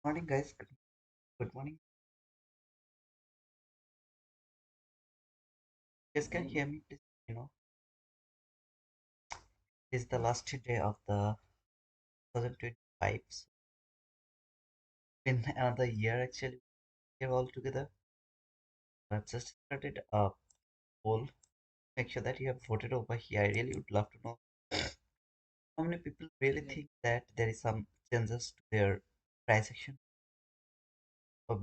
Morning, guys. Good morning. Yes, can you hear me, please? You know, this is the last day of the 2025. So in another year, actually, we're all together. I've just started a poll. Make sure that you have voted over here. I really would love to know how many people really think that there is some changes to their price action.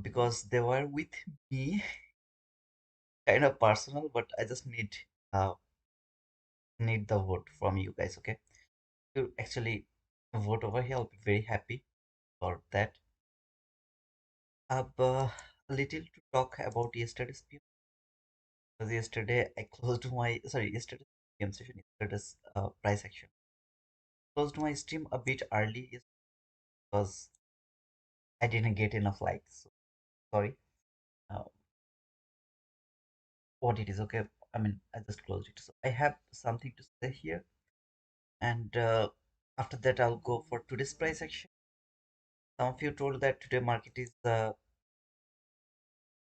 Because they were with me, kind of personal, but I just uh need the vote from you guys. Okay, to actually vote over here, I'll be very happy for that. A little to talk about yesterday's PM. Because yesterday I closed my yesterday's PM session, yesterday's price action. Closed my stream a bit early because I didn't get enough likes. So sorry. Uh, what it is, okay? I mean, I just closed it. So I have something to say here, and after that I'll go for today's price action. Some of you told that today market is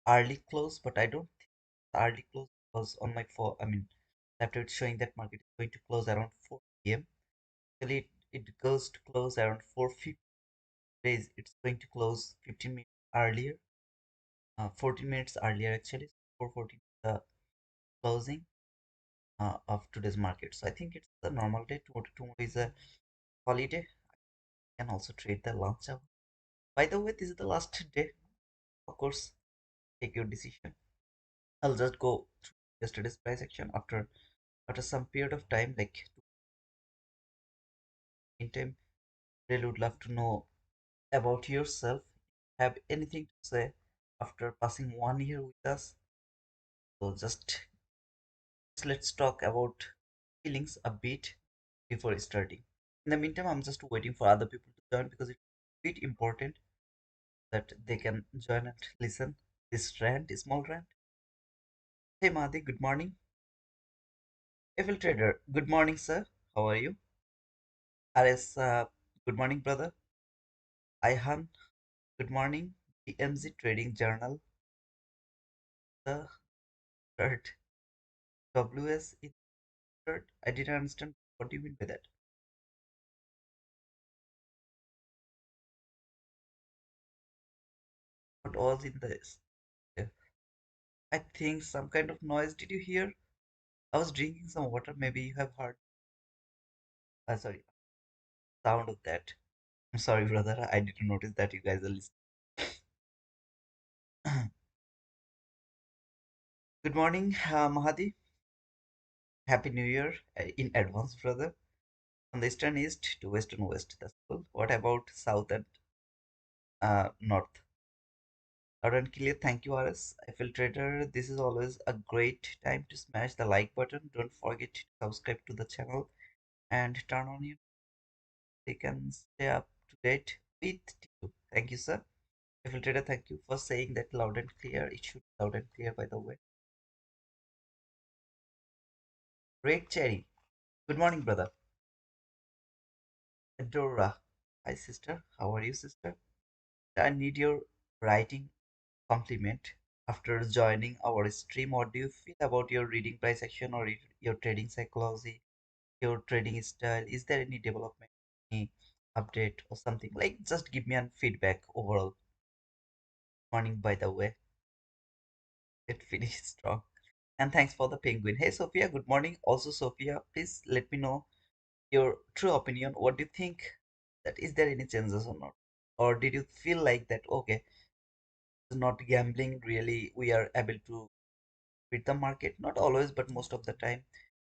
early close, but I don't think early close because on my phone, I mean, after it's showing that market is going to close around 4 p.m. Actually, it goes to close around 4:50 days. It's going to close 15 minutes earlier, 14 minutes earlier actually. 4:14 the closing of today's market. So I think it's a normal day. Tomorrow is a holiday. You can also trade the lunch hour. By the way, this is the last day. Of course, take your decision. I'll just go through yesterday's price action after some period of time, like in time. Really would love to know about yourself. Have anything to say after passing 1 year with us? So just let's talk about feelings a bit before starting. In the meantime, I'm just waiting for other people to join because it's a bit important that they can join and listen this rant, small rant. Hey Madi, good morning. Evil Trader, good morning, sir. How are you? RS, good morning, brother. Ihan, good morning. TMZ Trading Journal, the third. WS in third. I didn't understand what do you mean by that. What was in this? Yeah. I think some kind of noise. Did you hear? I was drinking some water. Maybe you have heard. Sorry, sound of that. I'm sorry, brother. I didn't notice that you guys are listening. Good morning, Mahadi. Happy New Year in advance, brother. From the eastern east to western west. That's cool. What about south and north? Loud and clear. Thank you, RS. I feel trader. This is always a great time to smash the like button. Don't forget to subscribe to the channel and turn on your. They can stay up to date with you. Thank you, sir. I feel trader. Thank you for saying that loud and clear. It should be loud and clear, by the way. Red cherry. Good morning, brother. Dora. Hi, sister. How are you, sister? I need your writing compliment. After joining our stream, what do you feel about your reading price action or your trading psychology, your trading style? Is there any development, any update or something? Like just give me a feedback overall. Morning, by the way. It finished strong. And thanks for the penguin. Hey Sophia, good morning. Also, Sophia, please let me know your true opinion. What do you think? That is there any changes or not? Or did you feel like that okay, it's not gambling really we are able to beat the market? Not always, but most of the time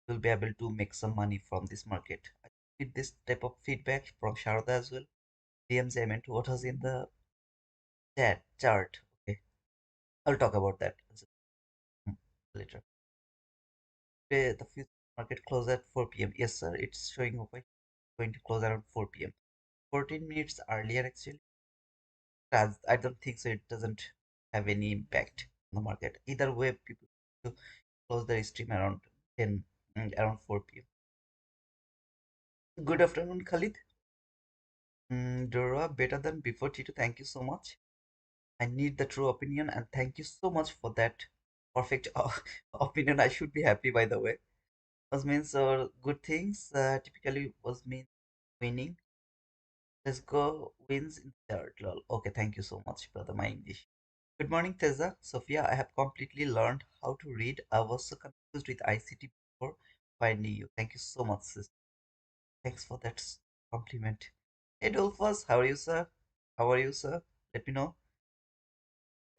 we'll be able to make some money from this market. I need this type of feedback from Sharada as well. DMZ what was in the chat chart. Okay, I'll talk about that later. The future market close at 4 p.m. Yes, sir. It's showing over going to close around 4 p.m. 14 minutes earlier, actually. As I don't think so. It doesn't have any impact on the market. Either way, people to close their stream around 10, around 4 p.m. Good afternoon, Khalid. Dora, better than before, Tito. Thank you so much. I need the true opinion, and thank you so much for that perfect opinion. I should be happy, by the way. Was means good things typically was mean winning. Let's go wins in third. Lol. Okay, thank you so much, brother. My English. Good morning, Teza. Sophia, I have completely learned how to read. I was so confused with ICT before finding you. Thank you so much, sis. Thanks for that compliment. Hey, Dolphus, how are you, sir? How are you, sir? Let me know.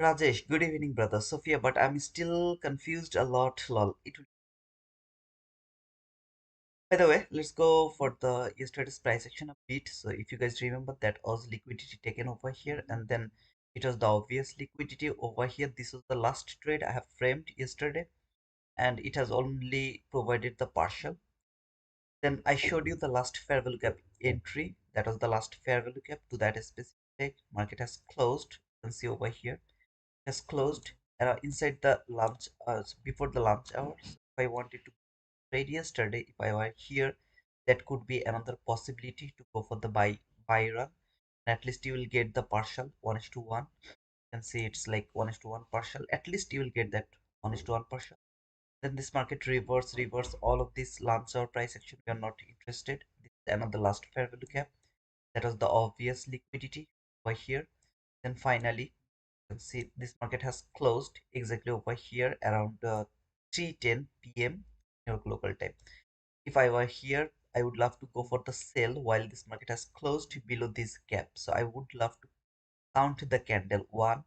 Rajesh, good evening, brother. Sophia, but I'm still confused a lot. Lol. By the way, let's go for the yesterday's price action a bit. So if you guys remember that was liquidity taken over here and then it was the obvious liquidity over here. This was the last trade I have framed yesterday and it has only provided the partial. Then I showed you the last fair value gap entry. That was the last fair value gap to that specific market has closed. You can see over here has closed inside the lunch before the lunch hours. If I wanted to trade yesterday, if I were here, that could be another possibility to go for the buy run. At least you will get the partial 1 is to 1. You can see it's like 1 is to 1 partial. At least you will get that 1 is to 1 partial. Then this market reverse all of this lunch hour price action. We are not interested. This is another last fair value gap. That was the obvious liquidity over here. Then finally, you can see this market has closed exactly over here around 3:10 p.m. your local time. If I were here, I would love to go for the sell while this market has closed below this gap. So I would love to count the candle 1,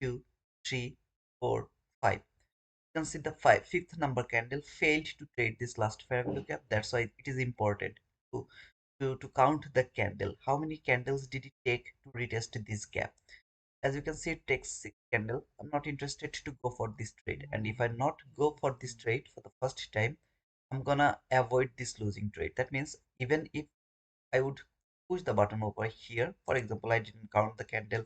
2, 3, 4, 5. You can see the fifth number candle failed to trade this last fair value gap. That's why it is important to, to count the candle. How many candles did it take to retest this gap? As you can see, it takes 6 candle. I'm not interested to go for this trade. And if I not go for this trade for the first time, I'm gonna avoid this losing trade. That means even if I would push the button over here, for example, I didn't count the candle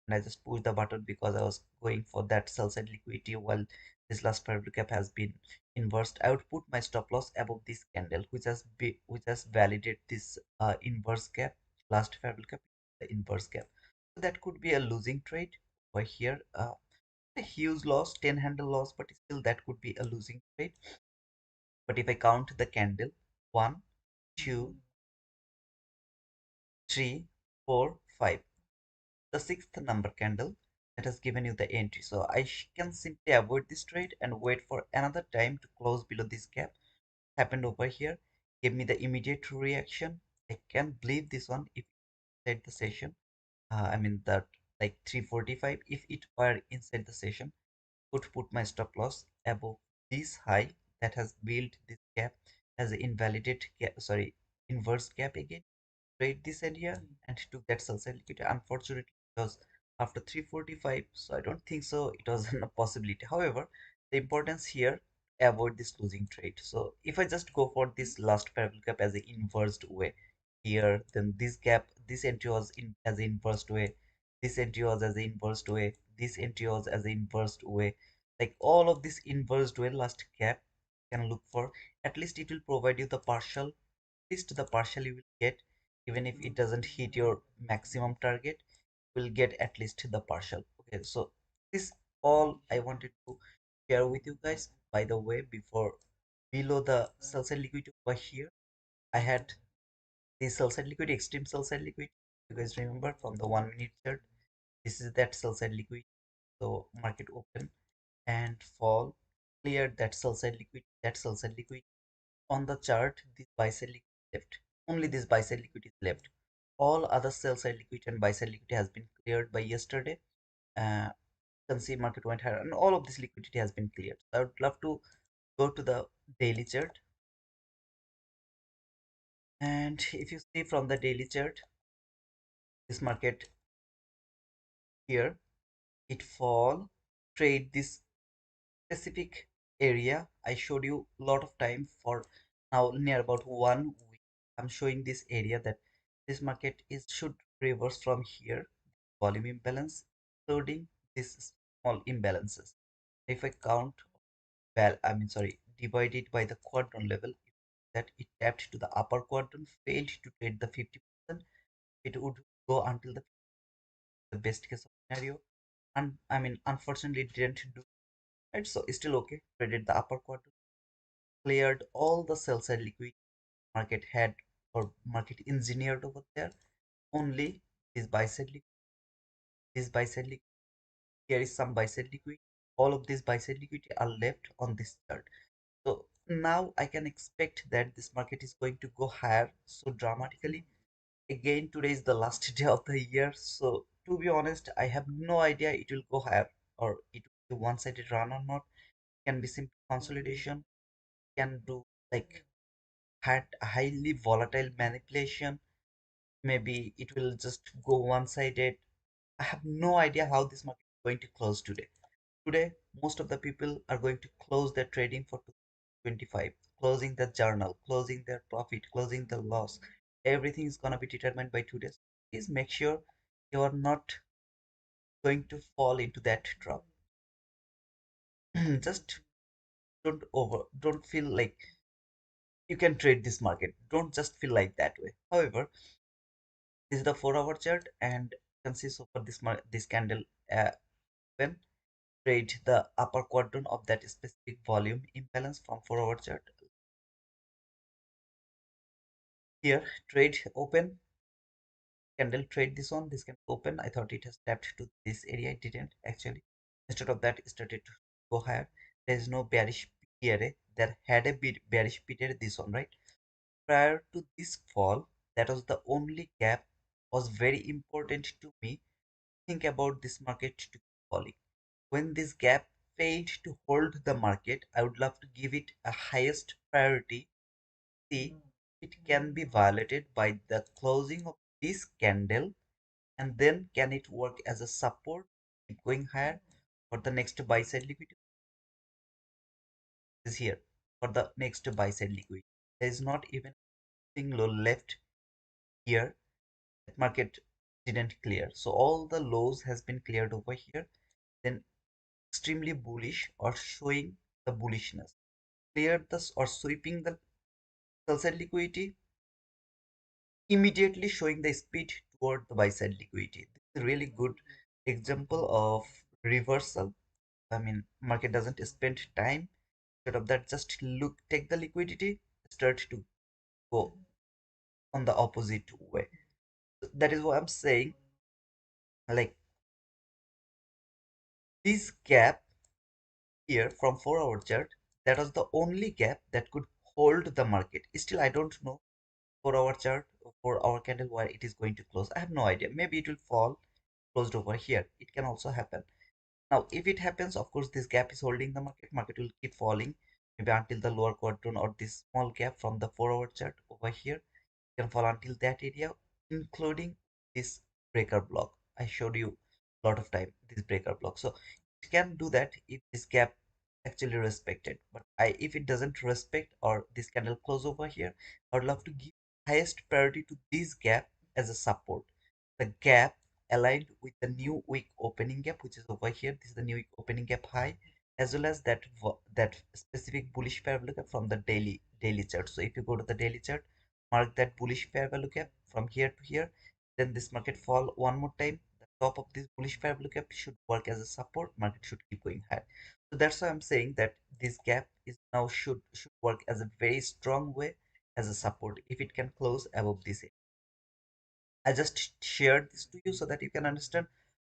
and I just pushed the button because I was going for that sell side liquidity while this last parallel gap has been inversed. I would put my stop loss above this candle, which has validated this inverse gap, last parallel gap, the inverse gap. So that could be a losing trade over here. A huge loss, 10 handle loss, but still that could be a losing trade. But if I count the candle, one, two, 3, 4, 5. The sixth number candle that has given you the entry. So I can simply avoid this trade and wait for another time to close below this gap. Happened over here. Give me the immediate reaction. I can believe this one if inside the session. I mean that like 345. If it were inside the session, would put my stop loss above this high that has built this gap as an invalidate gap, sorry, inverse gap again trade this area and took that sell side liquidity. Unfortunately, it was after 345, so I don't think so. It was a possibility. However, the importance here avoid this losing trade. So if I just go for this last parallel gap as an inversed way here, then this gap, this entry was in as an inversed way. This entry was as an inversed way. This entry was as an inversed way. Like all of this inversed way last gap you can look for. At least it will provide you the partial least the partial you will get even if it doesn't hit your maximum target you will get at least the partial. Okay, so this all I wanted to share with you guys. By the way, before below the sell side liquidity over here, I had the sell side liquidity, extreme sell side liquidity. You guys remember from the 1 minute chart? This is that sell side liquidity. So market open and fall, cleared that sell side liquidity, that sell side liquidity. On the chart, this buy side liquidity left. Only this buy side liquidity is left. All other sell side liquidity and buy side liquidity has been cleared by yesterday. Uh, you can see market went higher, and all of this liquidity has been cleared. So I would love to go to the daily chart, and if you see from the daily chart, this market here, it fall, trade this specific area. I showed you a lot of time for now near about 1 week. I'm showing this area that this market is should reverse from here, volume imbalance, including this small imbalances. If I count, well, I mean, sorry, divide it by the quadrant level, that it tapped to the upper quadrant, failed to trade the 50%, it would go until the best case scenario. And I mean, unfortunately, it didn't do it. So it's still okay. Traded the upper quadrant, cleared all the sell side liquidity market had or market engineered over there. Only this buy side liquidity, this buy side liquidity, here is some buy side liquidity. All of these buy side liquidity are left on this chart. So now I can expect that this market is going to go higher so dramatically. Again, today is the last day of the year, so to be honest, I have no idea it will go higher or it will be one-sided run or not. It can be simple consolidation, can do like had highly volatile manipulation. Maybe it will just go one-sided. I have no idea how this market is going to close today. Today, most of the people are going to close their trading for 2025, closing the journal, closing their profit, closing the loss. Everything is going to be determined by today. Please make sure you are not going to fall into that trap. Just don't feel like you can trade this market. Don't just feel like that way. However, this is the 4 hour chart and consists of this candle uh, when trade the upper quadrant of that specific volume imbalance from 4 hour chart. Here, trade open, candle trade this one, this can open. I thought it has tapped to this area, it didn't actually. Instead of that, it started to go higher. There is no bearish PRA. There had a bit bearish PRA, this one, right? Prior to this fall, that was the only gap was very important to me. Think about this market to falling. When this gap failed to hold the market, I would love to give it a highest priority. See, it can be violated by the closing of this candle, and then can it work as a support, keep going higher for the next buy side liquidity is here for the next buy side liquidity. There is not even a single low left here. That market didn't clear. So all the lows has been cleared over here. Then extremely bullish or showing the bullishness. Cleared this or sweeping the sell side liquidity, immediately showing the speed toward the buy side liquidity. This is a really good example of reversal. I mean, market doesn't spend time. Instead of that, just look, take the liquidity, start to go on the opposite way. So that is what I'm saying. Like this gap here from 4 hour chart, that was the only gap that could hold the market. Still, I don't know 4 hour chart, 4 hour candle where it is going to close. I have no idea. Maybe it will fall closed over here. It can also happen. Now, if it happens, of course, this gap is holding the market. Market will keep falling maybe until the lower quadrant or this small gap from the 4 hour chart over here can fall until that area, including this breaker block. I showed you a lot of time this breaker block. So it can do that if this gap actually respected. But if it doesn't respect or this candle close over here, I would love to give highest priority to this gap as a support. The gap aligned with the new week opening gap, which is over here. This is the new week opening gap high, as well as that specific bullish fair value gap from the daily chart. So if you go to the daily chart, mark that bullish fair value gap from here to here, then this market fall one more time. top of this bullish parabolic gap should work as a support, market should keep going higher. So that's why I'm saying that this gap is now should work as a very strong way as a support if it can close above this. I just shared this to you so that you can understand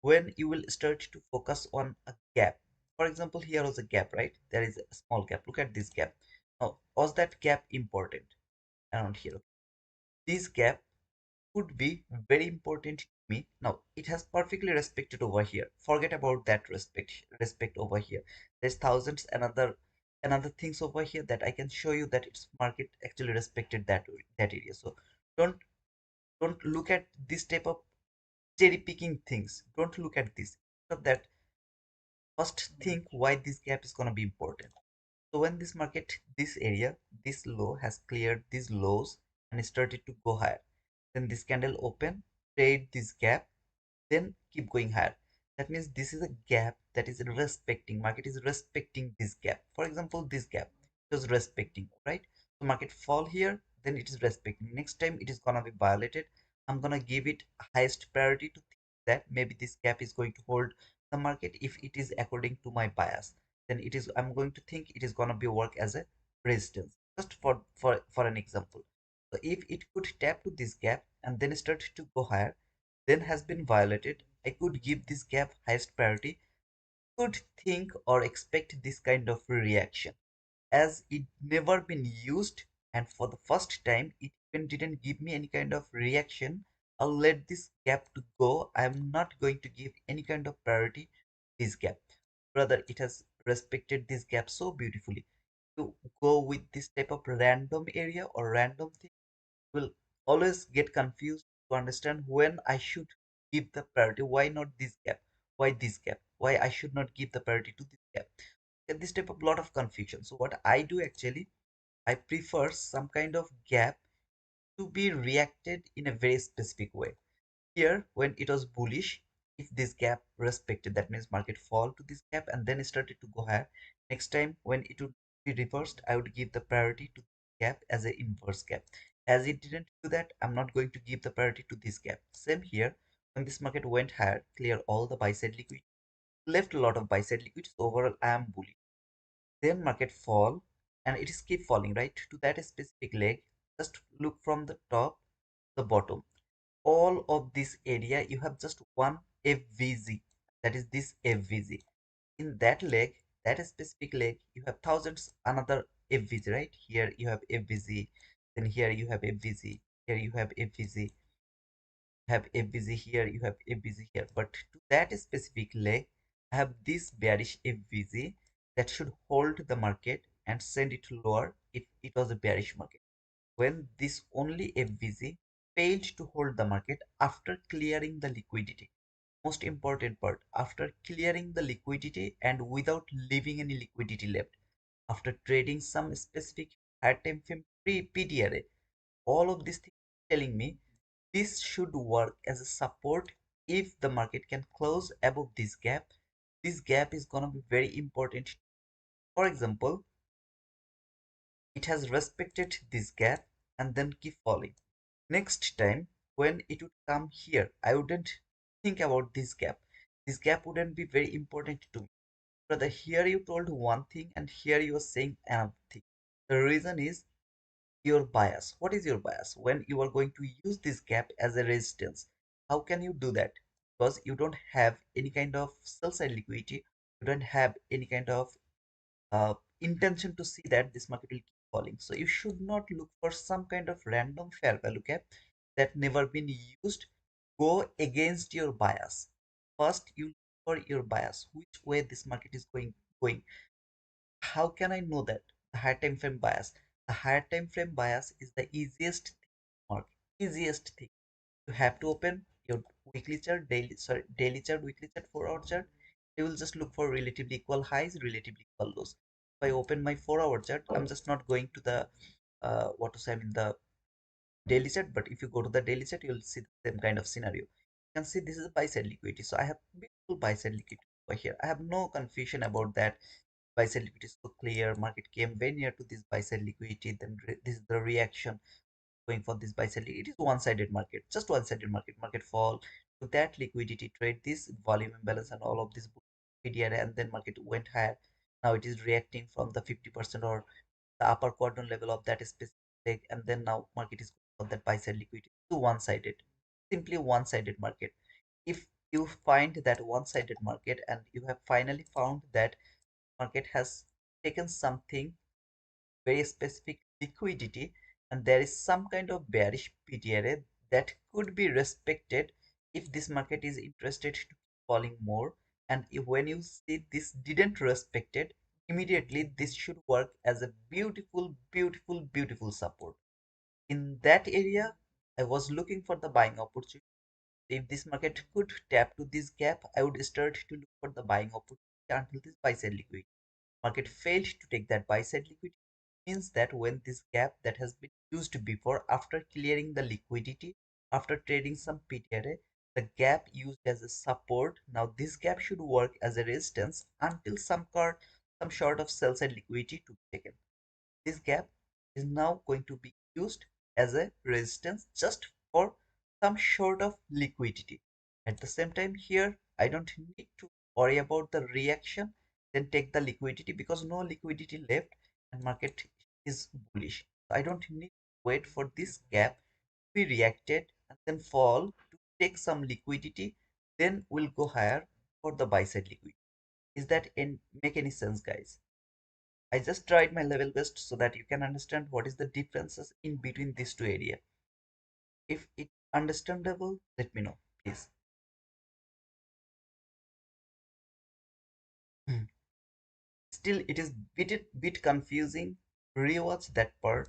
when you will start to focus on a gap. For example, here was a gap, right? There is a small gap. Look at this gap. Now, was that gap important around here? This gap would be very important to me. Now, it has perfectly respected over here. Forget about that respect over here. There's thousands another things over here that I can show you that its market actually respected that area. So don't don't look at this type of cherry picking things. Don't look at this. So that first think why this gap is gonna be important. So when this market, this area, this low has cleared these lows and started to go higher, then this candle open, trade this gap, then keep going higher. That means this is a gap that is respecting, market is respecting this gap. For example, this gap is respecting, right? So market fall here, then it is respecting. Next time it is gonna be violated. I'm gonna give it highest priority to think that maybe this gap is going to hold the market if it is according to my bias. Then it is I'm going to think it is gonna be work as a resistance. Just for an example. So if it could tap to this gap and then start to go higher, then has been violated, I could give this gap highest priority, could think or expect this kind of reaction. As it never been used and for the first time it even didn't give me any kind of reaction, I'll let this gap to go. I'm not going to give any kind of priority to this gap. Rather, it has respected this gap so beautifully. To go with this type of random area or random thing will always get confused to understand when I should give the priority. Why not this gap? Why this gap? Why I should not give the priority to this gap? Get this type of lot of confusion. So what I do actually, I prefer some kind of gap to be reacted in a very specific way. Here, when it was bullish, if this gap respected, that means market fall to this gap and then it started to go higher. Next time when it would be reversed, I would give the priority to this gap as an inverse gap. As it didn't do that, I'm not going to give the priority to this gap. Same here, when this market went higher, clear all the buy side liquid, left a lot of buy side liquids. So overall, I am bullish. Then market fall and it is keep falling, right, to that specific leg. Just look from the top to the bottom, all of this area you have just one FVZ, that is this FVZ. In that leg, that specific leg, you have thousands another FVZ, right? Here you have FVZ, then here you have FVZ, here you have FVZ, have FVZ here, you have FVZ here. But to that specific leg, I have this bearish FVZ that should hold the market and send it lower if it was a bearish market. When this only FVZ failed to hold the market after clearing the liquidity. Most important part, after clearing the liquidity and without leaving any liquidity left, after trading some specific higher time frame PDRA, all of these things telling me this should work as a support. If the market can close above this gap is gonna be very important. For example, it has respected this gap and then keep falling. Next time when it would come here, I wouldn't think about this gap. This gap wouldn't be very important to me. Brother, here you told one thing and here you are saying another thing. The reason is your bias. What is your bias? When you are going to use this gap as a resistance, how can you do that? Because you don't have any kind of sell side liquidity, you don't have any kind of intention to see that this market will keep falling. So you should not look for some kind of random fair value gap that never been used. Go against your bias. First, you look for your bias. Which way this market is going? How can I know that? The higher time frame bias. The higher time frame bias is the easiest thing to mark. Easiest thing. You have to open your weekly chart, daily chart, weekly chart, 4 hour chart. You will just look for relatively equal highs, relatively equal lows. If I open my 4 hour chart, I'm just not going to the what to say, I mean the daily chart, but if you go to the daily chart, you'll see the same kind of scenario. You can see this is a buy side liquidity. So I have beautiful buy side liquidity over here. I have no confusion about that. Buy side liquidity is so clear. Market came very near to this buy side liquidity. Then this is the reaction going for this buy side. It is one-sided market, just one-sided market. Market fall, to that liquidity trade this volume imbalance and all of this PDR, and then market went higher. Now it is reacting from the 50% or the upper quadrant level of that specific, and then now market is on that buy side liquidity to one-sided, simply one-sided market. If you find that one-sided market and you have finally found that market has taken something very specific liquidity and there is some kind of bearish PTRA that could be respected if this market is interested to keep falling more, and when you see this didn't respect it, immediately this should work as a beautiful beautiful beautiful support. In that area I was looking for the buying opportunity. If this market could tap to this gap, I would start to look for the buying opportunity until this buy side liquidity. Market failed to take that buy side liquidity means that when this gap that has been used before, after clearing the liquidity, after trading some PTRA, the gap used as a support, now this gap should work as a resistance until some sort of sell side liquidity to be taken. This gap is now going to be used as a resistance just for some sort of liquidity. At the same time, here I don't need to worry about the reaction, then take the liquidity because no liquidity left and market is bullish. So I don't need to wait for this gap to be reacted and then fall to take some liquidity, then we'll go higher for the buy side liquidity. Is that make any sense, guys? I just tried my level best so that you can understand what is the differences in between these two areas. If it understandable, let me know, please. Hmm. Still, it is bit confusing. Rewatch that part.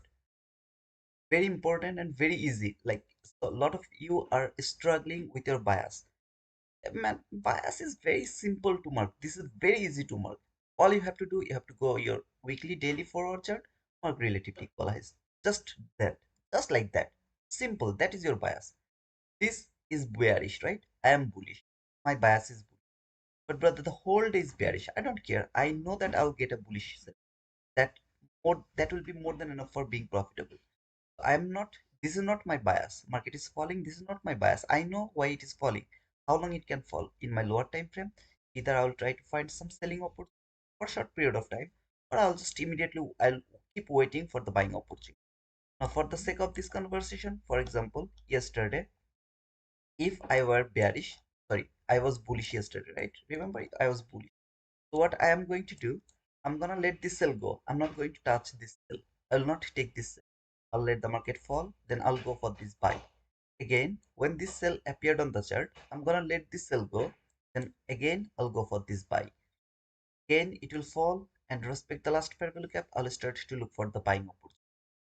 Very important and very easy. Like a lot of you are struggling with your bias. Man, bias is very simple to mark. This is very easy to mark. All you have to do, you have to go your weekly, daily forward chart, mark relatively equalize. Just that, just like that. Simple. That is your bias. This is bearish, right? I am bullish. My bias is bullish. But brother, the whole day is bearish. I don't care. I know that I'll get a bullish sell. That that will be more than enough for being profitable. I am not. This is not my bias. Market is falling. This is not my bias. I know why it is falling. How long it can fall in my lower time frame. Either I will try to find some selling opportunity for a short period of time, or I'll keep waiting for the buying opportunity. Now, for the sake of this conversation, for example, yesterday if I were bearish, sorry, I was bullish yesterday, right? Remember, I was bullish. So what I am going to do, I'm gonna let this sell go. I'm not going to touch this sell. I'll not take this sell. I'll let the market fall, then I'll go for this buy. Again, when this sell appeared on the chart, I'm gonna let this sell go. Then again, I'll go for this buy. Again, it will fall and respect the last fair value gap. I'll start to look for the buying opportunity.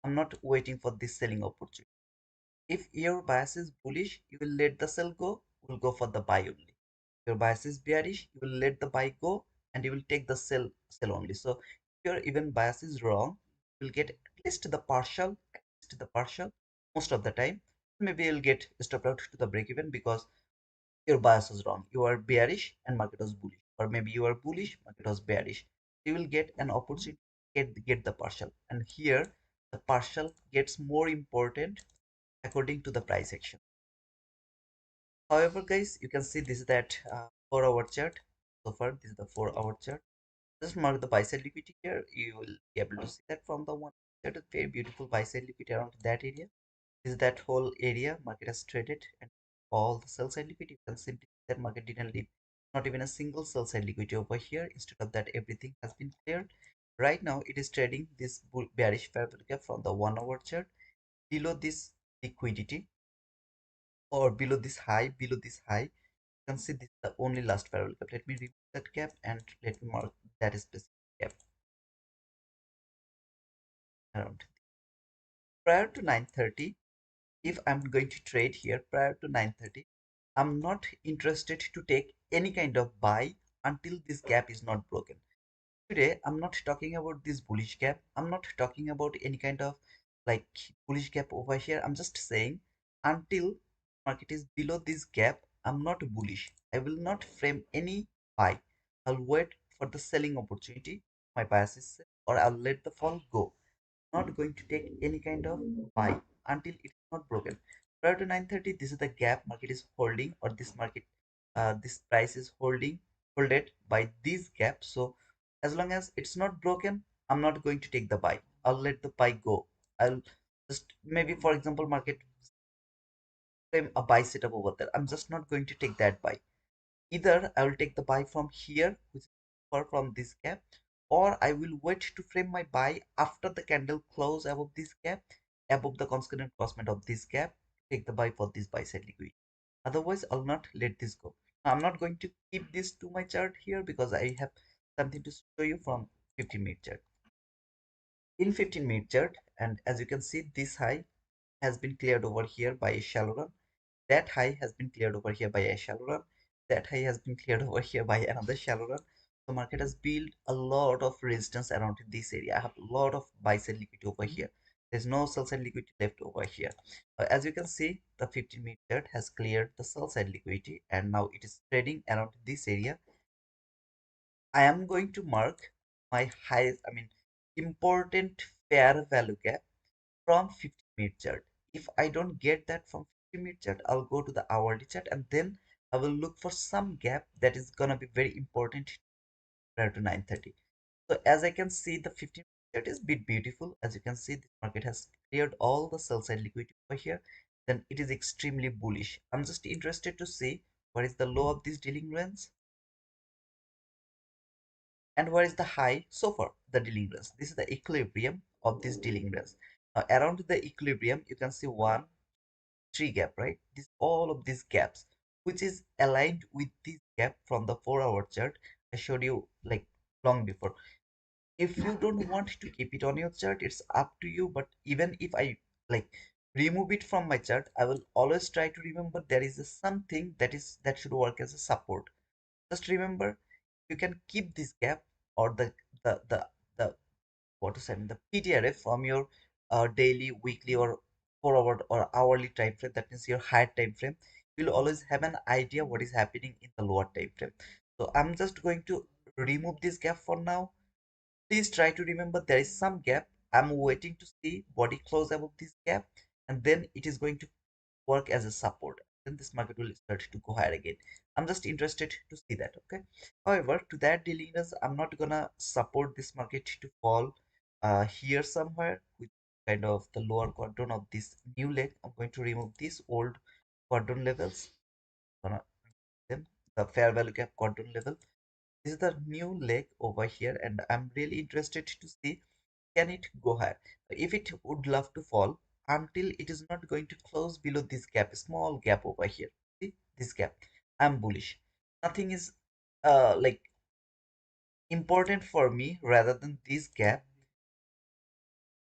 I'm not waiting for this selling opportunity. If your bias is bullish, you will let the sell go, will go for the buy only. If your bias is bearish, you will let the buy go and you will take the sell only. So if your even bias is wrong, you will get at least the partial most of the time. Maybe you'll get stopped out to the break even because your bias was wrong. You are bearish and market was bullish, or maybe you are bullish, market was bearish. You will get an opportunity to get the partial, and here the partial gets more important according to the price action. However, guys, you can see this is that 4 hour chart. So far, this is the 4 hour chart. Just mark the buy side liquidity here. You will be able to see that from the one. That is very beautiful buy side liquidity around that area. This is that whole area market has traded, and all the sell side liquidity. You can simply see that market didn't leave not even a single sell side liquidity over here. Instead of that, everything has been cleared. Right now, it is trading this bearish fair value gap from the 1 hour chart below this liquidity or below this high. You can see this is the only last parallel gap. Let me remove that gap and let me mark that specific gap around. Prior to 9:30, if I'm going to trade here prior to 9:30, I'm not interested to take any kind of buy until this gap is not broken. Today I'm not talking about this bullish gap. I'm not talking about any kind of like bullish gap over here. I'm just saying until market is below this gap, I'm not bullish. I will not frame any buy. I'll wait for the selling opportunity. My bias is set, or I'll let the fall go. Not going to take any kind of buy until it's not broken. Prior to 9:30, this is the gap market is holding, or this market, this price is holded by this gap. So as long as it's not broken, I'm not going to take the buy. I'll let the buy go. I'll just, maybe for example, market frame a buy setup over there. I'm just not going to take that buy. Either I will take the buy from here, which is far from this gap, or I will wait to frame my buy after the candle close above this gap, above the constant crossment of this gap, take the buy for this buy side liquidity. Otherwise, I'll not let this go. I'm not going to keep this to my chart here because I have something to show you from 15-minute chart. In 15-minute chart, and as you can see, this high has been cleared over here by a shallow run. That high has been cleared over here by a shallow run. That high has been cleared over here by another shallow run. The market has built a lot of resistance around this area. I have a lot of buy side liquidity over here. There's no sell side liquidity left over here. As you can see, the 15-minute chart has cleared the sell side liquidity, and now it is trading around this area. I am going to mark my highest, important fair value gap from 15-minute chart. If I don't get that from 15-minute chart, I'll go to the hourly chart, and then I will look for some gap that is gonna be very important prior to 9:30. So as I can see, the 15-minute chart is bit beautiful. As you can see, this market has cleared all the sell side liquidity over here. Then it is extremely bullish. I'm just interested to see what is the low of this dealing range and where is the high so far, the dealing range. This is the equilibrium of this dealing range. Around the equilibrium, you can see one tree gap, right? This, all of these gaps, which is aligned with this gap from the 4-hour chart I showed you like long before. If you don't want to keep it on your chart, it's up to you. But even if I like remove it from my chart, I will always try to remember there is something that should work as a support. Just remember, you can keep this gap or the what to say, the PTRF from your daily, weekly, or 4-hour or hourly time frame. That means your higher time frame. You'll always have an idea what is happening in the lower time frame. So I'm just going to remove this gap for now. Please try to remember there is some gap. I'm waiting to see body close above this gap, and then it is going to work as a support. Then this market will start to go higher again. I'm just interested to see that. Okay. However, to that deliverance, I'm not gonna support this market to fall here somewhere with kind of the lower quadrant of this new leg. I'm going to remove these old quadrant levels. Gonna them the fair value gap quadrant level. This is the new leg over here, and I'm really interested to see can it go higher. If it would love to fall until it is not going to close below this gap, small gap over here. See this gap. I'm bullish. Nothing is like important for me rather than this gap,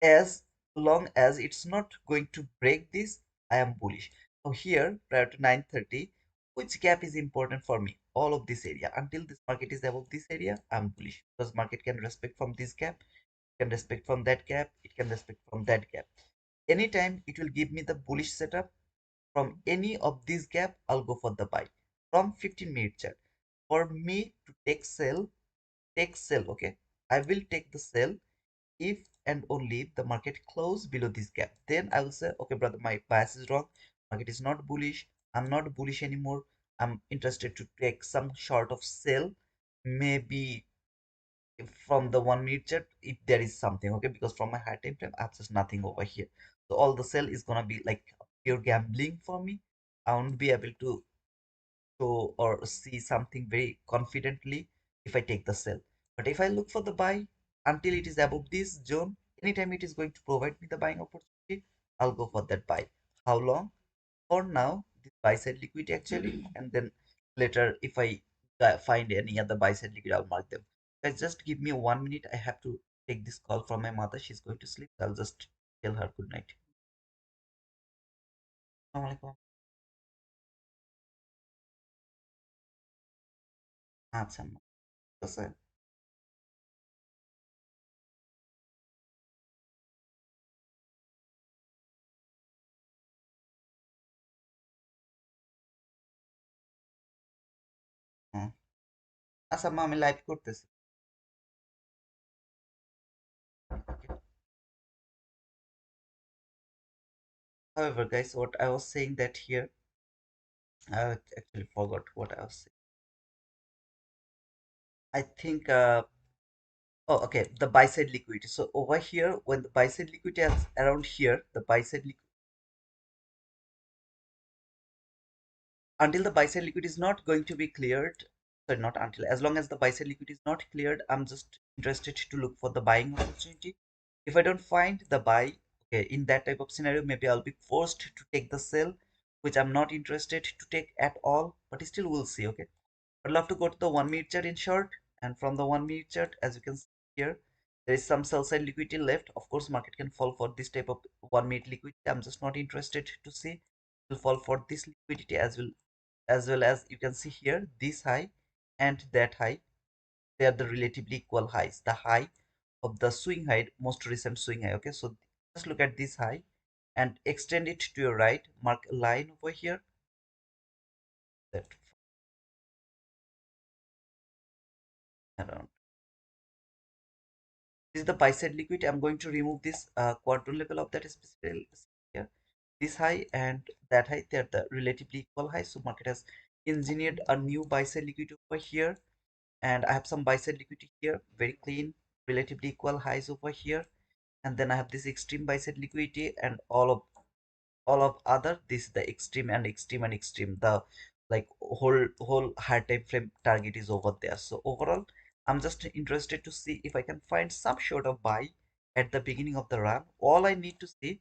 as long as it's not going to break this. I am bullish. Now here prior to 9:30, which gap is important for me? All of this area. Until this market is above this area, I'm bullish because market can respect from this gap, can respect from that gap, it can respect from that gap. Anytime it will give me the bullish setup from any of these gap, I'll go for the buy from 15-minute chart. For me to take sell, okay, I will take the sell if and only if the market close below this gap. Then I will say, okay, brother, my bias is wrong. Market is not bullish. I'm not bullish anymore. I'm interested to take some short of sell, maybe from the 1-minute chart if there is something, okay, because from my high time frame I have just nothing over here. So all the sell is gonna be like pure gambling for me. I won't be able to show or see something very confidently if I take the sell. But if I look for the buy until it is above this zone, anytime it is going to provide me the buying opportunity, I'll go for that buy. How long? For now, this buy side liquidity actually, and then later if I find any other buy side liquidity, I'll mark them. Guys, just give me 1 minute. I have to take this call from my mother. She's going to sleep. I'll just tell her good night. আসসালামু আলাইকুম। আচ্ছা আম্মা, ঠিক আছে। হুম। আচ্ছা আম্মা, আমি live করতেছি। However, guys, what I was saying that here, I actually forgot what I was saying. I think, oh, okay, the buy side liquidity. So over here, when the buy side liquidity is around here, the buy side until the buy side liquidity is not going to be cleared. Sorry, not until, as long as the buy side liquidity is not cleared, I'm just interested to look for the buying opportunity. If I don't find the buy, okay, in that type of scenario, maybe I'll be forced to take the sell, which I'm not interested to take at all, but still we'll see. Okay, I'd love to go to the 1 minute chart in short, and from the 1 minute chart, as you can see here, there is some sell side liquidity left. Of course, market can fall for this type of 1 minute liquidity. I'm just not interested to see. It will fall for this liquidity as you can see here, this high and that high, they are the relatively equal highs. The high of the swing high, most recent swing high. Okay, so just look at this high and extend it to your right, mark a line over here. That around, this is the buy side liquidity. I'm going to remove this quadrant level of that specific here. This high and that high, they're the relatively equal high. So market has engineered a new buy side liquidity over here, and I have some buy side liquidity here, very clean, relatively equal highs over here. And then I have this extreme buy side liquidity, and all of other, this is the extreme and extreme and extreme, the like whole high time frame target is over there. So overall, I'm just interested to see if I can find some sort of buy at the beginning of the run. All I need to see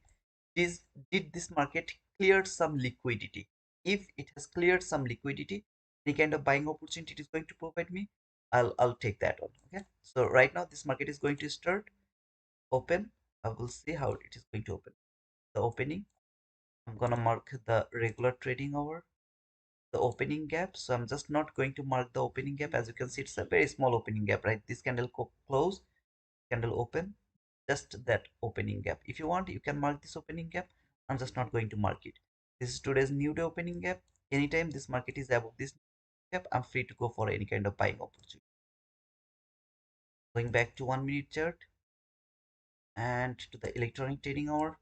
is, did this market cleared some liquidity? If it has cleared some liquidity, any kind of buying opportunity it is going to provide me, I'll take that one. Okay, so right now this market is going to start open. I will see how it is going to open. The opening, I'm gonna mark the regular trading hour, the opening gap. So I'm just not going to mark the opening gap. As you can see, it's a very small opening gap, right? This candle close, candle open, just that opening gap. If you want, you can mark this opening gap. I'm just not going to mark it. This is today's new day opening gap. Anytime this market is above this gap, I'm free to go for any kind of buying opportunity. Going back to 1 minute chart and to the electronic trading hour,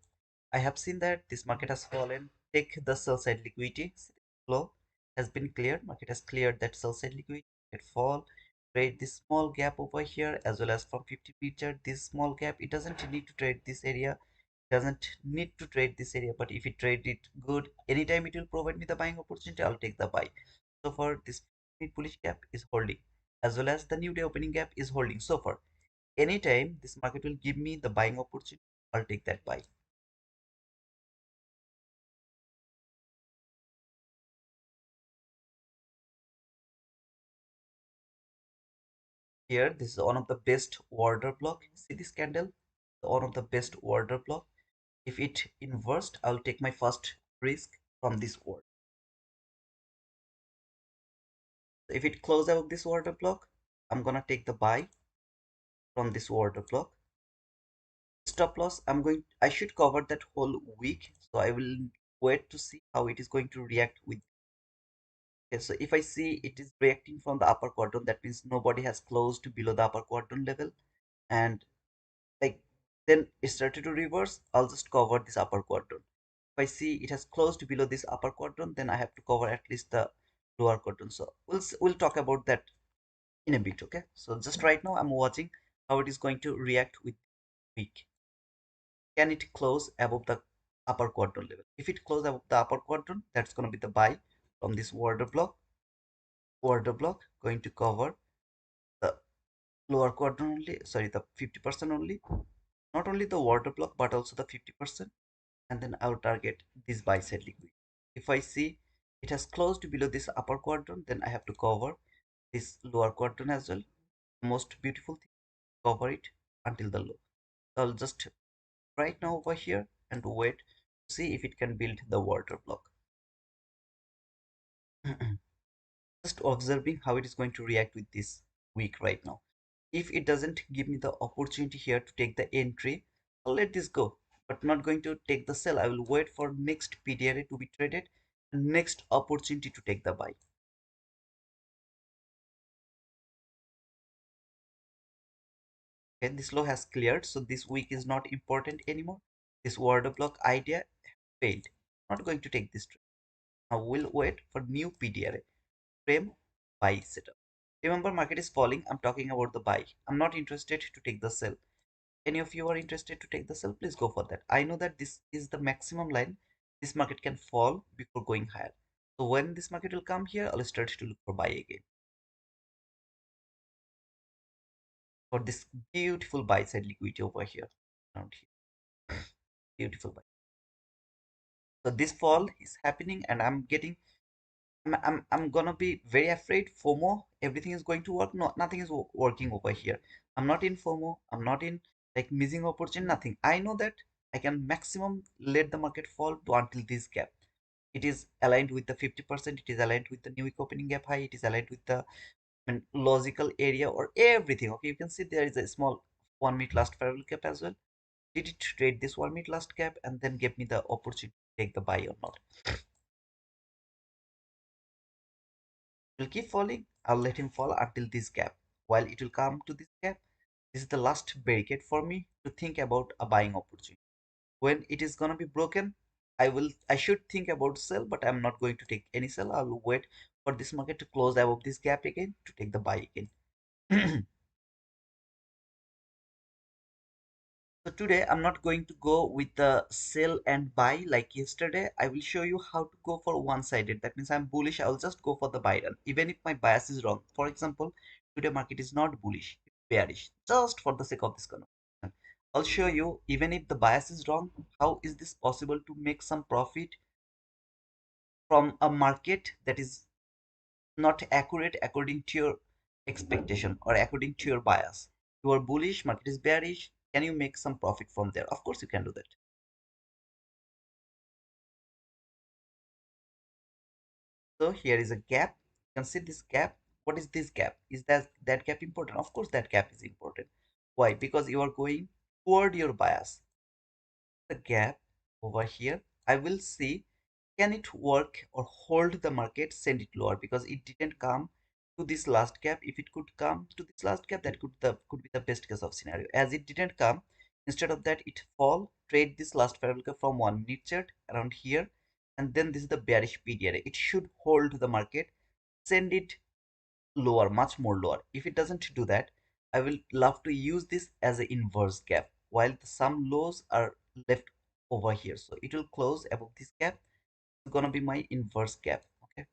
I have seen that this market has fallen. Take the sell side liquidity flow has been cleared. Market has cleared that sell side liquidity. It fall. Trade this small gap over here, as well as from 50 picture this small gap. It doesn't need to trade this area. It doesn't need to trade this area. But if it trade it good, anytime it will provide me the buying opportunity, I'll take the buy. So far, this mid bullish gap is holding, as well as the new day opening gap is holding. So far, anytime this market will give me the buying opportunity, I'll take that buy. Here, this is one of the best order block. See this candle? One of the best order block. If it inversed, I'll take my first risk from this order. If it close out this order block, I'm gonna take the buy from this order block. Stop loss, I should cover that whole week. So I will wait to see how it is going to react with. Okay, so if I see it is reacting from the upper quadrant, that means nobody has closed below the upper quadrant level, and like then it started to reverse, I'll just cover this upper quadrant. If I see it has closed below this upper quadrant, then I have to cover at least the lower quadrant. So we'll talk about that in a bit. Okay, so just right now I'm watching how it is going to react with week. Can it close above the upper quadrant level? If it close above the upper quadrant, that's going to be the buy from this order block going to cover the lower quadrant only, sorry, the 50% only, not only the order block but also the 50%. And then I'll target this buy side liquidity. If I see it has closed below this upper quadrant, then I have to cover this lower quadrant as well. Most beautiful thing, cover it until the low. So I'll just right now over here and wait to see if it can build the water block. Just observing how it is going to react with this week right now. If it doesn't give me the opportunity here to take the entry, I'll let this go, but not going to take the sell. I will wait for next PDRA to be traded and next opportunity to take the buy. Okay, this low has cleared, so this week is not important anymore. This order block idea failed. Not going to take this trade. Now we'll wait for new PDRA frame buy setup. Remember, market is falling. I'm talking about the buy. I'm not interested to take the sell. Any of you are interested to take the sell, please go for that. I know that this is the maximum line. This market can fall before going higher. So when this market will come here, I'll start to look for buy again. For this beautiful buy side liquidity over here, around here, beautiful buy. So this fall is happening, and I'm gonna be very afraid. FOMO, everything is going to work. No, nothing is working over here. I'm not in FOMO. I'm not in like missing opportunity. Nothing. I know that I can maximum let the market fall to until this gap. It is aligned with the 50%. It is aligned with the new week opening gap high. It is aligned with the logical area or everything. Okay, you can see there is a small 1 minute last parallel gap as well. Did it trade this 1 minute last gap and then give me the opportunity to take the buy or not? It will keep falling. I'll let him fall until this gap. While it will come to this gap, this is the last barricade for me to think about a buying opportunity. When it is gonna be broken, I should think about sell, but I'm not going to take any sell. I'll wait for this market to close above this gap again to take the buy again. So today I'm not going to go with the sell and buy like yesterday. I will show you how to go for one-sided. That means I'm bullish. I'll just go for the buy run, even if my bias is wrong. For example, today market is not bullish, it's bearish. Just for the sake of this conversation, I'll show you even if the bias is wrong, how is this possible to make some profit from a market that is not accurate according to your expectation or according to your bias. You are bullish, market is bearish. Can you make some profit from there? Of course, you can do that. So here is a gap. You can see this gap. What is this gap? Is that gap important? Of course, that gap is important. Why? Because you are going toward your bias. The gap over here, I will see can it work or hold the market, send it lower because it didn't come to this last gap. If it could come to this last gap, that could be the best case of scenario. As it didn't come, instead of that, it fall, trade this last parallel gap from 1 minute chart around here, and then this is the bearish PDRA. It should hold the market, send it lower, much more lower. If it doesn't do that, I will love to use this as an inverse gap while some lows are left over here. So it will close above this gap. It's gonna be my inverse gap. Okay.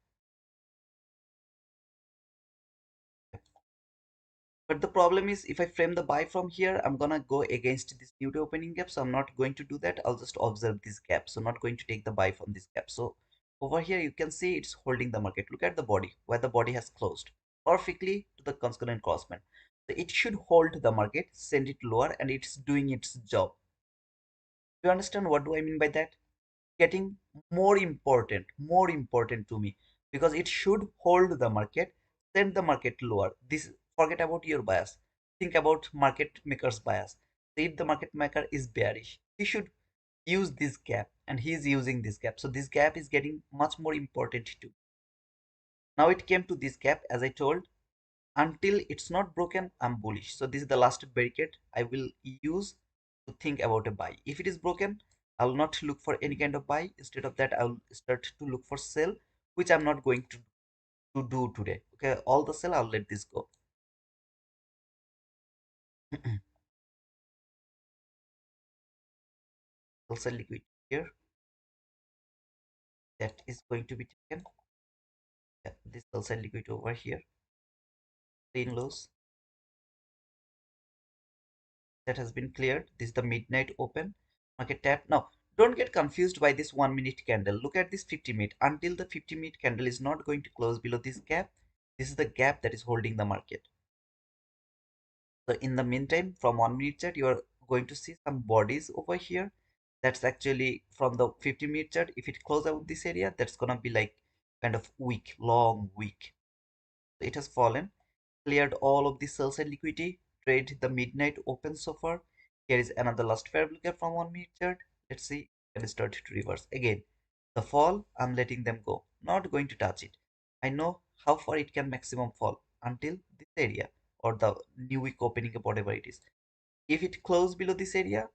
But the problem is if I frame the buy from here, I'm gonna go against this new day opening gap. So I'm not going to do that. I'll just observe this gap. So not going to take the buy from this gap. So over here, you can see it's holding the market. Look at the body where the body has closed perfectly to the concurrent crossman. So it should hold the market, send it lower, and it's doing its job. Do you understand what do I mean by that? Getting more important to me because it should hold the market, send the market lower. This forget about your bias. Think about market maker's bias. So if the market maker is bearish, he should use this gap and he is using this gap. So this gap is getting much more important too. Now it came to this gap as I told. Until it's not broken, I'm bullish. So this is the last barricade I will use to think about a buy. If it is broken, I'll not look for any kind of buy. Instead of that, I'll start to look for sell, which I'm not going to do today. Okay, all the sell, I'll let this go. Also liquid here, that is going to be taken. Yeah, this also liquid over here, clean lows, that has been cleared. This is the midnight open market tap. Now don't get confused by this 1 minute candle. Look at this 50 minute. Until the 50 minute candle is not going to close below this gap, this is the gap that is holding the market. So in the meantime, from 1 minute chart, you are going to see some bodies over here. That's actually from the 50 minute chart. If it close out this area, that's gonna be like kind of weak, long weak. So it has fallen, cleared all of the sell side liquidity, trade the midnight open so far. Here is another last parallel gap from 1 minute chart. Let's see, it start to reverse again. The fall, I'm letting them go, not going to touch it. I know how far it can maximum fall until this area or the new week opening up, whatever it is. If it close below this area,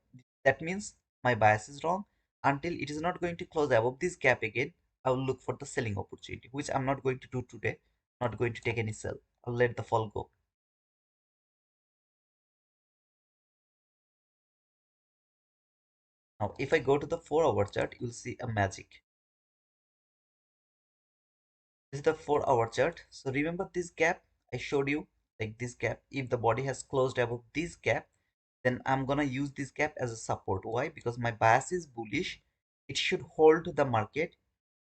that means my bias is wrong. until it is not going to close above this gap again. I will look for the selling opportunity, which I'm not going to do today. Not going to take any sell. I'll let the fall go. Now, if I go to the 4-hour chart, you'll see a magic. This is the 4-hour chart. So remember this gap I showed you, like this gap. If the body has closed above this gap, then I'm gonna use this gap as a support. Why? Because my bias is bullish. It should hold the market.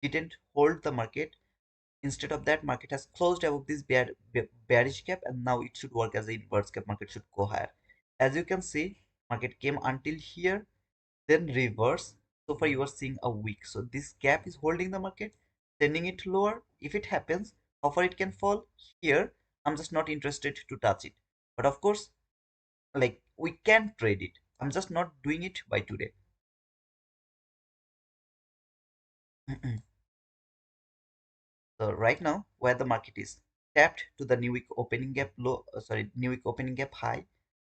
Didn't hold the market. Instead of that, market has closed above this bearish gap, and now it should work as an inverse gap. Market should go higher. As you can see, market came until here, then reverse. So far you are seeing a week, so this gap is holding the market, sending it lower. If it happens, how far it can fall here, I'm just not interested to touch it. But of course, like, we can trade it. I'm just not doing it by today. So right now, where the market is tapped to the new week opening gap low, sorry, new week opening gap high,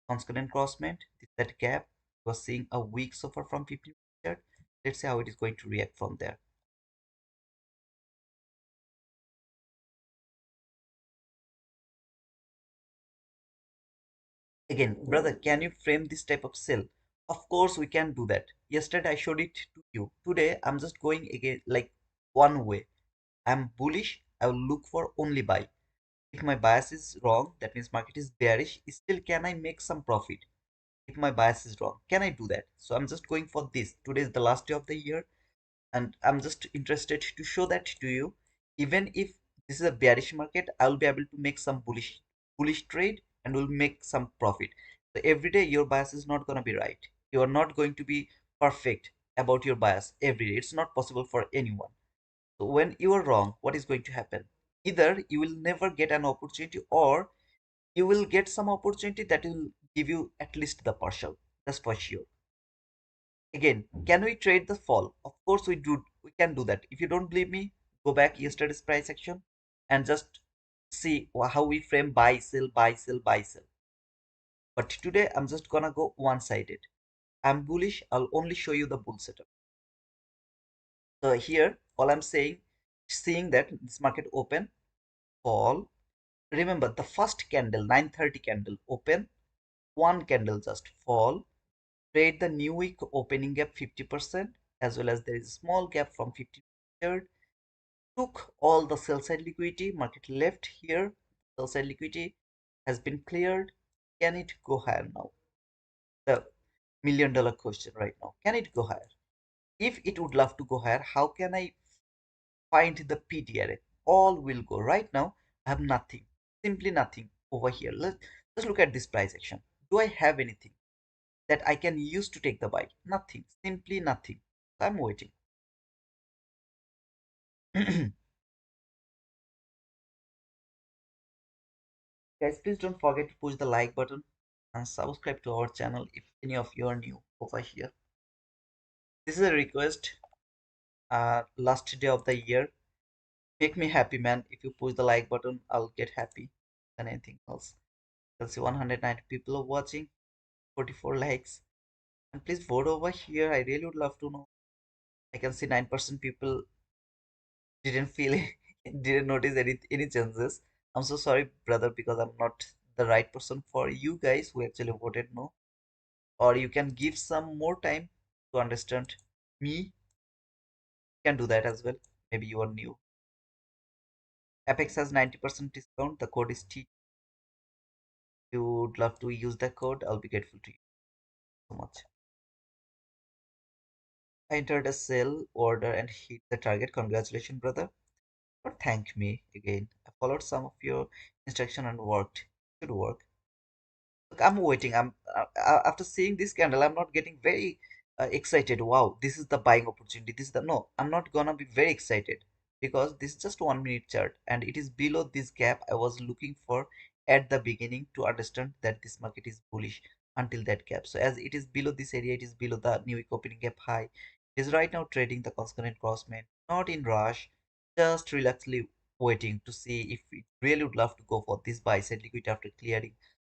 constant crossment, that gap was seeing a week so far from 15 chart. Let's see how it is going to react from there. Again, brother, can you frame this type of sell? Of course, we can do that. Yesterday, I showed it to you. Today, I'm just going again like one way. I'm bullish. I will look for only buy. If my bias is wrong, that means market is bearish. Still, can I make some profit? If my bias is wrong, can I do that? So I'm just going for this. Today is the last day of the year, and I'm just interested to show that to you. Even if this is a bearish market, I'll be able to make some bullish trade and will make some profit. So every day your bias is not going to be right. You are not going to be perfect about your bias every day. It's not possible for anyone. So when you are wrong, what is going to happen? Either you will never get an opportunity, or you will get some opportunity that will give you at least the partial. That's for sure. Again, can we trade the fall? Of course we do. We can do that. If you don't believe me, go back yesterday's price action and just see how we frame buy, sell, buy, sell, buy, sell. But today I'm just gonna go one-sided. I'm bullish. I'll only show you the bull setup. So here, all I'm saying, seeing that this market open, fall. Remember the first candle, 9:30 candle, open, one candle just fall. Trade the new week opening gap 50%, as well as there is a small gap from 53rd. Took all the sell side liquidity, market left here, sell side liquidity has been cleared. Can it go higher now? The $1,000,000 question right now. Can it go higher? If it would love to go higher, how can I find the PTRA? All will go. Right now, I have nothing, simply nothing over here. Let's look at this price action. Do I have anything that I can use to take the buy? Nothing, simply nothing. I'm waiting. Guys, please don't forget to push the like button and subscribe to our channel if any of you are new over here. This is a request. Last day of the year. Make me happy, man. If you push the like button, I'll get happy than anything else. You'll see 190 people are watching, 44 likes. And please vote over here. I really would love to know. I can see 9% people didn't feel didn't notice any changes. I'm so sorry, brother, because I'm not the right person for you guys who actually voted no. Or you can give some more time to understand me. You can do that as well. Maybe you are new. Apex has 90% discount. The code is T. If you would love to use the code, I'll be grateful to you so much. I entered a sell order and hit the target. Congratulations, brother. But thank me again. I followed some of your instruction and worked. Should work. Look, I'm waiting. After seeing this candle, I'm not getting very excited. Wow, this is the buying opportunity. This is the no. I'm not gonna be very excited because this is just 1 minute chart and it is below this gap I was looking for at the beginning to understand that this market is bullish until that gap. So as it is below this area, it is below the new week opening gap high. It is right now trading the constant crossman, not in rush, just relaxedly waiting to see if it really would love to go for this buy side liquidity after clearing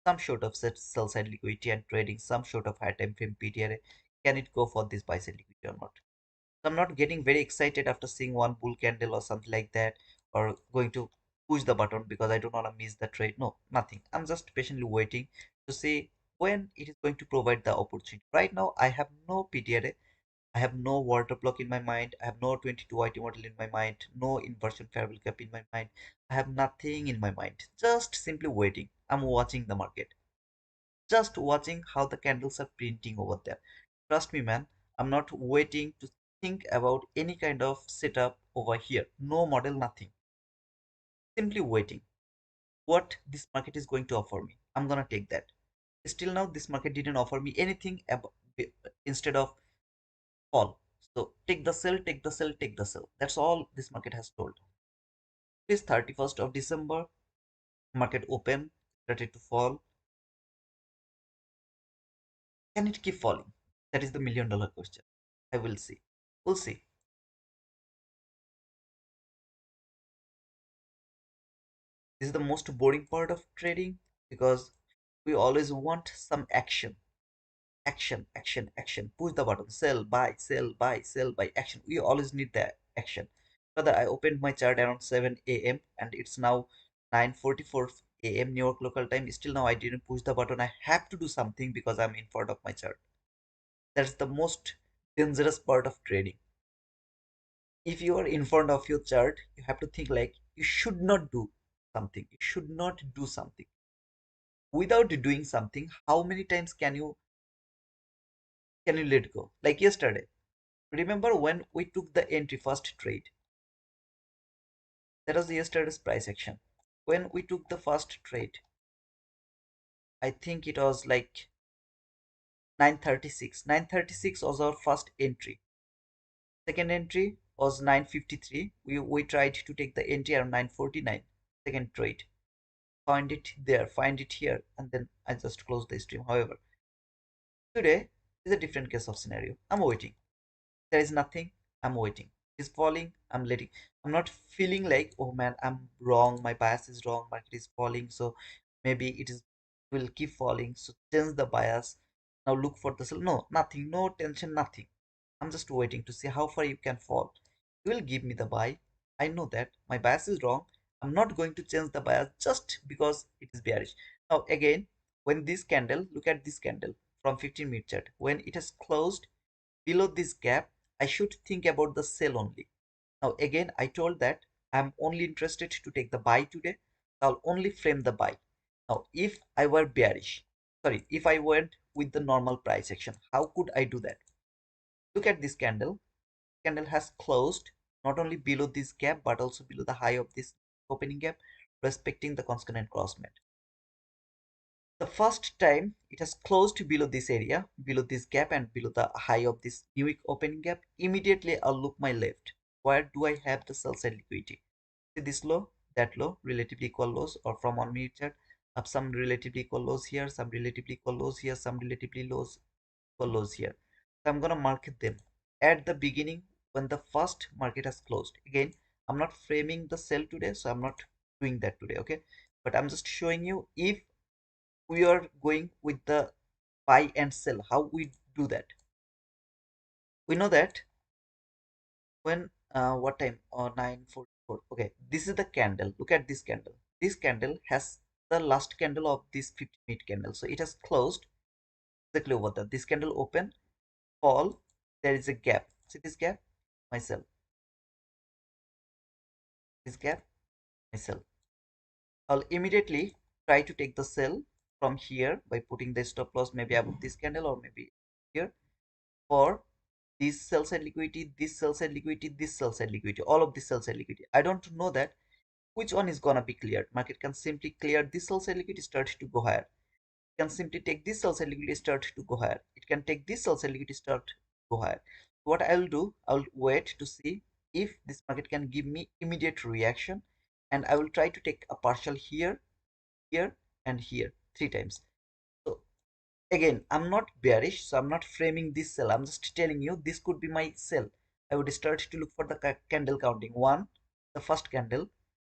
some sort of sell side liquidity and trading some sort of high time frame PTRA. Can it go for this buy side liquidity or not? So I'm not getting very excited after seeing one bull candle or something like that, or going to push the button because I don't want to miss the trade. No, nothing. I'm just patiently waiting to see when it is going to provide the opportunity. Right now, I have no PTRA. I have no water block in my mind. I have no 22 IT model in my mind. No inversion fair value gap in my mind. I have nothing in my mind. Just simply waiting. I'm watching the market. Just watching how the candles are printing over there. Trust me, man. I'm not waiting to think about any kind of setup over here. No model, nothing. Simply waiting. What this market is going to offer me. I'm gonna take that. Still now, this market didn't offer me anything instead of fall. So take the sell, take the sell, take the sell. That's all this market has told. It is 31st of December. Market open, started to fall. Can it keep falling? That is the $1,000,000 question. I will see. We'll see. This is the most boring part of trading because we always want some action. Action, action, action. Push the button. Sell, buy, sell, buy, sell, buy. Action. We always need that action. Brother, I opened my chart around 7 a.m. and it's now 9:44 a.m. New York local time. Still now I didn't push the button. I have to do something because I'm in front of my chart. That's the most dangerous part of trading. If you are in front of your chart, you have to think like you should not do something. You should not do something. Without doing something, how many times can you let go? Like yesterday. Remember when we took the entry first trade? That was yesterday's price action. When we took the first trade, I think it was like 9:36. 9:36 was our first entry. Second entry was 9:53. We tried to take the entry around 9:49. Second trade. Find it there, find it here, and then I just closed the stream. However, today is a different case of scenario. I'm waiting. There is nothing. I'm waiting. It's falling. I'm letting. I'm not feeling like, oh man, I'm wrong. My bias is wrong. Market is falling. So maybe it is will keep falling. So change the bias. Now look for the sell. No, nothing. No tension. Nothing. I'm just waiting to see how far you can fall. You will give me the buy. I know that my bias is wrong. I'm not going to change the bias just because it is bearish. Now again, when this candle, look at this candle from 15-minute chart. When it has closed below this gap, I should think about the sell only. Now again, I told that I'm only interested to take the buy today. I'll only frame the buy. Now if I were bearish, sorry, if I went with the normal price action, how could I do that? Look at this candle. Candle has closed not only below this gap but also below the high of this opening gap, respecting the consonant crossment. The first time it has closed below this area, below this gap and below the high of this new week opening gap, immediately I'll look my left. Where do I have the sell side liquidity? See this low, that low, relatively equal lows, or from 1 minute chart, have some relatively equal lows here, some relatively equal lows here, some relatively equal lows here. So I'm gonna market them at the beginning when the first market has closed. Again, I'm not framing the sell today, so I'm not doing that today, okay? But I'm just showing you if we are going with the buy and sell, how we do that. We know that when what time, 9:44. Okay, this is the candle. Look at this candle. This candle has the last candle of this 50-minute candle, so it has closed exactly over there. This candle open, fall, there is a gap. See this gap? My sell. This gap, my sell. I'll immediately try to take the sell from here by putting the stop loss maybe above this candle or maybe here, for this sell side liquidity, this sell side liquidity, this sell side liquidity, all of this sell side liquidity. I don't know that which one is gonna be cleared. Market can simply clear this sell side liquidity, start to go higher. It can simply take this sell side liquidity, start to go higher. It can take this sell side liquidity, start to go higher. What I'll do, I'll wait to see if this market can give me immediate reaction, and I will try to take a partial here, here, and here 3 times. So again, I'm not bearish, so I'm not framing this sell. I'm just telling you this could be my sell. I would start to look for the candle counting. One, the first candle,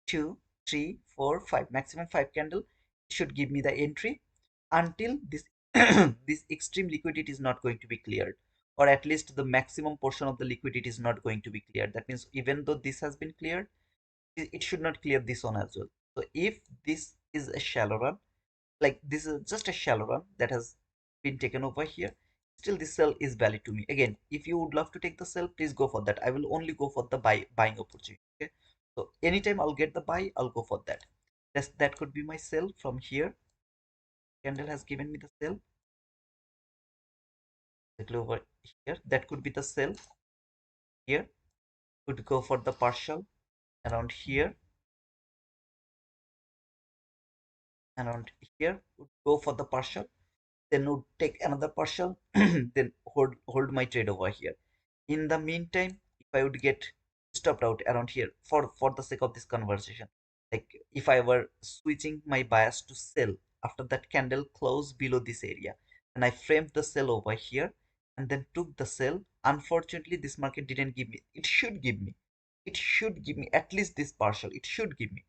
two, three, four, five, maximum 5 candle should give me the entry until this this extreme liquidity is not going to be cleared, or at least the maximum portion of the liquidity is not going to be cleared. That means even though this has been cleared, it should not clear this one as well. So if this is a shallow run, like this is just a shallow run that has been taken over here, still this sell is valid to me. Again, if you would love to take the sell, please go for that. I will only go for the buying opportunity. Okay, so anytime I'll get the buy, I'll go for that. That could be my sell from here. Candle has given me the sell exactly over here. That could be the sell here. Could go for the partial around here, around here. Would go for the partial, then would take another partial, then hold my trade over here. In the meantime, if I would get stopped out around here for the sake of this conversation, like if I were switching my bias to sell after that candle close below this area, and I framed the sell over here and then took the sell, unfortunately this market didn't give me. It should give me at least this partial. It should give me,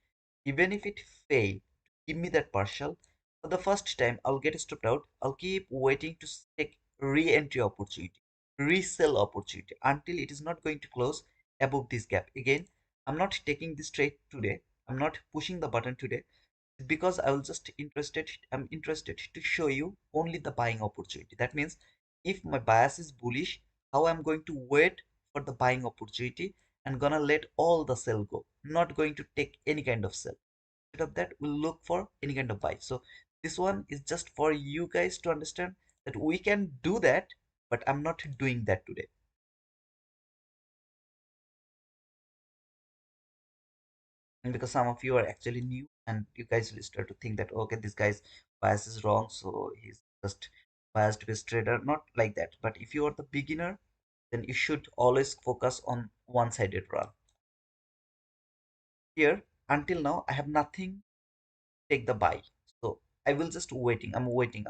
even if it fail, give me that partial. For the first time I'll get stopped out. I'll keep waiting to take re-entry opportunity, resell opportunity until it is not going to close above this gap. Again, I'm not taking this trade today. I'm not pushing the button today because I'm interested to show you only the buying opportunity. That means if my bias is bullish, how I'm going to wait for the buying opportunity and gonna let all the sell go, not going to take any kind of sell. Instead of that, we'll look for any kind of buy. So this one is just for you guys to understand that we can do that, but I'm not doing that today. And because some of you are actually new and you guys will start to think that okay, this guy's bias is wrong, so he's just biased based trader. Not like that. But if you are the beginner, then you should always focus on one-sided run. Here, until now, I have nothing take the buy. So I will just waiting. I'm waiting.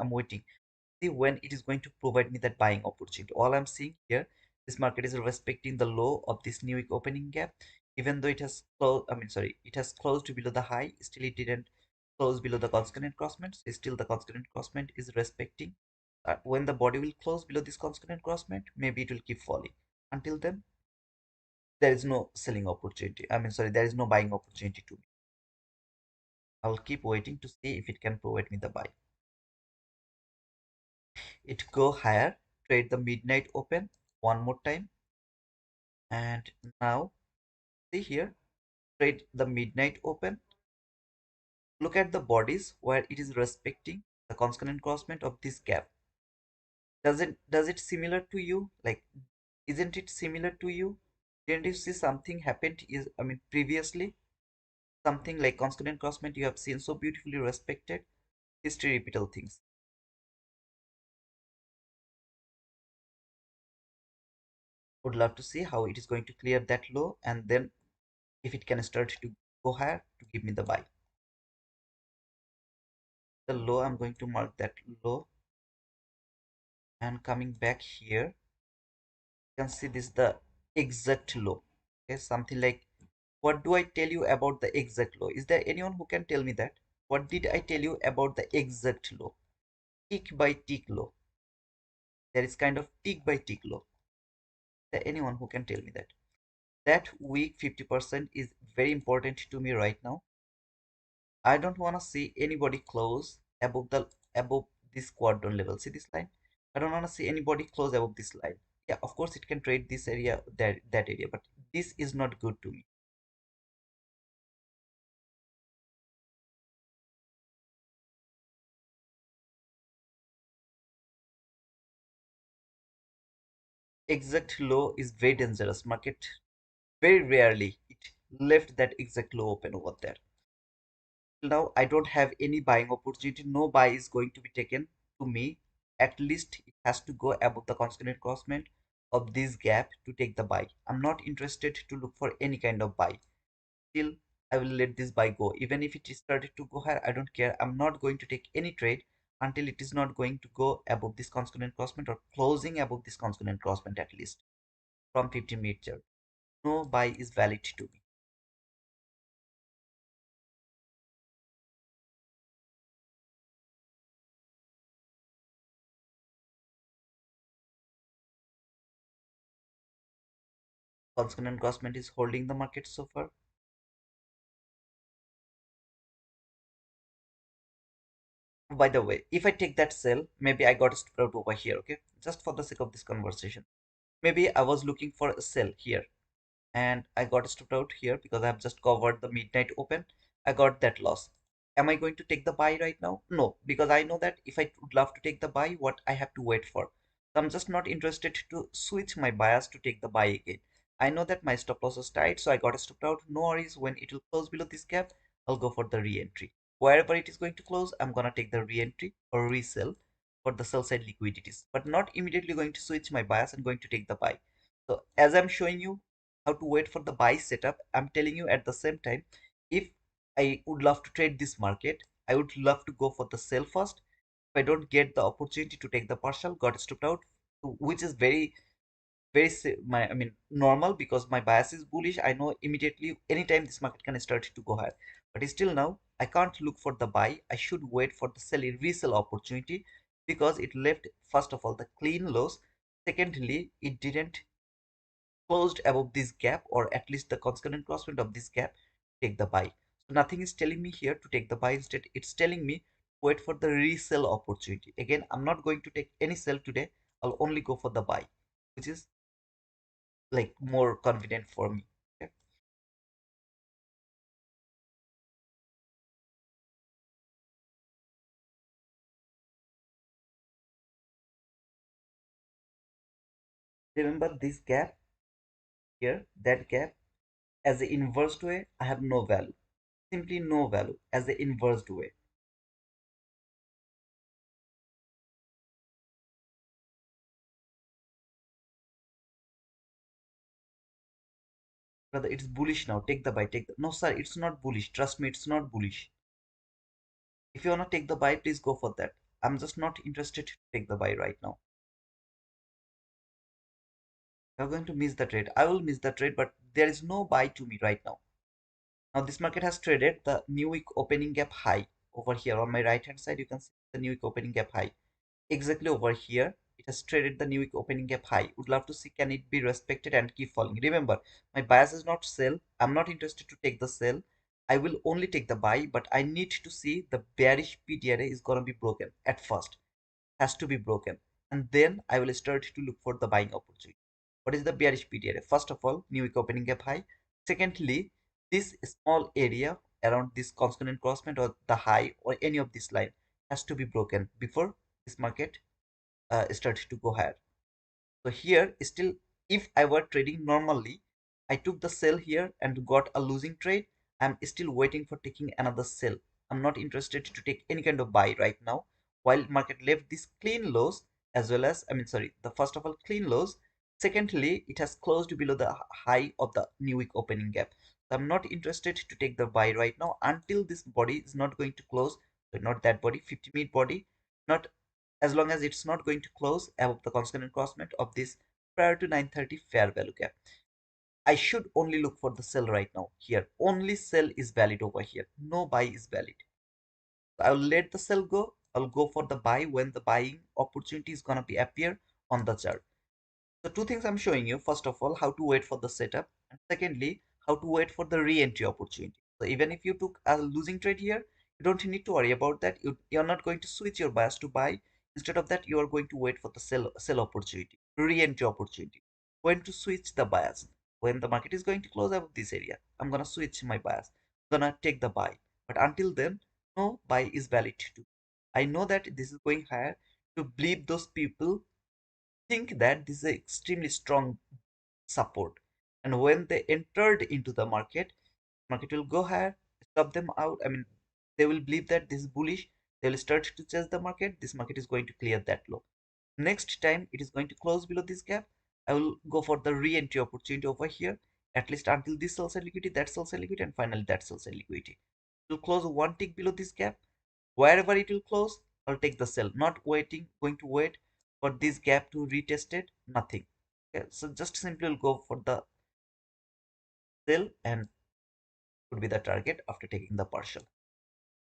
See when it is going to provide me that buying opportunity. All I'm seeing here, this market is respecting the low of this new week opening gap. Even though it has closed, it has closed below the high, still it didn't close below the consonant crossment. So still the consonant crossment is respecting. When the body will close below this consonant crossment, maybe it will keep falling. Until then, there is no selling opportunity. There is no buying opportunity to me. I'll keep waiting to see if it can provide me the buy. It go higher, trade the midnight open one more time, and now see here, trade the midnight open. Look at the bodies where it is respecting the consonant crossment of this gap. Does it similar to you? Like, isn't it similar to you? Didn't you see something happened previously? Something like consonant crossment you have seen so beautifully respected. History repeat all things. Would love to see how it is going to clear that low, and then if it can start to go higher to give me the buy. The low, I'm going to mark that low, and coming back here, you can see this the exact low. Okay, something like, what do I tell you about the exact low? Is there anyone who can tell me that? What did I tell you about the exact low? Tick by tick low. There is kind of tick by tick low. Is there anyone who can tell me that? That week 50% is very important to me right now. I don't want to see anybody close above this quadrant level. See this line? I don't want to see anybody close above this line. Yeah, of course it can trade this area, that area, but this is not good to me. Exact low is very dangerous. Market very rarely it left that exact low open over there. Now I don't have any buying opportunity. No buy is going to be taken to me. At least it has to go above the constant crossment of this gap to take the buy. I'm not interested to look for any kind of buy. Still, I will let this buy go. Even if it is started to go higher, I don't care. I'm not going to take any trade until it is not going to go above this constant crossment or closing above this constant crossment at least from 15-minute chart. No buy is valid to me. constant crossment is holding the market so far. By the way, if I take that sell, maybe I got stopped out over here, okay? Just for the sake of this conversation. Maybe I was looking for a sell here and I got stopped out here because I have just covered the midnight open. I got that loss. Am I going to take the buy right now? No, because I know that if I would love to take the buy, what I have to wait for. So I'm just not interested to switch my bias to take the buy again. I know that my stop loss is tight, so I got stopped out. No worries, when it will close below this gap, I'll go for the re-entry. Wherever it is going to close, I'm gonna take the re-entry or resell for the sell side liquidities, but not immediately going to switch my bias and going to take the buy. So as I'm showing you how to wait for the buy setup, I'm telling you at the same time, if I would love to trade this market, I would love to go for the sell first. If I don't get the opportunity to take the partial, got stopped out, which is my I mean normal because my bias is bullish. I know immediately anytime this market can start to go higher. But still now I can't look for the buy. I should wait for the sell resell opportunity because it left first of all the clean lows. Secondly, it didn't closed above this gap or at least the constant crosswind of this gap, take the buy. So nothing is telling me here to take the buy. Instead, it's telling me wait for the resell opportunity. Again, I'm not going to take any sell today. I'll only go for the buy, which is like more convenient for me. Okay? Remember this gap here, that gap as the inverse way, I have no value. Simply no value as the inverse way. Brother, it's bullish now. Take the buy. Take the no, sir. It's not bullish. Trust me, it's not bullish. If you wanna take the buy, please go for that. I'm just not interested to take the buy right now. You're going to miss the trade. I will miss the trade, but there is no buy to me right now. Now this market has traded the new week opening gap high over here on my right hand side. You can see the new week opening gap high exactly over here. It has traded the new week opening gap high. Would love to see can it be respected and keep falling. Remember, my bias is not sell. I'm not interested to take the sell. I will only take the buy, but I need to see the bearish PDRA is gonna be broken at first. Has to be broken, and then I will start to look for the buying opportunity. What is the bearish period? First of all, new week opening gap high. Secondly, this small area around this constant crossment or the high or any of this line has to be broken before this market starts to go higher. So here still, if I were trading normally, I took the sell here and got a losing trade. I'm still waiting for taking another sell. I'm not interested to take any kind of buy right now. While market left this clean lows as well as, I mean, sorry, the first of all clean lows. Secondly, it has closed below the high of the new week opening gap. So I'm not interested to take the buy right now until this body is not going to close. So not that body, 50-minute body, not as long as it's not going to close above the constant crossment of this prior to 9:30 fair value gap. I should only look for the sell right now. Here, only sell is valid over here. No buy is valid. So I'll let the sell go. I'll go for the buy when the buying opportunity is gonna be appear on the chart. So two things I'm showing you. First of all, how to wait for the setup, and secondly, how to wait for the re-entry opportunity. So even if you took a losing trade here, you don't need to worry about that. You're not going to switch your bias to buy. Instead of that, you are going to wait for the sell opportunity, re-entry opportunity. When to switch the bias? When the market is going to close above this area, I'm gonna switch my bias. I'm gonna take the buy. But until then, no buy is valid too. I know that this is going higher to believe those people think that this is an extremely strong support, and when they entered into the market will go higher, stop them out. I mean, they will believe that this is bullish. They will start to chase the market. This market is going to clear that low. Next time it is going to close below this gap, I will go for the re-entry opportunity over here, at least until this sells liquidity, that sells liquidity, and finally that sells liquidity. It will close one tick below this gap. Wherever it will close, I'll take the sell. Not waiting, going to wait for this gap to retest it. Nothing. Okay, so just simply will go for the sell and would be the target after taking the partial.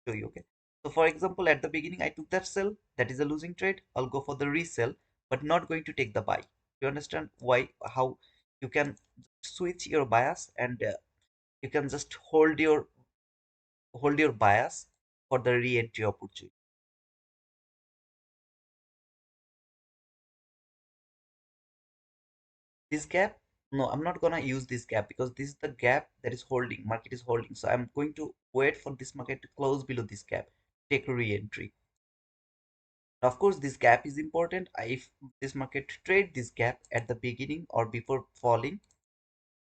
Show you, okay. So for example, at the beginning, I took that sell. That is a losing trade. I'll go for the resell, but not going to take the buy. You understand why? How you can switch your bias, and you can just hold your bias for the re-entry opportunity. This gap, no, I'm not gonna use this gap because this is the gap that is holding, market is holding. So I'm going to wait for this market to close below this gap, take a re-entry. Of course, this gap is important. If this market trade this gap at the beginning or before falling,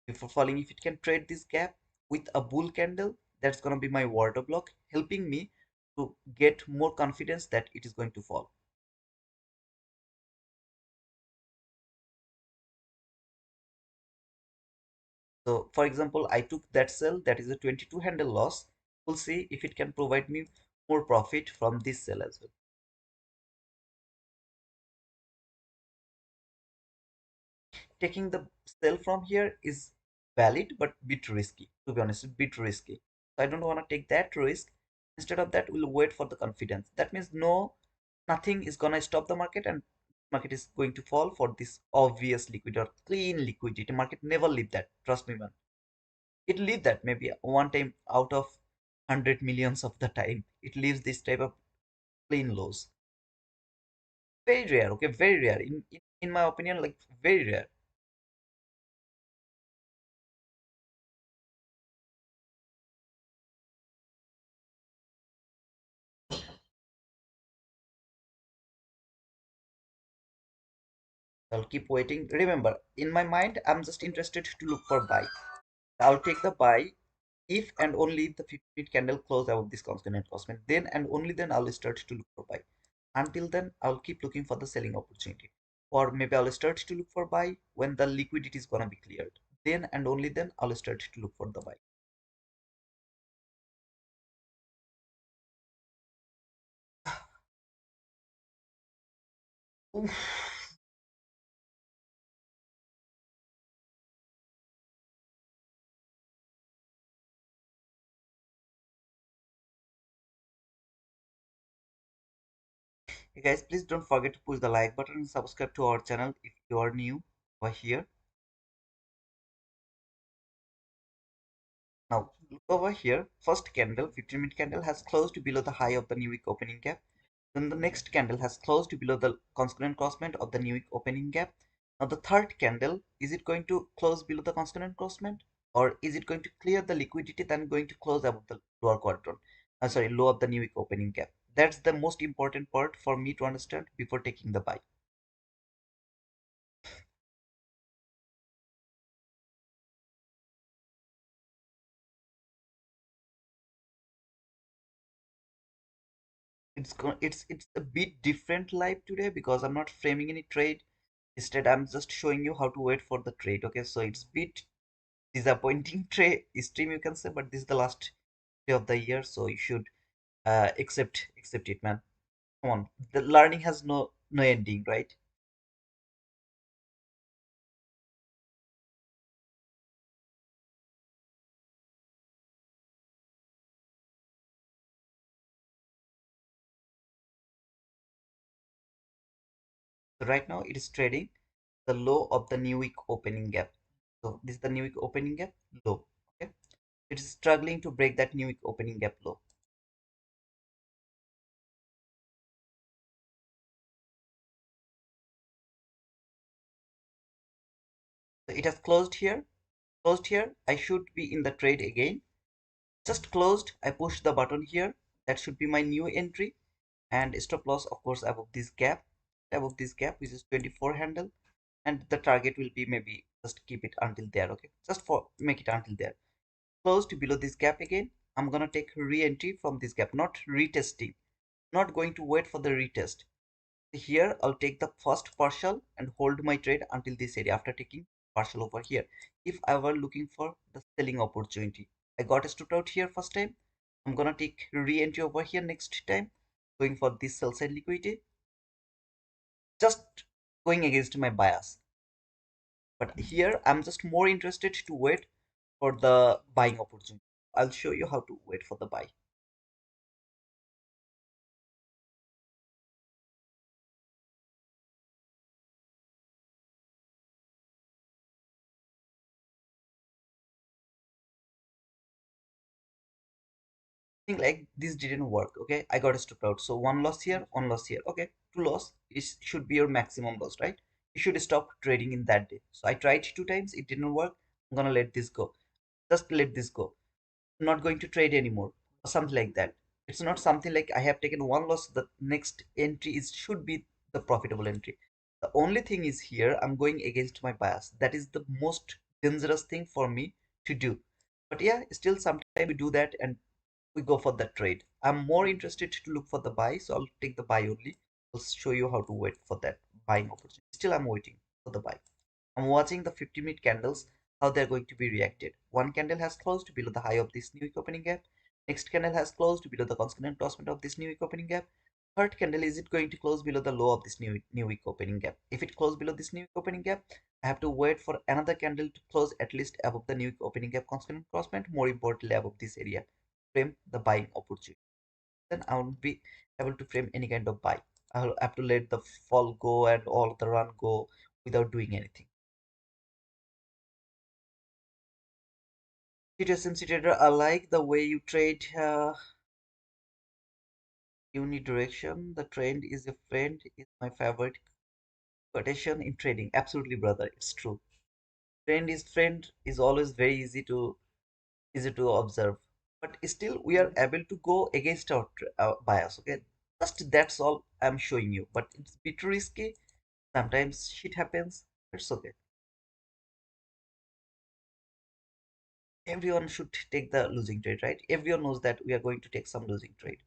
if it can trade this gap with a bull candle, that's gonna be my water block, helping me to get more confidence that it is going to fall. So for example, I took that sell, that is a 22 handle loss. We'll see if it can provide me more profit from this sell as well. Taking the sell from here is valid but bit risky, to be honest, bit risky. So I don't want to take that risk. Instead of that, we'll wait for the confidence. That means nothing is gonna stop the market, and market is going to fall for this obvious liquid or clean liquidity. Market never leave that, trust me, man. It leave that maybe one time out of 100 millions of the time. It leaves this type of clean lows. Very rare, okay, very rare. In my opinion, like very rare. I'll keep waiting. Remember, in my mind, I'm just interested to look for buy. I'll take the buy if and only if the 50-minute candle close above this constant enforcement. Then and only then I'll start to look for buy. Until then, I'll keep looking for the selling opportunity. Or maybe I'll start to look for buy when the liquidity is gonna be cleared. Then and only then I'll start to look for the buy. Oof. Hey guys, please don't forget to push the like button and subscribe to our channel if you are new over here. Now, look over here. First candle, 15-minute candle has closed below the high of the new week opening gap. Then the next candle has closed below the constant crossment of the new week opening gap. Now the third candle, is it going to close below the constant crossment, or is it going to clear the liquidity then going to close above the lower quadrant? Sorry, low of the new week opening gap. That's the most important part for me to understand before taking the buy. It's a bit different live today because I'm not framing any trade. Instead, I'm just showing you how to wait for the trade. Okay, so it's bit disappointing trade stream, you can say, but this is the last day of the year, so you should accept it, man. Come on, the learning has no ending, right? So right now it is trading the low of the new week opening gap. So this is the new week opening gap low. Okay, it is struggling to break that new week opening gap low. So it has closed here. I should be in the trade again. Just closed. I push the button here. That should be my new entry, and stop loss of course above this gap, which is 24 handle, and the target will be maybe just keep it until there. Okay, just for make it until there. Closed below this gap again. I'm gonna take re-entry from this gap, not retesting, not going to wait for the retest. Here I'll take the first partial and hold my trade until this area after taking partial over here. If I were looking for the selling opportunity, I got a stopped out here first time. I'm gonna take re-entry over here next time, going for this sell side liquidity, just going against my bias. But here I'm just more interested to wait for the buying opportunity. I'll show you how to wait for the buy. think like this didn't work. Okay, I got stopped out. So one loss here, one loss here. Okay, two loss is should be your maximum loss, right? You should stop trading in that day. So I tried two times, it didn't work. I'm gonna let this go. Just let this go. I'm not going to trade anymore, or something like that. It's not something like I have taken one loss, the next entry is should be the profitable entry. The only thing is here I'm going against my bias. That is the most dangerous thing for me to do. But yeah, still sometimes we do that and we go for the trade. I'm more interested to look for the buy, so I'll take the buy only. I'll show you how to wait for that buying opportunity. Still, I'm waiting for the buy. I'm watching the 50-minute candles, how they're going to be reacted. One candle has closed below the high of this new week opening gap. Next candle has closed below the constant crossment of this new week opening gap. Third candle, is it going to close below the low of this new week opening gap? If it closes below this new week opening gap, I have to wait for another candle to close at least above the new week opening gap constant crossment, more importantly above this area. Frame the buying opportunity. Then I won't be able to frame any kind of buy. I'll have to let the fall go and all the run go without doing anything. T2SMC trader, I like the way you trade unidirection. The trend is a friend is my favorite quotation in trading. Absolutely, brother. It's true. Trend is friend is always very easy to observe. But still, we are able to go against our bias. Okay, just that's all I'm showing you. But it's a bit risky. Sometimes shit happens. It's okay. Everyone should take the losing trade, right? Everyone knows that we are going to take some losing trade.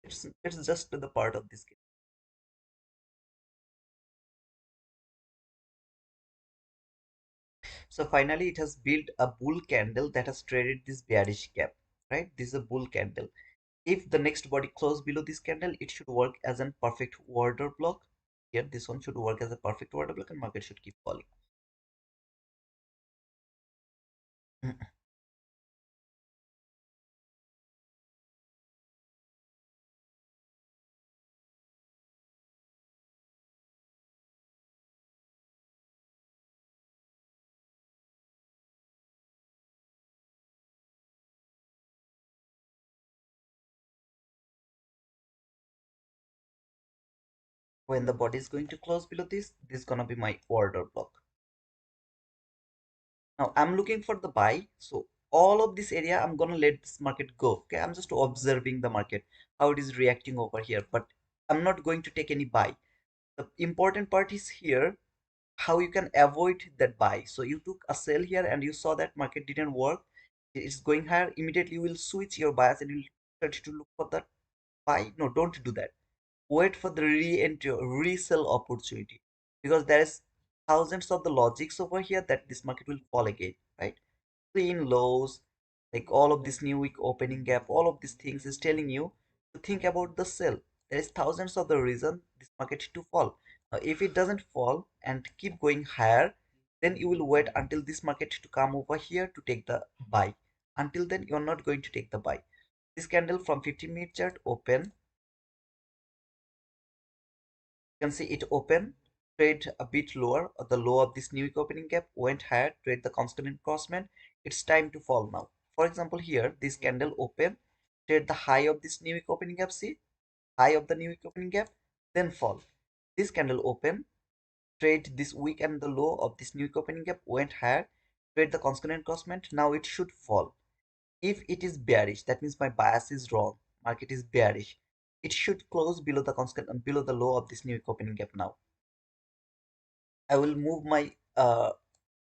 It's just the part of this game. So finally, it has built a bull candle that has traded this bearish gap, right? This is a bull candle. If the next body close below this candle, it should work as a perfect order block. Here, this one should work as a perfect order block, and market should keep falling. When the body is going to close below this is gonna be my order block. Now I'm looking for the buy. So all of this area, I'm gonna let this market go. Okay, I'm just observing the market, how it is reacting over here. But I'm not going to take any buy. The important part is here, how you can avoid that buy. So you took a sell here and you saw that market didn't work. It's going higher. Immediately you will switch your bias and you'll try to look for that buy. No, don't do that. Wait for the re-entry resell opportunity, because there is thousands of the logics over here that this market will fall again, right? Clean lows, like all of this new week opening gap, all of these things is telling you to think about the sell. There is thousands of the reason this market to fall. Now, if it doesn't fall and keep going higher, then you will wait until this market to come over here to take the buy. Until then, you're not going to take the buy. This candle from 15-minute chart open, can see it open, trade a bit lower, or the low of this new week opening gap, went higher, trade the constant encroachment. It's time to fall now. For example, here this candle open, trade the high of this new week opening gap, see high of the new week opening gap, then fall. This candle open, trade this week and the low of this new week opening gap, went higher, trade the constant encroachment. Now it should fall. If it is bearish, that means my bias is wrong. Market is bearish. It should close below the constant below the low of this new week opening gap now. I will move my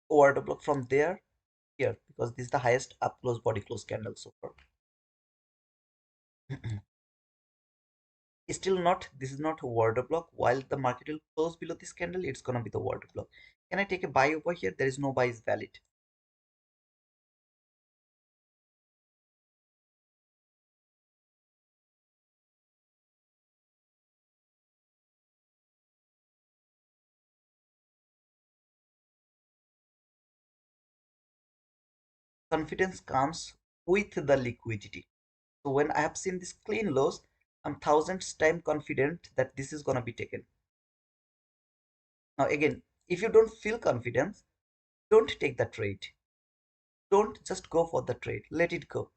order block from there here, because this is the highest up close body close candle so far. Still not, this is not a order block. While the market will close below this candle, it's gonna be the order block. Can I take a buy over here? There is no buy is valid. Confidence comes with the liquidity. So when I have seen this clean lows, I'm thousands time confident that this is gonna be taken. Now again, if you don't feel confidence, don't take the trade. Don't just go for the trade. Let it go.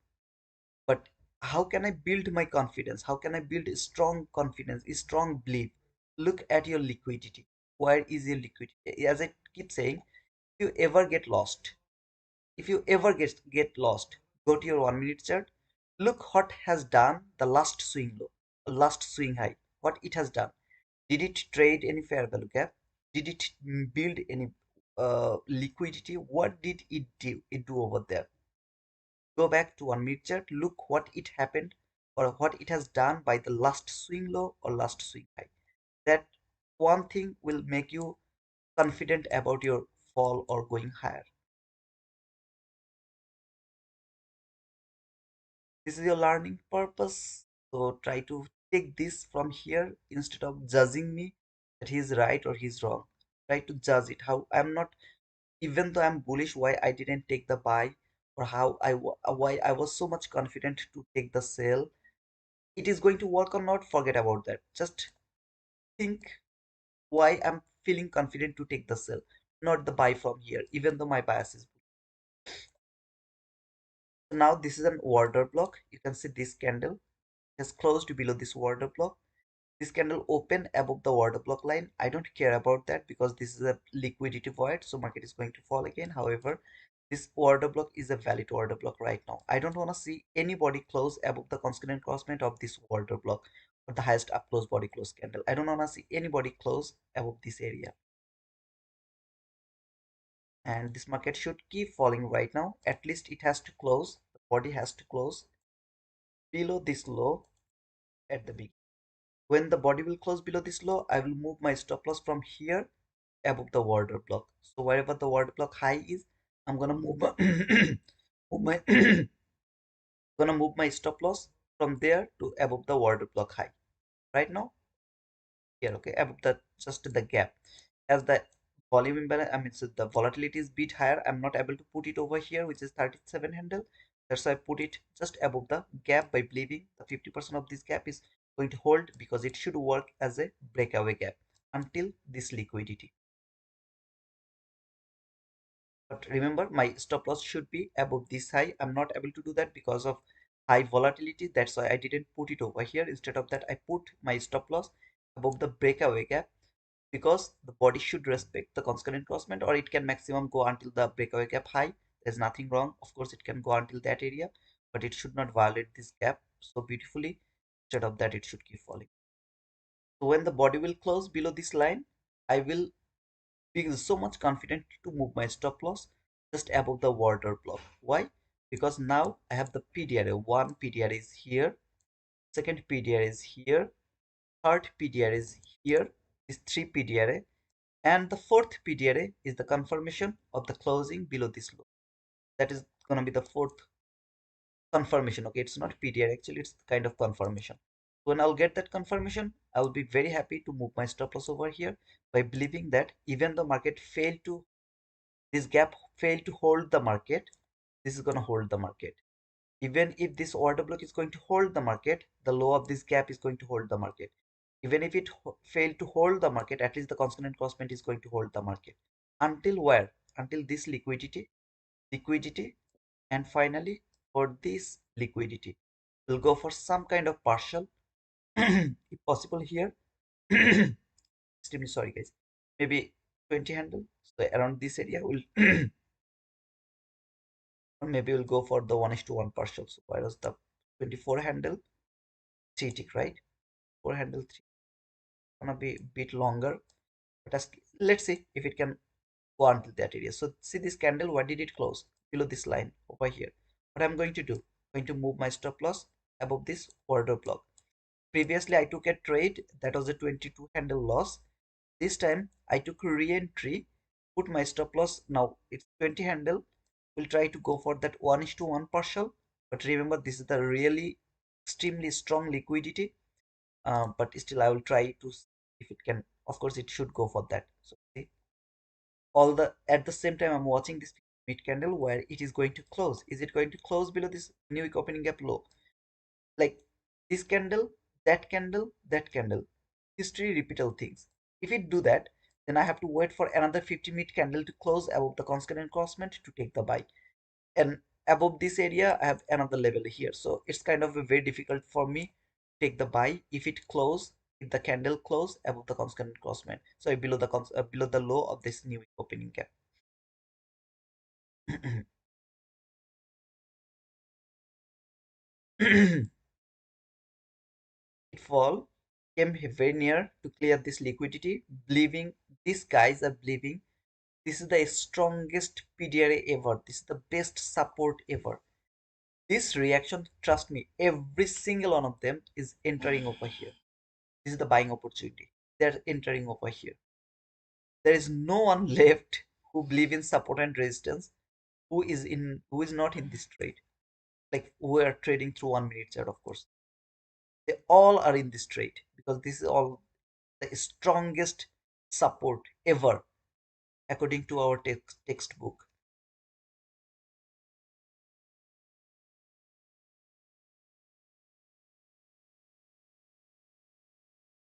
But How can I build my confidence? How can I build a strong confidence, a strong belief? Look at your liquidity. Where is your liquidity? As I keep saying, if you ever get lost, if you ever get lost, go to your 1 minute chart. Look what has done the last swing low, last swing high. What it has done. Did it trade any fair value gap? Did it build any liquidity? What did it do? It do over there. Go back to 1 minute chart. Look what it happened or what it has done by the last swing low or last swing high. That one thing will make you confident about your fall or going higher. This is your learning purpose. So try to take this from here instead of judging me that he's right or he's wrong. Try to judge it. How I'm not, even though I'm bullish, why I didn't take the buy, or how why I was so much confident to take the sell. It is going to work or not, forget about that. Just think why I'm feeling confident to take the sell, not the buy from here, even though my bias is. So now this is an order block. You can see this candle has closed below this order block. This candle open above the order block line. I don't care about that because this is a liquidity void, so market is going to fall again. However, this order block is a valid order block right now. I don't want to see anybody close above the constant crossment of this order block or the highest up close body close candle. I don't want to see anybody close above this area. And this market should keep falling right now. At least it has to close, the body has to close below this low at the beginning. When the body will close below this low, I will move my stop loss from here above the order block. So wherever the order block high is, I'm gonna move my move my gonna move my stop loss from there to above the order block high. Right now, here, okay, above the just the gap. As the volume imbalance, I mean, so the volatility is bit higher. I'm not able to put it over here, which is 37 handle. That's why I put it just above the gap by believing the 50% of this gap is going to hold because it should work as a breakaway gap until this liquidity. But remember, my stop loss should be above this high. I'm not able to do that because of high volatility. That's why I didn't put it over here. Instead of that, I put my stop loss above the breakaway gap because the body should respect the constant encroachment, or it can maximum go until the breakaway gap high. There's nothing wrong. Of course, it can go until that area, but it should not violate this gap so beautifully. Instead of that, it should keep falling. So when the body will close below this line, I will be so much confident to move my stop loss just above the order block. Why? Because now I have the PDRA. One PDRA is here, second PDRA is here, third PDRA is here, is three PDRA, and the fourth PDRA is the confirmation of the closing below this low. That is gonna be the fourth confirmation. Okay, it's not PDRA actually, it's kind of confirmation. When I'll get that confirmation, I'll be very happy to move my stop loss over here by believing that even the market failed to, this gap failed to hold the market, this is going to hold the market. Even if this order block is going to hold the market, the low of this gap is going to hold the market. Even if it failed to hold the market, at least the constant encroachment is going to hold the market. Until where? Until this liquidity, and finally for this liquidity, we'll go for some kind of partial, if possible here. Extremely sorry, guys. Maybe 20 handle. So around this area, we'll or maybe we'll go for the 1:1 partial. So where was the 24 handle? 3 tick, right? 4 handle 3. Gonna be a bit longer. But let's see if it can go until that area. So see this candle, where did it close? Below this line over here. What I'm going to do? I'm going to move my stop loss above this order block. Previously, I took a trade that was a 22 handle loss. This time I took re-entry, put my stop loss. Now it's 20 handle. We'll try to go for that 1:1 partial. But remember, this is the really extremely strong liquidity. But still, I will try to see if it can. Of course, it should go for that. So see, all the at the same time, I'm watching this mid candle where it is going to close. Is it going to close below this new week opening gap low? Like this candle, that candle, that candle. History repeat all things. If it do that, then I have to wait for another 50-minute candle to close above the constant encroachment to take the buy. And above this area I have another level here, so it's kind of very difficult for me to take the buy if it close, if the candle close above the constant crossman, so below the below the low of this new opening gap. It fall came very near to clear this liquidity, believing these guys are believing this is the strongest PDRA ever, this is the best support ever. This reaction, trust me, every single one of them is entering over here. This is the buying opportunity. They're entering over here. There is no one left who believe in support and resistance who is not in this trade. Like we are trading through 1 minute chart, of course. They all are in this trade because this is all the strongest support ever according to our textbook.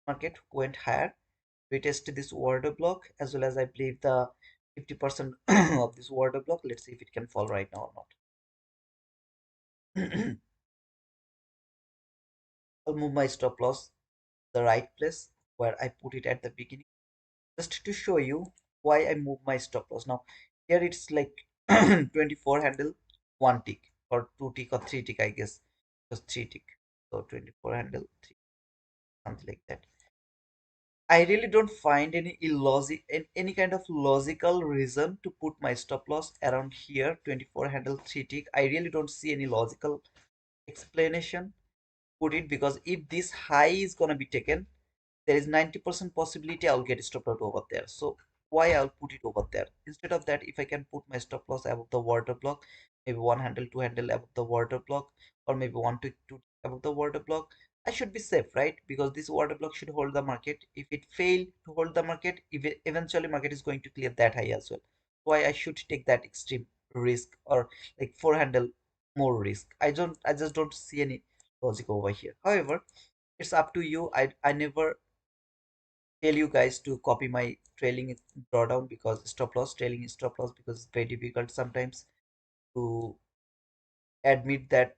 Market went higher. We tested this order block as well as I believe the 50% of this order block. Let's see if it can fall right now or not. I'll move my stop loss the right place where I put it at the beginning just to show you why I move my stop loss. Now here it's like 24 handle, 1 tick or 2 tick or 3 tick, I guess, just 3 tick. So 24 handle, 3, something like that. I really don't find any illogic any kind of logical reason to put my stop loss around here 24 handle 3 tick. I really don't see any logical explanation put it, because if this high is gonna be taken, there is 90% possibility I'll get stopped out over there. So why I'll put it over there? Instead of that, if I can put my stop loss above the water block, maybe one handle, two handle above the water block, or maybe one to two above the water block, I should be safe, right? Because this water block should hold the market. If it fail to hold the market, eventually market is going to clear that high as well. Why I should take that extreme risk, or like four handle more risk? I just don't see any logic over here. However, it's up to you. I never tell you guys to copy my trailing drawdown because stop loss, trailing stop loss, because it's very difficult sometimes to admit that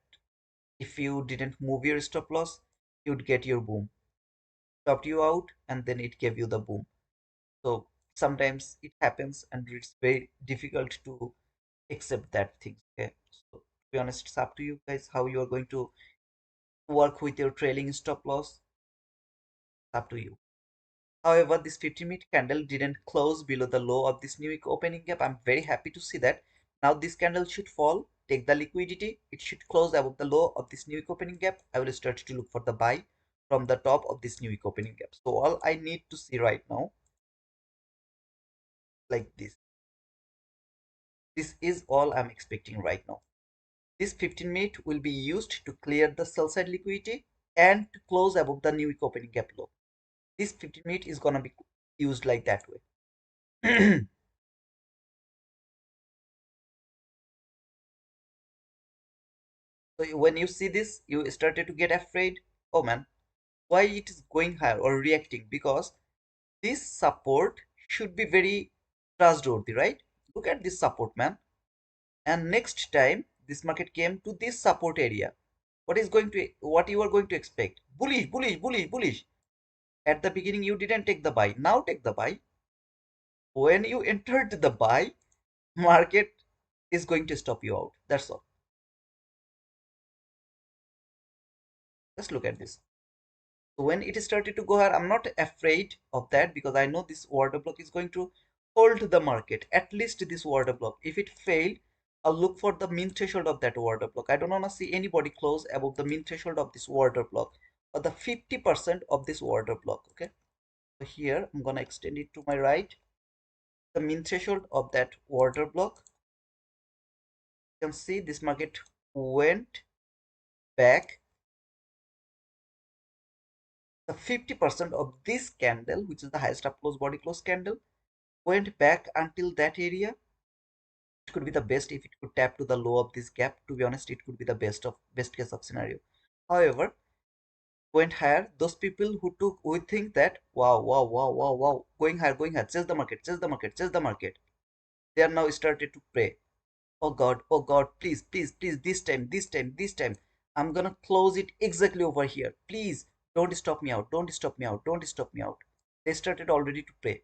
if you didn't move your stop loss, you'd get your boom. Stopped you out and then it gave you the boom. So sometimes it happens and it's very difficult to accept that thing. Okay. So to be honest, it's up to you guys how you are going to work with your trailing stop loss. It's up to you. However, this 50-minute candle didn't close below the low of this new week opening gap. I'm very happy to see that. Now this candle should fall, take the liquidity. It should close above the low of this new week opening gap. I will start to look for the buy from the top of this new week opening gap. So all I need to see right now, like this. This is all I'm expecting right now. This 15-minute will be used to clear the sell side liquidity and to close above the new week opening gap low. This 15-minute is gonna be used like that way. So when you see this, you started to get afraid. Oh man, why it is going higher or reacting? Because this support should be very trustworthy, right? Look at this support, man. And next time this market came to this support area, what you are going to expect? Bullish, bullish, bullish, bullish. At the beginning, you didn't take the buy. Now take the buy. When you entered the buy, market is going to stop you out. That's all. Just look at this. So when it started to go higher, I'm not afraid of that because I know this order block is going to hold the market, at least this order block. If it failed, I'll look for the mean threshold of that order block. I don't want to see anybody close above the mean threshold of this order block or the 50% of this order block. Okay. So here I'm gonna extend it to my right. The mean threshold of that order block. You can see this market went back the 50% of this candle, which is the highest up close body close candle, went back until that area. It could be the best if it could tap to the low of this gap. To be honest, it could be the best case of scenario. However, went higher. Those people who think that wow, wow, wow, wow, wow, going higher, chase the market, chase the market, chase the market. They are now started to pray. Oh God, please, please, please, this time, I'm gonna close it exactly over here. Please, don't stop me out, don't stop me out, don't stop me out. They started already to play.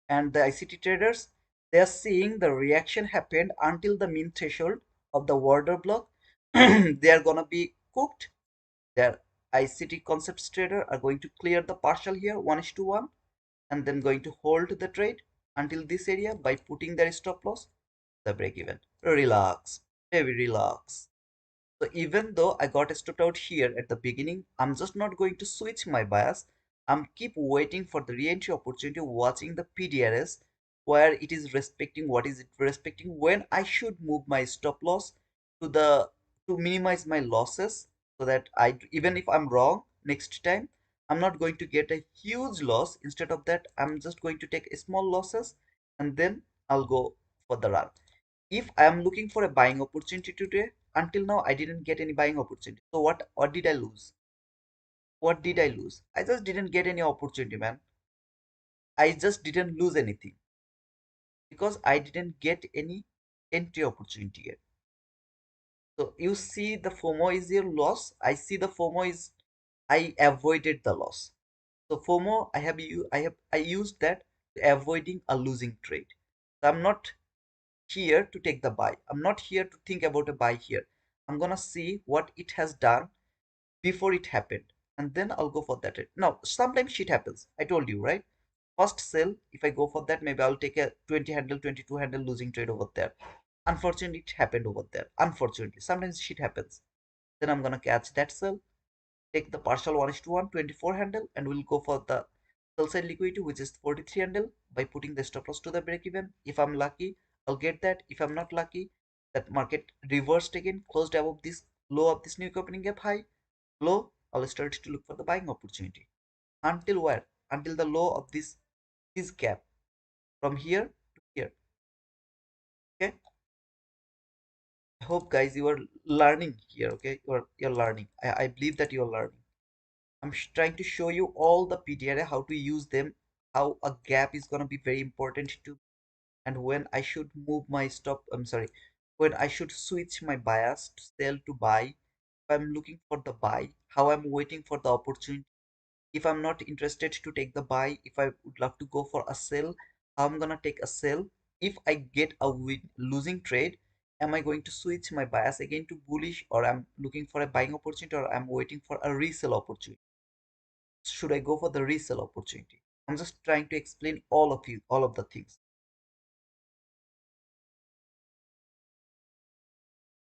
And the ICT traders, they are seeing the reaction happened until the mean threshold of the order block. They are gonna be cooked. Their ICT concepts trader are going to clear the partial here, 1:1, and then going to hold the trade until this area by putting their stop loss, the break even. Relax, baby, relax. So even though I got stopped out here at the beginning, I'm just not going to switch my bias. I'm keep waiting for the re-entry opportunity, watching the PDRS where it is respecting, what is it respecting, when I should move my stop loss to the to minimize my losses, so that I, even if I'm wrong next time, I'm not going to get a huge loss. Instead of that, I'm just going to take small losses and then I'll go for the run. If I am looking for a buying opportunity today, until now I didn't get any buying opportunity. So what did I lose? What did I lose? I just didn't get any opportunity, man. I just didn't lose anything because I didn't get any entry opportunity yet. So you see the FOMO is your loss. I see the FOMO is I avoided the loss. So FOMO, I used that to avoiding a losing trade. So I'm not here to take the buy. I'm not here to think about a buy here. I'm gonna see what it has done before it happened, and then I'll go for that. Now, sometimes shit happens. I told you, right? First sell, if I go for that, maybe I'll take a 20 handle, 22 handle losing trade over there. Unfortunately, it happened over there. Unfortunately, sometimes shit happens. Then I'm gonna catch that sell, take the partial 1:1 24 handle, and we'll go for the sell side liquidity, which is 43 handle, by putting the stop loss to the break even. If I'm lucky, I'll get that. If I'm not lucky, that market reversed again, closed above this low of this new opening gap high, low, I'll start to look for the buying opportunity. Until where? Until the low of this gap, from here to here. Okay. I hope guys you are learning here. Okay, you're learning. I believe that you're learning. I'm trying to show you all the PTRA, how to use them, how a gap is gonna be very important to, and when I should move my stop. I'm sorry, when I should switch my bias to sell to buy. If I'm looking for the buy, how I'm waiting for the opportunity. If I'm not interested to take the buy, if I would love to go for a sell, how I'm gonna take a sell. If I get a losing trade, am I going to switch my bias again to bullish, or I'm looking for a buying opportunity, or I'm waiting for a resell opportunity? Should I go for the resell opportunity? I'm just trying to explain all of you, all of the things.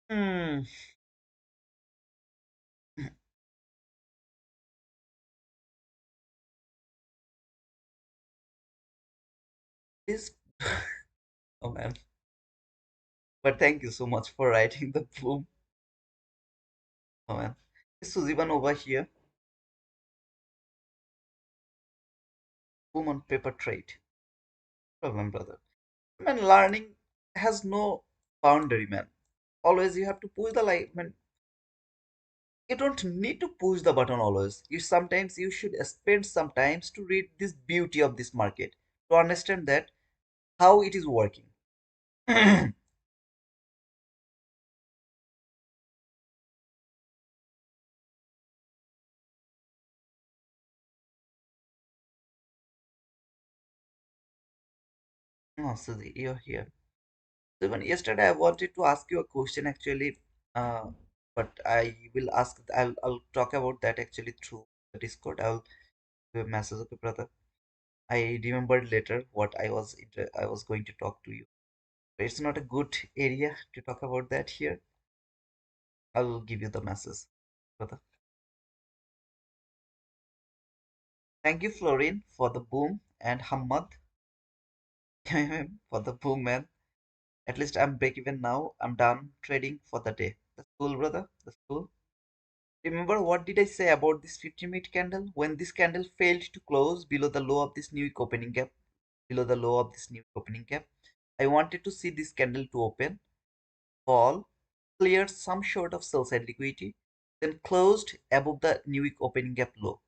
Hmm. This, oh man. But thank you so much for writing the boom. Oh man. This was even over here. Boom on paper trade. Problem, brother. Man, learning has no boundary, man. Always you have to push the light, man. You don't need to push the button always. You sometimes you should spend some times to read this beauty of this market, to understand that how it is working. Oh, Suzy, you're here. So even yesterday I wanted to ask you a question actually, uh, but I will ask. I'll talk about that actually through the Discord. I'll do a message, okay, brother. I remembered later what I was going to talk to you. It's not a good area to talk about that here. I'll give you the message, brother. Thank you, Florin, for the boom, and Hamad for the boom, man. At least I'm break even now. I'm done trading for the day. That's cool, brother. That's cool. Remember what did I say about this 50-minute candle? When this candle failed to close below the low of this new opening gap, below the low of this new opening gap, I wanted to see this candle to open, fall, cleared some sort of sell side liquidity, then closed above the new week opening gap low.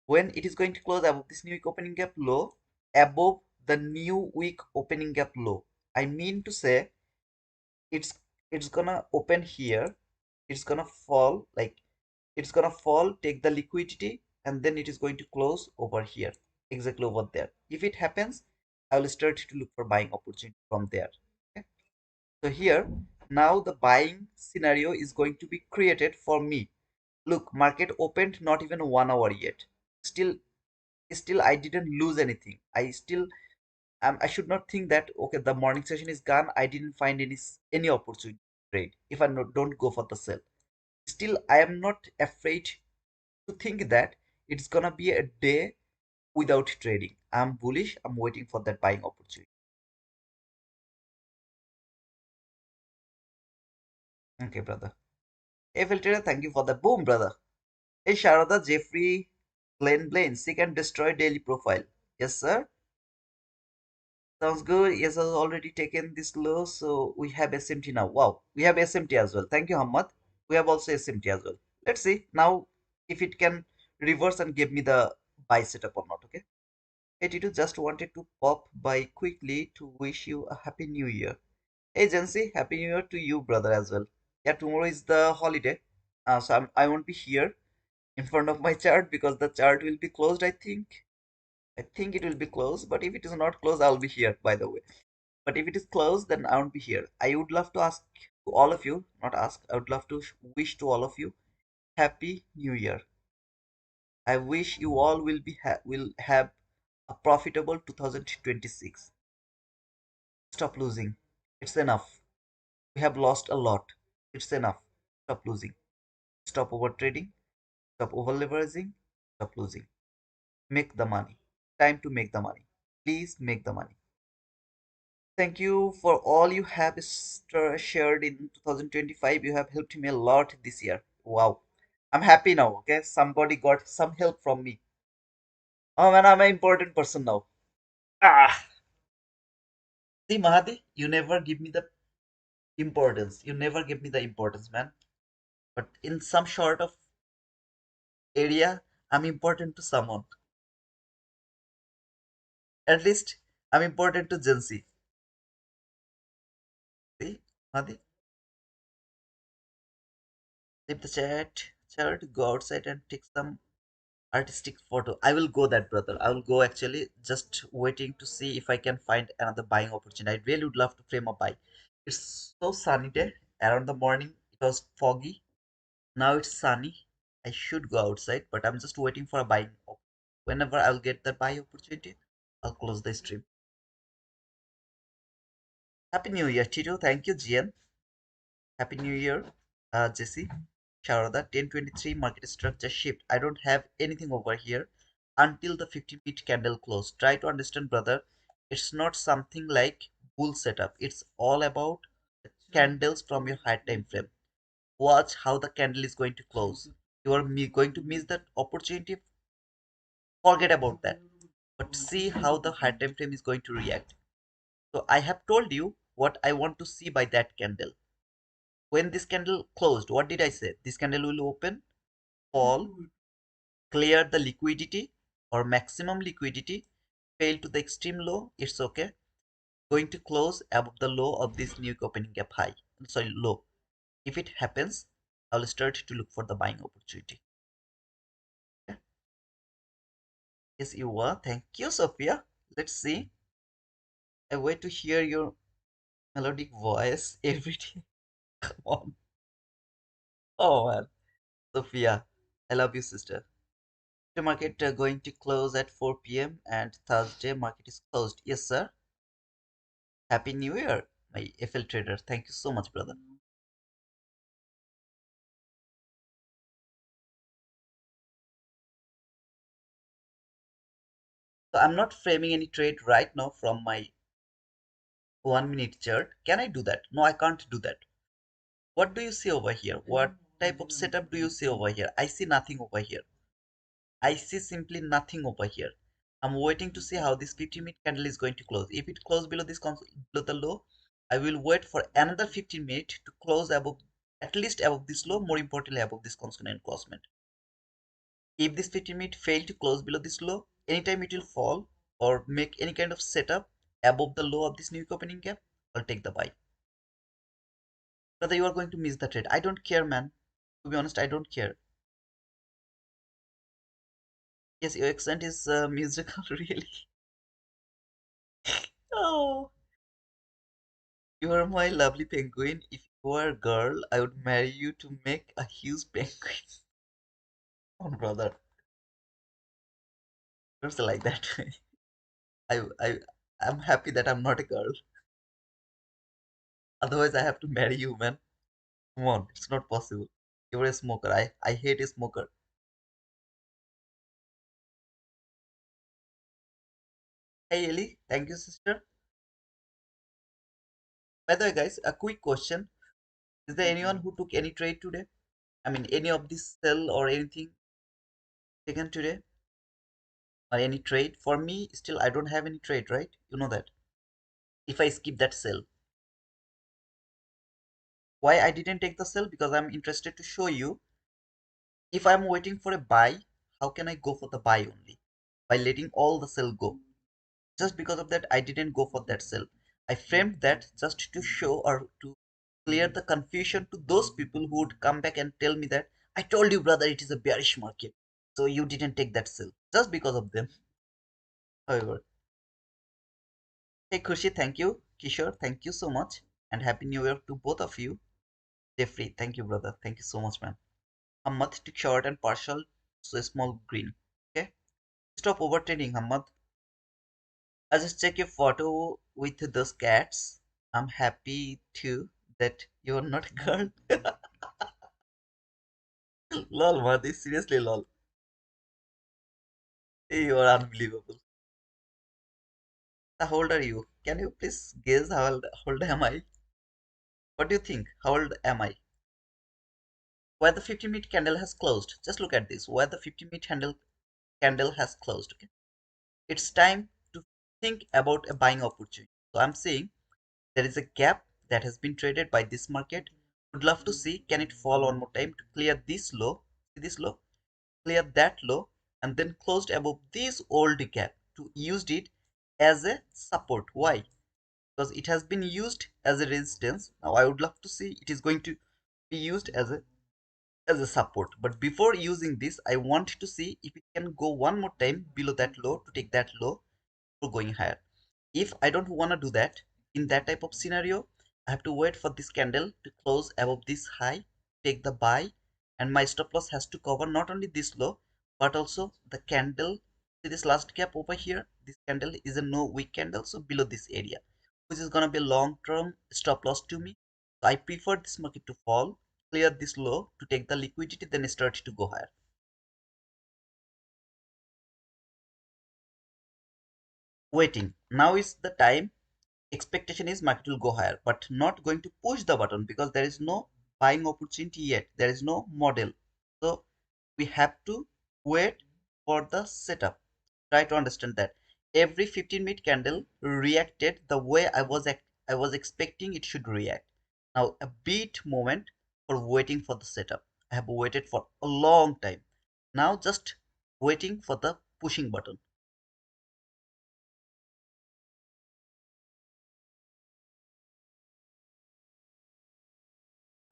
When it is going to close above this new week opening gap low, above the new week opening gap low, I mean to say it's it's gonna open here, it's gonna fall, like it's gonna fall, take the liquidity, and then it is going to close over here, exactly over there. If it happens, I will start to look for buying opportunity from there. Okay? So here, now the buying scenario is going to be created for me. Look, market opened not even 1 hour yet. Still I didn't lose anything. I should not think that okay, the morning session is gone, I didn't find any opportunity to trade if I don't go for the sell. Still I am not afraid to think that it's gonna be a day without trading. I'm bullish, I'm waiting for that buying opportunity. Okay, brother. Hey, filter, thank you for the boom, brother. Hey, Sharada, Jeffrey, Blaine, seek and destroy daily profile. Yes, sir. Sounds good. Yes, I've already taken this low, so we have SMT now. Wow, we have SMT as well. Thank you, Hamad. We have also SMT as well. Let's see now if it can reverse and give me the buy setup or not. Okay. Hey, Tito, just wanted to pop by quickly to wish you a happy new year. Hey, Jancy, happy new year to you, brother, as well. Yeah, tomorrow is the holiday, so I won't be here in front of my chart because the chart will be closed. I think it will be closed, but if it is not closed, I'll be here. By the way. But if it is closed, then I won't be here. I would love to ask to all of you, not ask, I would love to wish to all of you Happy New Year. I wish you all will have a profitable 2026. Stop losing. It's enough. We have lost a lot. It's enough. Stop losing. Stop over trading. Stop over leveraging. Stop losing. Make the money. Time to make the money. Please make the money. Thank you for all you have shared in 2025. You have helped me a lot this year. Wow. I'm happy now. Okay. Somebody got some help from me. Oh man, I'm an important person now. Ah. See, Mahadi, you never give me the importance. You never give me the importance, man. But in some sort of area, I'm important to someone. At least I'm important to Gen Z. See, Mahadi, leave the chat, go outside and take some artistic photo. I will go that, brother. I will go actually, just waiting to see if I can find another buying opportunity. I really would love to frame a buy. It's so sunny day. Around the morning it was foggy. Now it's sunny. I should go outside, but I'm just waiting for a buying. Whenever I'll get the buy opportunity, I'll close the stream. Happy New Year, Tito. Thank you, Jian. Happy New Year, Jesse. Sharada, 1023 market structure shift. I don't have anything over here until the 50-minute candle close. Try to understand, brother. It's not something like bull setup. It's all about the candles from your high time frame. Watch how the candle is going to close. You are going to miss that opportunity. Forget about that. But see how the high time frame is going to react. So I have told you what I want to see by that candle. When this candle closed, what did I say? This candle will open, fall, clear the liquidity or maximum liquidity, fail to the extreme low, it's okay. Going to close above the low of this new opening gap high. Sorry, low. If it happens, I'll start to look for the buying opportunity. Okay. Yes, you are. Thank you, Sophia. Let's see. I wait to hear your melodic voice every day. Come on. Oh man. Sophia. I love you, sister. The market going to close at 4 p.m. and Thursday market is closed. Yes, sir. Happy New Year, my FL trader. Thank you so much, brother. So I'm not framing any trade right now from my 1 minute chart. Can I do that? No, I can't do that. What do you see over here? What type of setup do you see over here? I see nothing over here. I see simply nothing over here. I'm waiting to see how this 50-minute candle is going to close. If it closes below this below the low, I will wait for another 15 minutes to close above, at least above this low, more importantly above this consonant crossment. If this 50-minute fail to close below this low, anytime it will fall or make any kind of setup above the low of this new opening gap, I'll take the buy. Brother, you are going to miss the trade. I don't care, man. To be honest, I don't care. Yes, your accent is musical, really. Oh, you are my lovely penguin. If you were a girl, I would marry you to make a huge penguin. Oh, brother, don't say like that. I, I'm happy that I'm not a girl. Otherwise, I have to marry you, man. Come on, it's not possible. You're a smoker. I hate a smoker. Hey, Ellie. Thank you, sister. By the way, guys, a quick question. Is there anyone who took any trade today? I mean, any of this sell or anything taken today? Or any trade? For me, still, I don't have any trade, right? You know that. If I skip that sell. Why I didn't take the sell? Because I'm interested to show you. If I'm waiting for a buy, how can I go for the buy only? By letting all the sell go. Just because of that, I didn't go for that sell. I framed that just to show or to clear the confusion to those people who would come back and tell me that I told you, brother, it is a bearish market. So you didn't take that sell. Just because of them. However, hey Khushi, thank you. Kishore, thank you so much. And Happy New Year to both of you. Jeffrey, thank you, brother. Thank you so much, man. Hamad took short and partial, so a small green. Okay? Stop overtrading, Hamad. I just check your photo with those cats. I'm happy too that you're not a girl. Lol, Madhi, seriously, lol. You are unbelievable. How old are you? Can you please guess how old am I? What do you think? How old am I? Where the 50-minute candle has closed. Just look at this. Where the 50-minute candle has closed. Okay, it's time to think about a buying opportunity. So I'm saying there is a gap that has been traded by this market. Would love to see can it fall one more time to clear this low. See this low? Clear that low and then closed above this old gap to used it as a support. Why? Because it has been used as a resistance. Now I would love to see it is going to be used as a support. But before using this, I want to see if it can go one more time below that low to take that low for going higher. If I don't want to do that, in that type of scenario, I have to wait for this candle to close above this high, take the buy, and my stop loss has to cover not only this low, but also the candle. See this last gap over here? This candle is a no wick candle, so below this area, which is gonna be a long-term stop loss to me. So I prefer this market to fall, clear this low to take the liquidity, then start to go higher. Waiting. Now is the time. Expectation is market will go higher, but not going to push the button because there is no buying opportunity yet. There is no model. So we have to wait for the setup. Try to understand that. Every 15-minute candle reacted the way I was expecting it should react. Now a beat moment for waiting for the setup. I have waited for a long time. Now just waiting for the pushing button.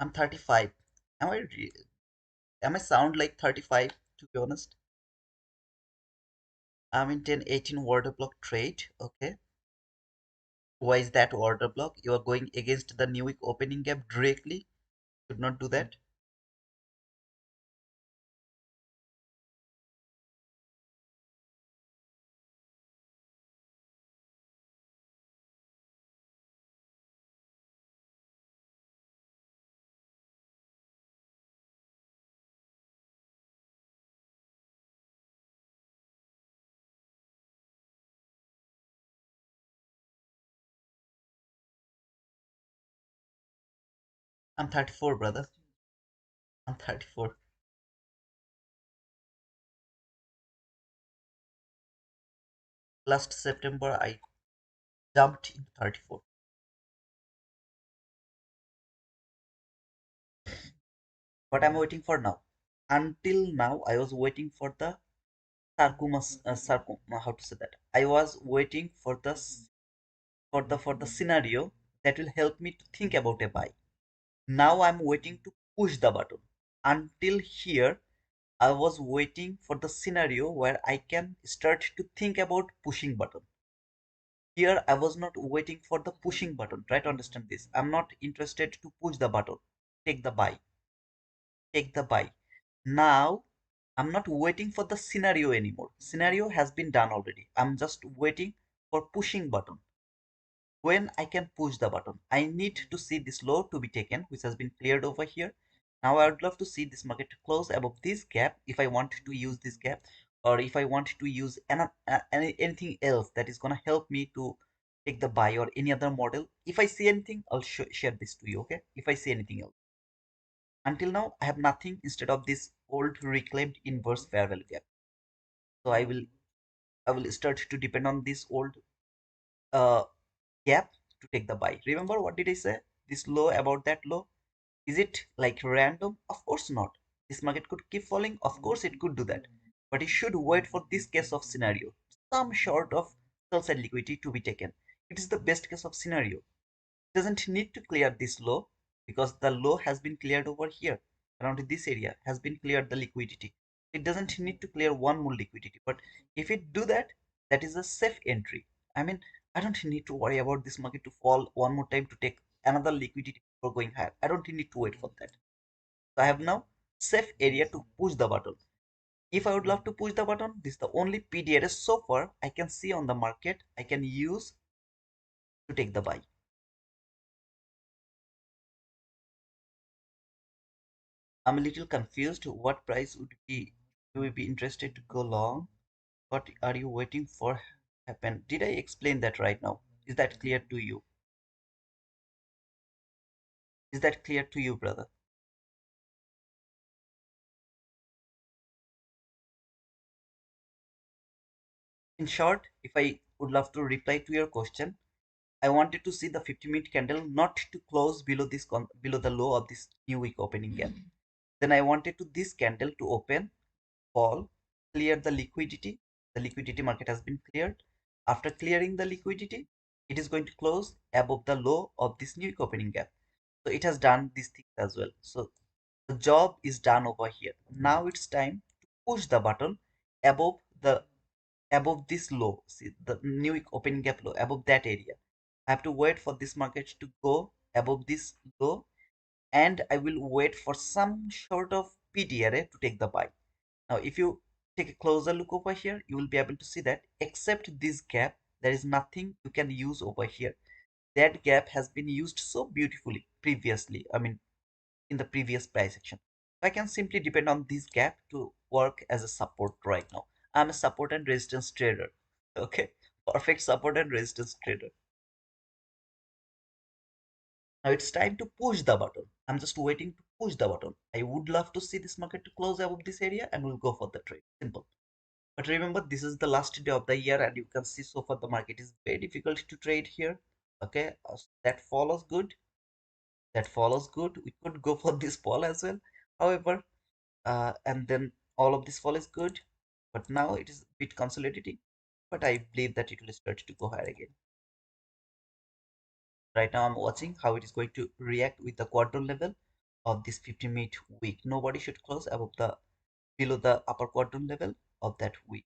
I'm 35. Am I am I sound like 35 to be honest? I'm in 10-18 order block trade. Okay. Why is that order block? You are going against the new week opening gap directly. Should not do that. I'm 34, brother. I'm 34. Last September, I jumped into 34. What I'm waiting for now? Until now, I was waiting for the how to say that? I was waiting for the scenario that will help me to think about a buy. Now I'm waiting to push the button. Until here, I was waiting for the scenario where I can start to think about pushing button. Here, I was not waiting for the pushing button. Try to understand this. I'm not interested to push the button. Take the buy. Take the buy. Now, I'm not waiting for the scenario anymore. Scenario has been done already. I'm just waiting for pushing button. When I can push the button, I need to see this low to be taken, which has been cleared over here. Now I would love to see this market close above this gap if I want to use this gap, or if I want to use anything else that is going to help me to take the buy, or any other model. If I see anything, I'll share this to you. Okay, if I see anything else. Until now I have nothing instead of this old reclaimed inverse fair value gap. So I will start to depend on this old uh, gap to take the buy. Remember what did I say? This low about that low. Is it like random? Of course not. This market could keep falling. Of course it could do that. But you should wait for this case of scenario. Some sort of sell side liquidity to be taken. It is the best case of scenario. Doesn't need to clear this low, because the low has been cleared over here around this area, has been cleared the liquidity. It doesn't need to clear one more liquidity, but if it do that, that is a safe entry. I mean, I don't need to worry about this market to fall one more time to take another liquidity for going higher. I don't need to wait for that. So I have now safe area to push the button. If I would love to push the button, this is the only PDRS so far I can see on the market I can use to take the buy. I'm a little confused. What price would be you would be interested to go long? What are you waiting for happen? Did I explain that right now? Is that clear to you? Is that clear to you, brother? In short, if I would love to reply to your question, I wanted to see the 50-minute candle not to close below this below the low of this new week opening gap. Then I wanted to this candle to open, fall, clear the liquidity. The liquidity market has been cleared. After clearing the liquidity, it is going to close above the low of this new opening gap. So it has done these things as well. So the job is done over here. Now it's time to push the button above the above this low. See the new opening gap low above that area. I have to wait for this market to go above this low, and I will wait for some sort of PDRA to take the buy. Now, if you take a closer look over here, you will be able to see that except this gap, there is nothing you can use over here. That gap has been used so beautifully previously, I mean, in the previous price action. I can simply depend on this gap to work as a support right now. I'm a support and resistance trader. Okay, perfect support and resistance trader. Now it's time to push the button. I'm just waiting to push the button. I would love to see this market to close above this area, and we'll go for the trade. Simple. But remember, this is the last day of the year, and you can see so far the market is very difficult to trade here. Okay, that follows good. That follows good. We could go for this fall as well. However, and then all of this fall is good. But now it is a bit consolidating. But I believe that it will start to go higher again. Right now, I'm watching how it is going to react with the quarter level of this 50-minute week. Nobody should close above the below the upper quadrant level of that week.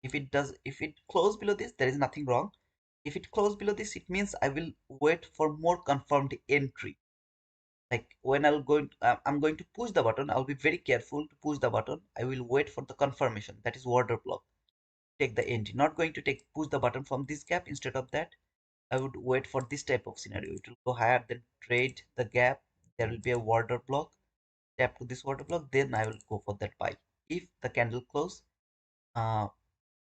If it close below this, there is nothing wrong. If it close below this, it means I will wait for more confirmed entry. Like when I'm going to push the button, I'll be very careful to push the button. I will wait for the confirmation. That is order block. Take the entry. Not going to push the button from this gap. Instead of that, I would wait for this type of scenario. It will go higher, then trade the gap. There will be a order block. Tap to this order block, then I will go for that buy. If the candle close uh,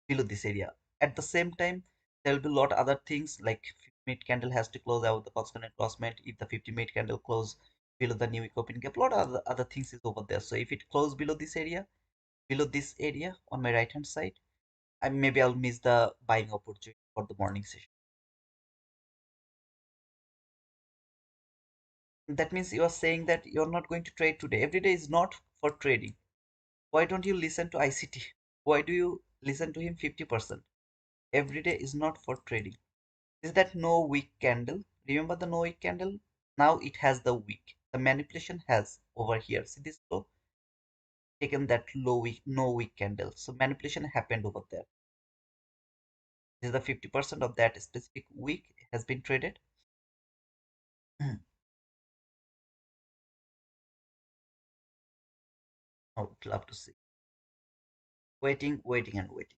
below this area. At the same time, there will be a lot of other things like 50-minute candle has to close out the constant crossment. If the 50-minute candle close below the new week opening gap, a lot of other things is over there. So if it close below this area on my right hand side, maybe I'll miss the buying opportunity for the morning session. That means you are saying that you're not going to trade today. Every day is not for trading. Why don't you listen to ICT? Why do you listen to him 50%? Every day is not for trading. Is that no wick candle? Remember the no wick candle? Now it has the wick. the manipulation has over here. See this low, taken that low week, no weak candle. So manipulation happened over there. This is the 50% of that specific week has been traded. I would love to see. Waiting, waiting, and waiting.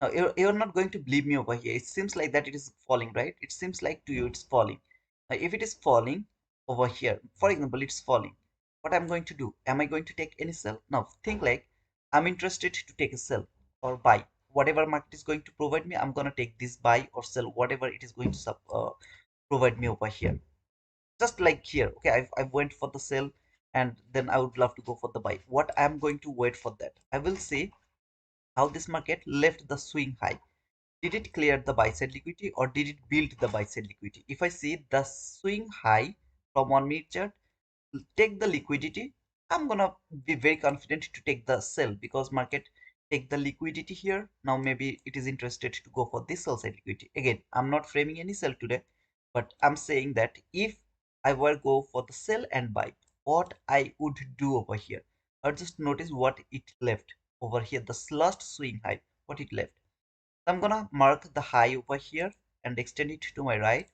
Now, you're not going to believe me over here. It seems like that it is falling, right? It seems like to you it's falling. Now, if it is falling over here, for example, it's falling. What I'm going to do? Am I going to take any sell? Now, think like I'm interested to take a sell or buy. Whatever market is going to provide me, I'm going to take this buy or sell, whatever it is going to provide me over here. Just like here, okay, I went for the sell and then I would love to go for the buy. What I'm going to wait for that? I will see how this market left the swing high. Did it clear the buy side liquidity or did it build the buy side liquidity? If I see the swing high from 1 minute chart, take the liquidity, I'm gonna be very confident to take the sell because market take the liquidity here. Now maybe it is interested to go for this sell side liquidity. Again, I'm not framing any sell today, but I'm saying that if I were go for the sell and buy, what I would do over here, or just notice what it left over here, the last swing high, what it left. I'm gonna mark the high over here and extend it to my right.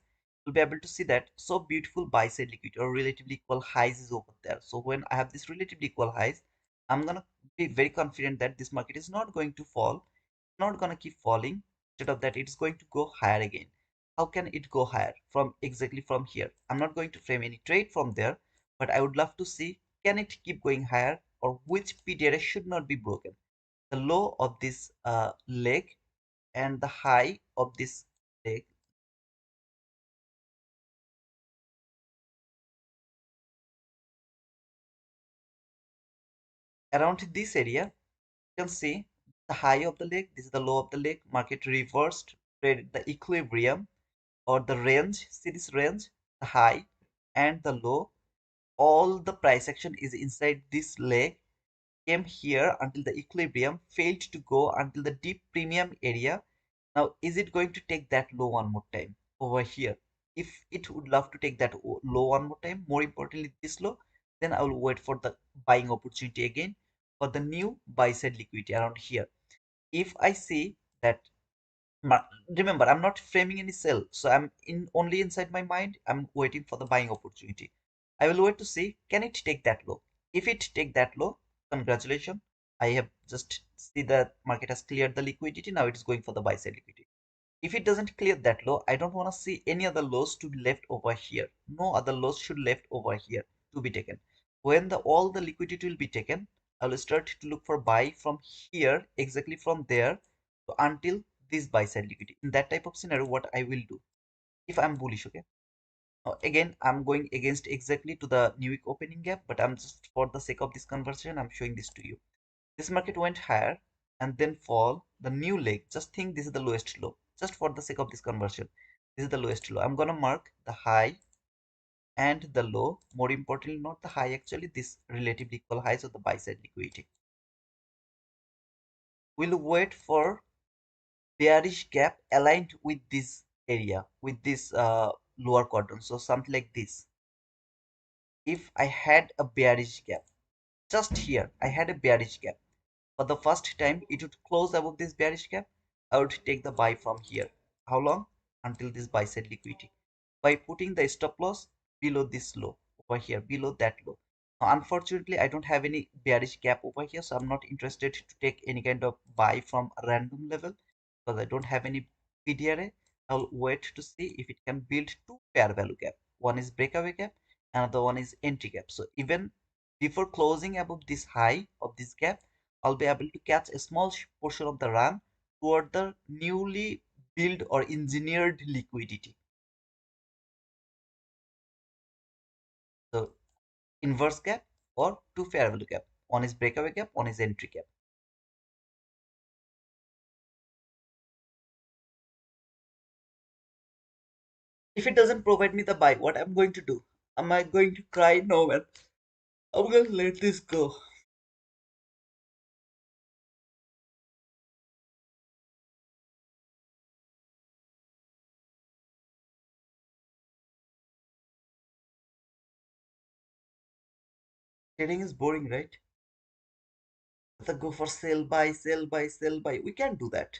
You'll be able to see that so beautiful buy side liquidity or relatively equal highs is over there. So when I have this relatively equal highs, I'm gonna be very confident that this market is not going to fall, not gonna keep falling. Instead of that, it's going to go higher again. How can it go higher? From exactly from here. I'm not going to frame any trade from there, but I would love to see can it keep going higher or which PDRA should not be broken. The low of this leg and the high of this leg around this area. You can see the high of the leg, this is the low of the leg. Market reversed, traded the equilibrium or the range. See this range, the high and the low. All the price action is inside this leg, came here until the equilibrium, failed to go until the deep premium area. Now, is it going to take that low one more time over here? If it would love to take that low one more time, more importantly this low, then I will wait for the buying opportunity again for the new buy side liquidity around here. If I see that, remember, I'm not framing any sell, so I'm in only inside my mind. I'm waiting for the buying opportunity. I will wait to see can it take that low. If it take that low, congratulations. I have just see that market has cleared the liquidity. Now it's going for the buy side liquidity. If it doesn't clear that low, I don't want to see any other lows to be left over here. No other lows should left over here to be taken. When the all the liquidity will be taken, I will start to look for buy from here, exactly from there to until this buy side liquidity. In that type of scenario, what I will do if I'm bullish, okay? Now, again, I'm going against exactly to the new week opening gap, but I'm just for the sake of this conversation, I'm showing this to you. This market went higher and then fall the new leg. Just think this is the lowest low. Just for the sake of this conversion, this is the lowest low. I'm gonna mark the high and the low. More importantly, not the high actually. This relatively equal highs of the buy side liquidity. We'll wait for bearish gap aligned with this area, with this lower quadrant. So something like this. If I had a bearish gap, just here, I had a bearish gap. For the first time, it would close above this bearish gap. I would take the buy from here. How long? Until this buy side liquidity. By putting the stop loss below this low over here, below that low. Now, unfortunately, I don't have any bearish gap over here, so I'm not interested to take any kind of buy from a random level because I don't have any PDRA. I'll wait to see if it can build two fair value gap. One is breakaway gap, another one is entry gap. So even before closing above this high of this gap, I'll be able to catch a small portion of the run toward the newly built or engineered liquidity. So inverse gap or two fair value gap. One is breakaway gap, one is entry gap. If it doesn't provide me the buy, what I'm going to do? Am I going to cry? No, man. I'm going to let this go. Trading is boring, right? The go for sell, buy, sell, buy, sell, buy. We can't do that.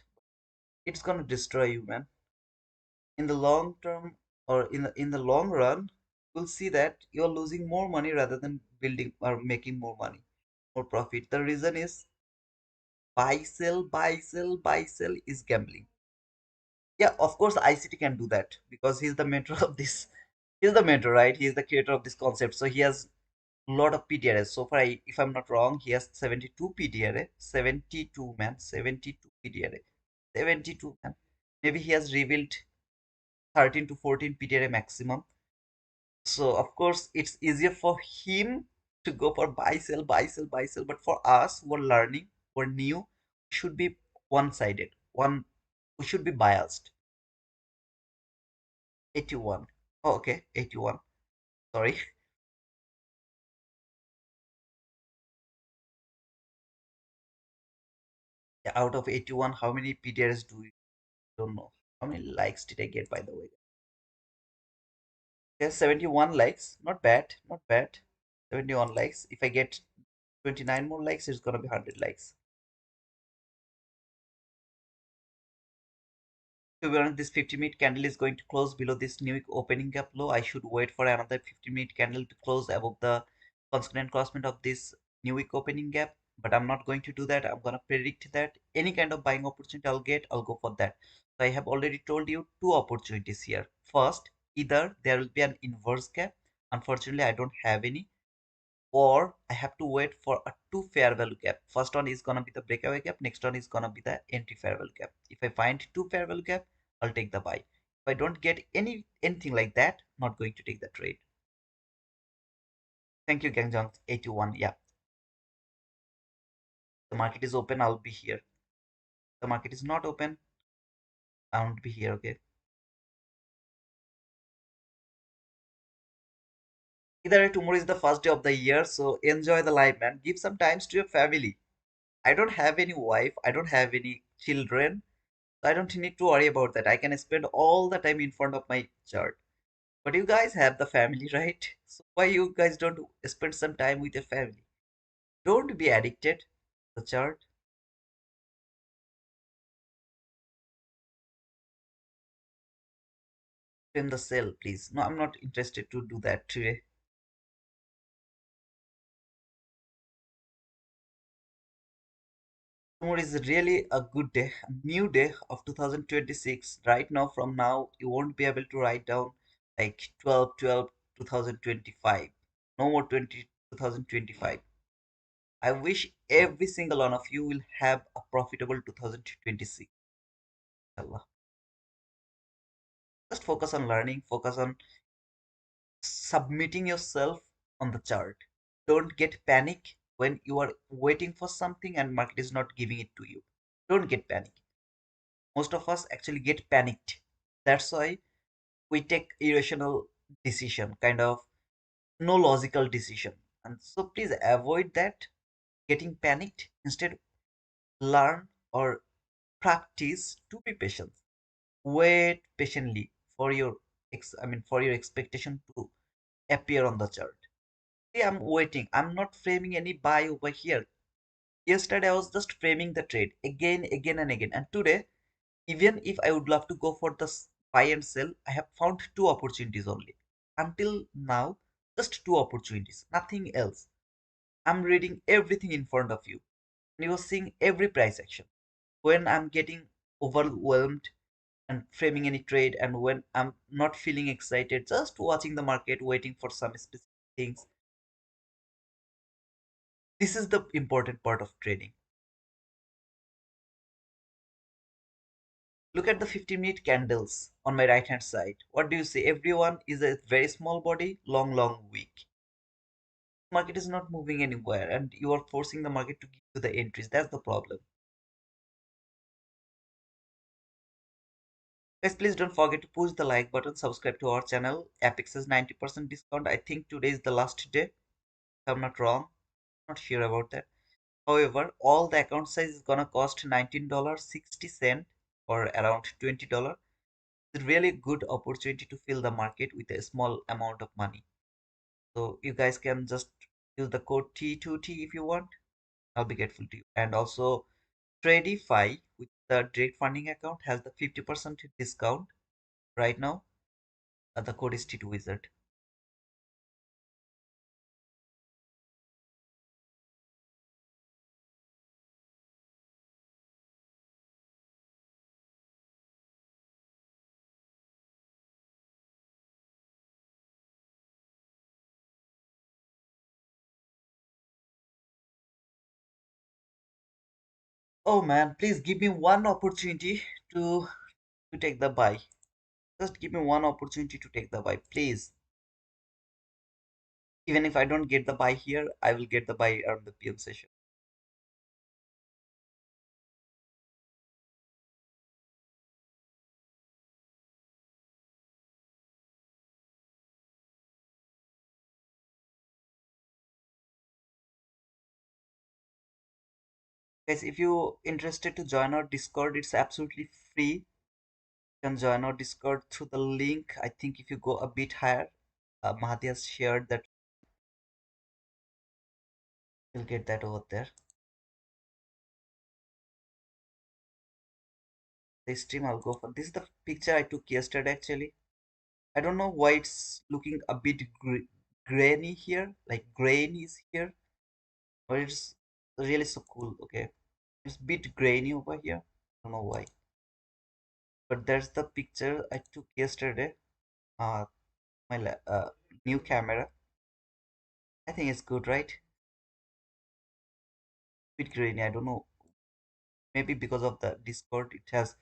It's gonna destroy you, man. In the long term, or in the long run, you'll see that you're losing more money rather than building or making more money, more profit. The reason is buy, sell, buy, sell, buy, sell is gambling. Yeah, of course, ICT can do that because he's the mentor of this. He's the mentor, right? He's the creator of this concept. So he has a lot of PDRS. So far, if I'm not wrong, he has 72 PDRA. 72, man. 72 PDRA. 72, man. Maybe he has revealed 13 to 14 PDRA maximum. So of course, it's easier for him to go for buy, sell, buy, sell, buy, sell. But for us who are learning, who are new, should be one-sided. We should be biased. 81. Oh, okay, 81. Sorry. Yeah, out of 81, how many PTRs do you don't know? How many likes did I get, by the way? There's 71 likes. Not bad, not bad. 71 likes. If I get 29 more likes, it's gonna be 100 likes. To be honest, this 50-minute candle is going to close below this new opening gap low. I should wait for another 50-minute candle to close above the consequent crossment of this new week opening gap. But I'm not going to do that. I'm gonna predict that any kind of buying opportunity I'll get, I'll go for that. So I have already told you two opportunities here. First, either there will be an inverse gap. Unfortunately, I don't have any, or I have to wait for a two fair value gap. First one is gonna be the breakaway gap, next one is gonna be the entry fair value gap. If I find two fair value gap, I'll take the buy. If I don't get anything like that, not going to take the trade. Thank you, Gangjang 81. Yeah, the market is open, I'll be here. The market is not open, I won't be here. Okay. Either way, tomorrow is the first day of the year, so enjoy the life, man. Give some times to your family. I don't have any wife, I don't have any children, so I don't need to worry about that. I can spend all the time in front of my chart. But you guys have the family, right? So why you guys don't spend some time with your family? Don't be addicted to the chart. In the cell, please. No, I'm not interested to do that today. Tomorrow is really a good day, a new day of 2026. Right now, from now, you won't be able to write down like 12 2025. No more 2025. I wish every single one of you will have a profitable 2026. Allah. Just focus on learning, focus on submitting yourself on the chart. Don't get panic when you are waiting for something and market is not giving it to you. Don't get panic. Most of us actually get panicked. That's why we take irrational decision, kind of no logical decision. And so please avoid that getting panicked. Instead, learn or practice to be patient. Wait patiently for your for your expectation to appear on the chart. See, I'm waiting. I'm not framing any buy over here. Yesterday I was just framing the trade again, again and again. And today, even if I would love to go for the buy and sell, I have found two opportunities only. Until now, just two opportunities, nothing else. I'm reading everything in front of you. And you are seeing every price action. When I'm getting overwhelmed and framing any trade, and when I'm not feeling excited, just watching the market, waiting for some specific things. This is the important part of trading. Look at the 15-minute candles on my right hand side. What do you see? Everyone is a very small body, long, long week. Market is not moving anywhere, and you are forcing the market to give you the entries. That's the problem. Guys, please don't forget to push the like button, subscribe to our channel. Apex has 90% discount. I think today is the last day, if I'm not wrong. Not sure about that. However, all the account size is gonna cost $19.60 or around $20. It's a really good opportunity to fill the market with a small amount of money. So you guys can just Use the code T2T if you want. I'll be grateful to you. And also, Tradify with the direct funding account has the 50% discount right now. The code is T2Wizard. Oh man, please give me one opportunity to to take the buy. Just give me one opportunity to take the buy, please. Even if I don't get the buy here, I will get the buy on the PM session. Guys, if you interested to join our Discord, it's absolutely free. You can join our Discord through the link. I think if you go a bit higher, Mahdi has shared that you'll get that over there. The stream I'll go for. This is the picture I took yesterday actually. I don't know why it's looking a bit grainy here, like grain is here, but it's really so cool. Okay, it's a bit grainy over here. I don't know why, but there's the picture I took yesterday. Uh, my new camera. I think it's good, right? Bit grainy. I don't know. Maybe because of the Discord, it has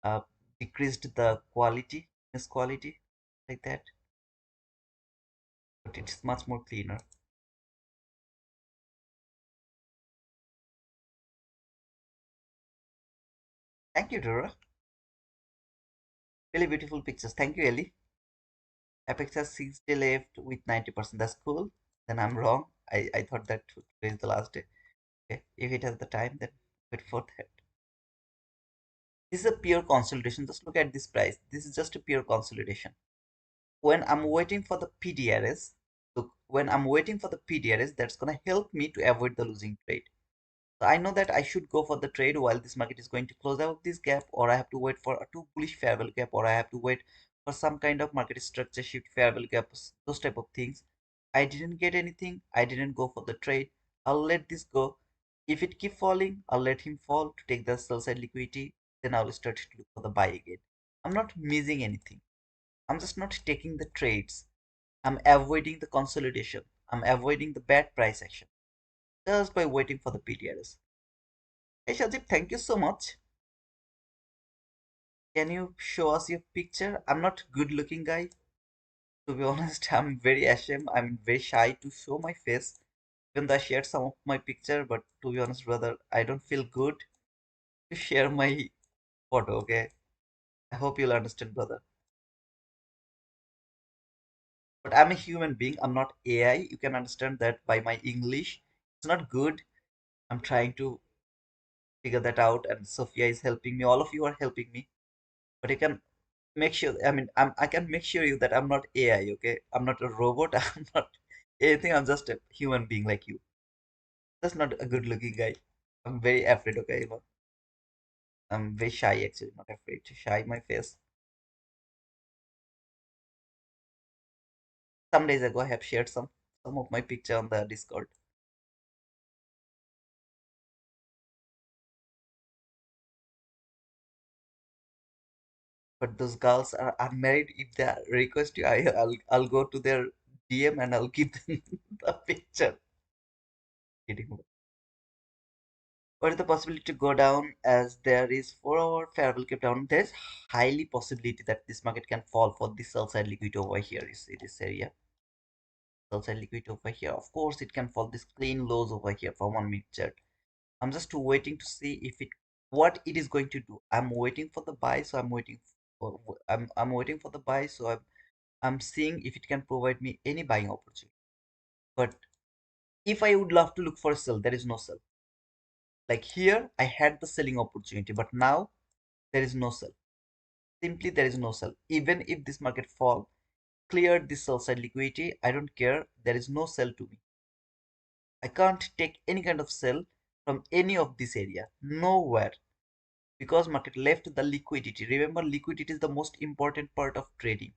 uh, decreased the quality, this quality, like that. But it's much more cleaner. Thank you, Dora. Really beautiful pictures. Thank you, Ellie. Apex has 60 left with 90%. That's cool. Then I'm wrong. I thought that today is the last day. Okay. If it has the time, then wait for that. This is a pure consolidation. Just look at this price. This is just a pure consolidation. When I'm waiting for the PDRS, look, when I'm waiting for the PDRS, that's gonna help me to avoid the losing trade. So I know that I should go for the trade while this market is going to close out this gap, or I have to wait for a too bullish fair value gap, or I have to wait for some kind of market structure shift, fair value gaps, those type of things. I didn't get anything. I didn't go for the trade. I'll let this go. If it keep falling, I'll let him fall to take the sell side liquidity. Then I'll start to look for the buy again. I'm not missing anything. I'm just not taking the trades. I'm avoiding the consolidation. I'm avoiding the bad price action just by waiting for the PTRS. Hey Shajib, thank you so much. Can you show us your picture? I'm not good looking guy. To be honest, I'm very ashamed. I'm very shy to show my face. Even though I shared some of my picture, but to be honest, brother, I don't feel good to share my photo, okay? I hope you'll understand, brother. But I'm a human being. I'm not AI. You can understand that by my English. It's not good. I'm trying to figure that out, and Sophia is helping me. All of you are helping me. But you can make sure, I can make sure you that I'm not AI, okay? I'm not a robot. I'm not anything. I'm just a human being like you. That's not a good looking guy. I'm very afraid, okay? I'm very shy actually, not afraid to shy my face. Some days ago I have shared some of my picture on the Discord. But those girls are unmarried. If they request you, I'll go to their DM and I'll give them the picture. Kidding. What is the possibility to go down as there is 4 hour fair value gap down? There's highly possibility that this market can fall for this sell side liquidity over here. You see this area, sell side liquidity over here. Of course, it can fall this clean lows over here from 1 minute chart. I'm just waiting to see if it what it is going to do. I'm waiting for the buy, so I'm waiting for the buy, so I'm seeing if it can provide me any buying opportunity. But if I would love to look for a sell, there is no sell. Like here, I had the selling opportunity, but now there is no sell. Simply there is no sell. Even if this market fall, clear this sell side liquidity, I don't care. There is no sell to me. I can't take any kind of sell from any of this area, nowhere, because market left the liquidity. Remember, liquidity is the most important part of trading.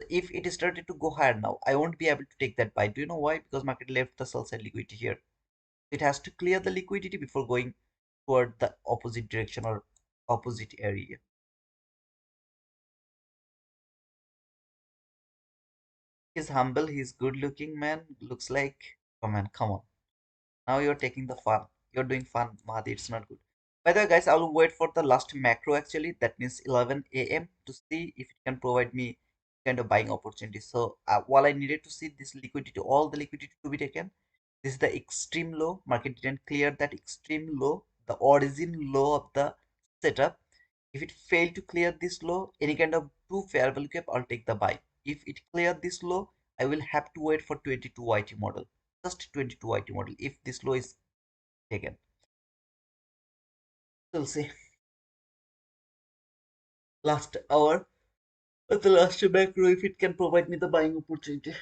If it started to go higher now, I won't be able to take that buy. Do you know why? Because market left the sell side liquidity here. It has to clear the liquidity before going toward the opposite direction or opposite area. He's humble, he's good looking man, looks like, oh man, come on. Now you're taking the fun. You're doing fun, Mahdi. It's not good. By the way, guys, I will wait for the last macro actually. That means 11 a.m. to see if it can provide me kind of buying opportunity. So while I needed to see this liquidity, all the liquidity to be taken, this is the extreme low. Market didn't clear that extreme low, the origin low of the setup. If it failed to clear this low, any kind of two fair value gap, I'll take the buy. If it cleared this low, I will have to wait for 22 YT model. Just 22 YT model. If this low is taken, we'll see. Last hour, at the last macro, if it can provide me the buying opportunity.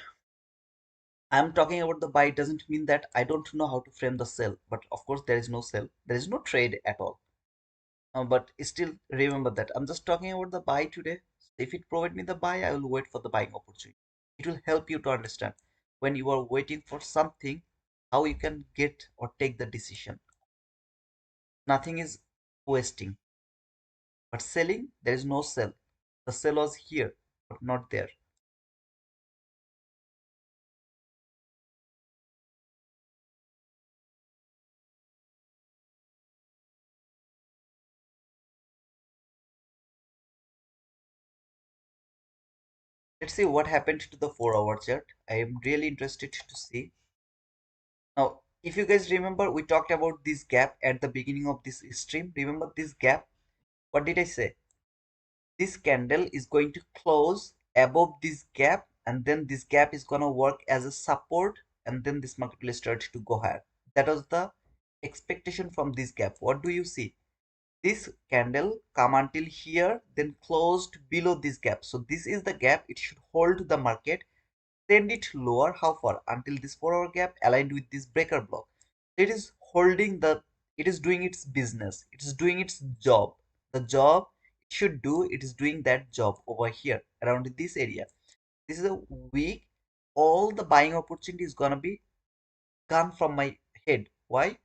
I'm talking about the buy, it doesn't mean that I don't know how to frame the sell, but of course there is no sell, there is no trade at all. But still remember that I'm just talking about the buy today. If it provide me the buy, I will wait for the buying opportunity. It will help you to understand when you are waiting for something, how you can get or take the decision. Nothing is wasting. But selling, there is no sell. The sell was here, but not there. Let's see what happened to the 4 hour chart. I am really interested to see. Now, if you guys remember, we talked about this gap at the beginning of this stream. Remember this gap? What did I say? This candle is going to close above this gap, and then this gap is going to work as a support, and then this market will start to go higher. That was the expectation from this gap. What do you see? This candle come until here, then closed below this gap. So this is the gap. It should hold the market, send it lower. How far? Until this 4 hour gap aligned with this breaker block. It is holding the, it is doing its business, it is doing its job. The job it should do, it is doing that job over here around this area. This is a week. All the buying opportunity is gonna be gone from my head. Why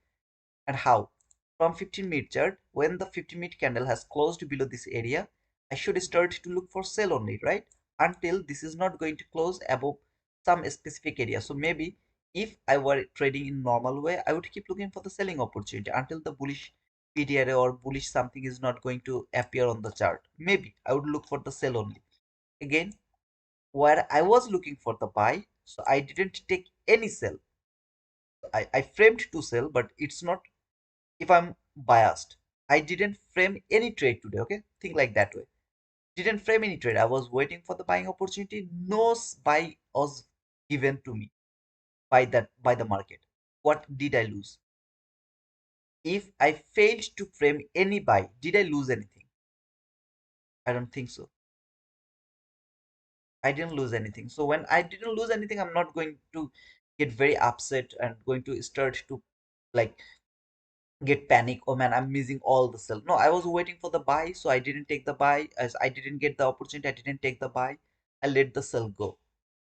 and how? From 15-minute chart, when the 15-minute candle has closed below this area, I should start to look for sell only, right? Until this is not going to close above some specific area. So maybe if I were trading in normal way, I would keep looking for the selling opportunity until the bullish PDRA or bullish something is not going to appear on the chart. Maybe I would look for the sell only. Again, where I was looking for the buy, so I didn't take any sell. I framed to sell, but it's not, if I'm biased. I didn't frame any trade today, okay? Think like that way. Didn't frame any trade. I was waiting for the buying opportunity. No buy was given to me by the market. What did I lose? If I failed to frame any buy, did I lose anything? I don't think so. I didn't lose anything. So when I didn't lose anything, I'm not going to get very upset and going to start to like get panic. Oh man, I'm missing all the sell. No, I was waiting for the buy, so I didn't take the buy. As I didn't get the opportunity, I didn't take the buy. I let the sell go.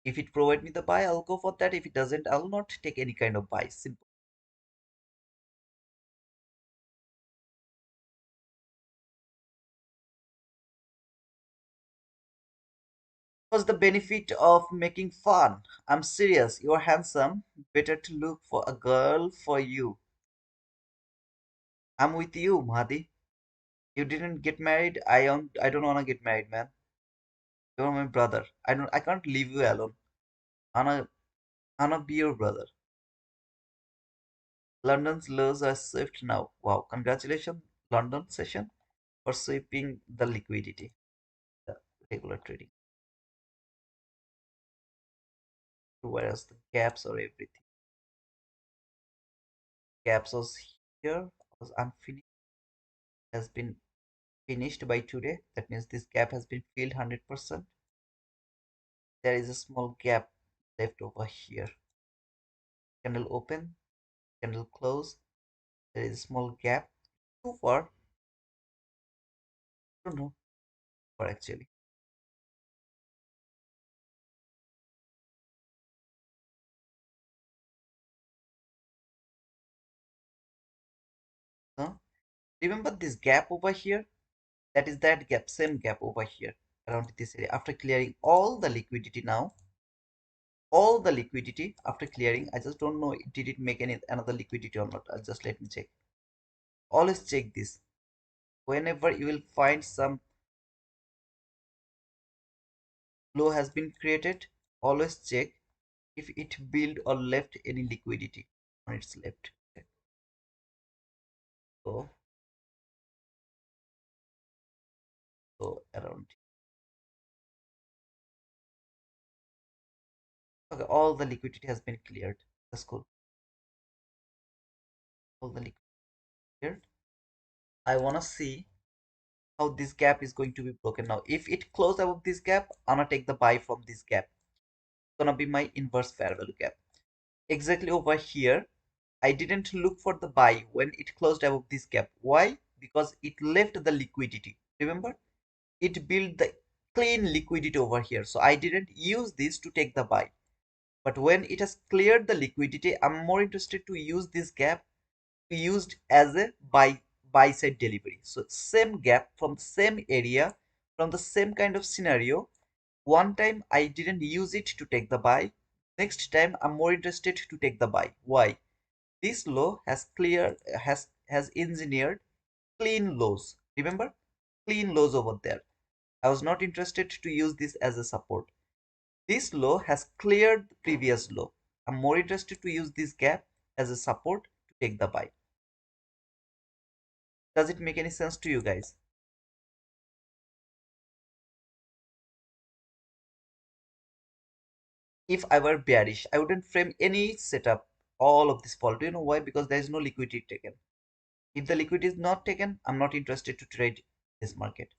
If it provide me the buy, I'll go for that. If it doesn't, I'll not take any kind of buy. Simple. What's the benefit of making fun? I'm serious. You're handsome. Better to look for a girl for you. I'm with you, Mahdi. You didn't get married. I don't wanna get married, man. You're my brother. I can't leave you alone. I wanna be your brother. London's laws are swift now. Wow, congratulations, London session, for sweeping the liquidity, the regular trading, whereas the gaps or everything. Gaps was here, was unfinished, has been finished by today. That means this gap has been filled 100%. There is a small gap left over here. Candle open, candle close. There is a small gap. Too far. I don't know. For actually. Huh? Remember this gap over here? That is that gap, same gap over here around this area. After clearing all the liquidity now, all the liquidity after clearing, I just don't know did it make any another liquidity or not. Just let me check. Always check this. Whenever you will find some low has been created, always check if it build or left any liquidity on its left. Okay. So, so around. Okay, all the liquidity has been cleared. That's cool. All the liquidity cleared. I wanna see how this gap is going to be broken now. If it closed above this gap, I'm gonna take the buy from this gap. It's gonna be my inverse fair value gap. Exactly over here, I didn't look for the buy when it closed above this gap. Why? Because it left the liquidity. Remember? It built the clean liquidity over here. So I didn't use this to take the buy. But when it has cleared the liquidity, I'm more interested to use this gap used as a buy side delivery. So same gap from the same area, from the same kind of scenario. One time I didn't use it to take the buy. Next time I'm more interested to take the buy. Why? This low has cleared, has engineered clean lows. Remember? Clean lows over there. I was not interested to use this as a support. This low has cleared the previous low. I'm more interested to use this gap as a support to take the buy. Does it make any sense to you guys? If I were bearish, I wouldn't frame any setup, all of this fall. Do you know why? Because there is no liquidity taken. If the liquidity is not taken, I'm not interested to trade this market.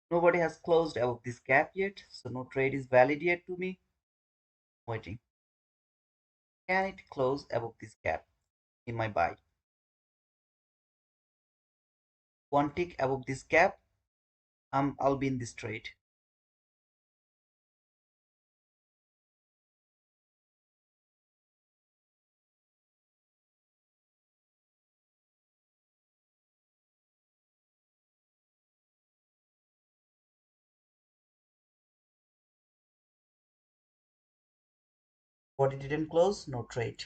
Nobody has closed above this gap yet, so no trade is valid yet to me. Waiting. Can it close above this gap in my buy? One tick above this gap, I'll be in this trade. Body didn't close, no trade.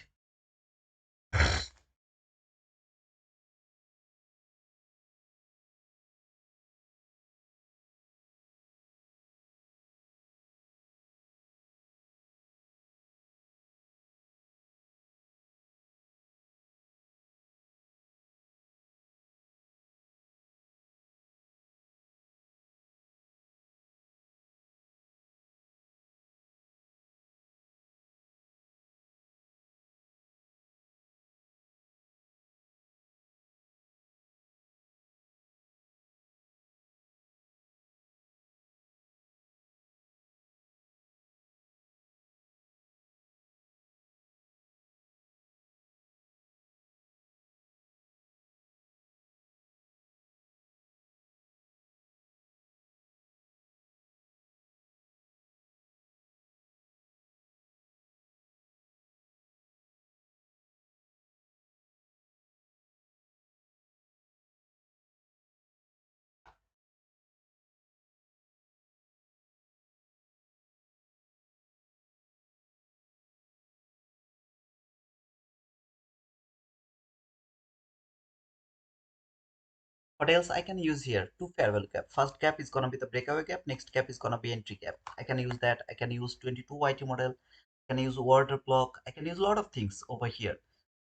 What else I can use here? Two fair value gap. First gap is gonna be the breakaway gap. Next gap is gonna be entry gap. I can use that. I can use 22 YT model. I can use water block. I can use a lot of things over here.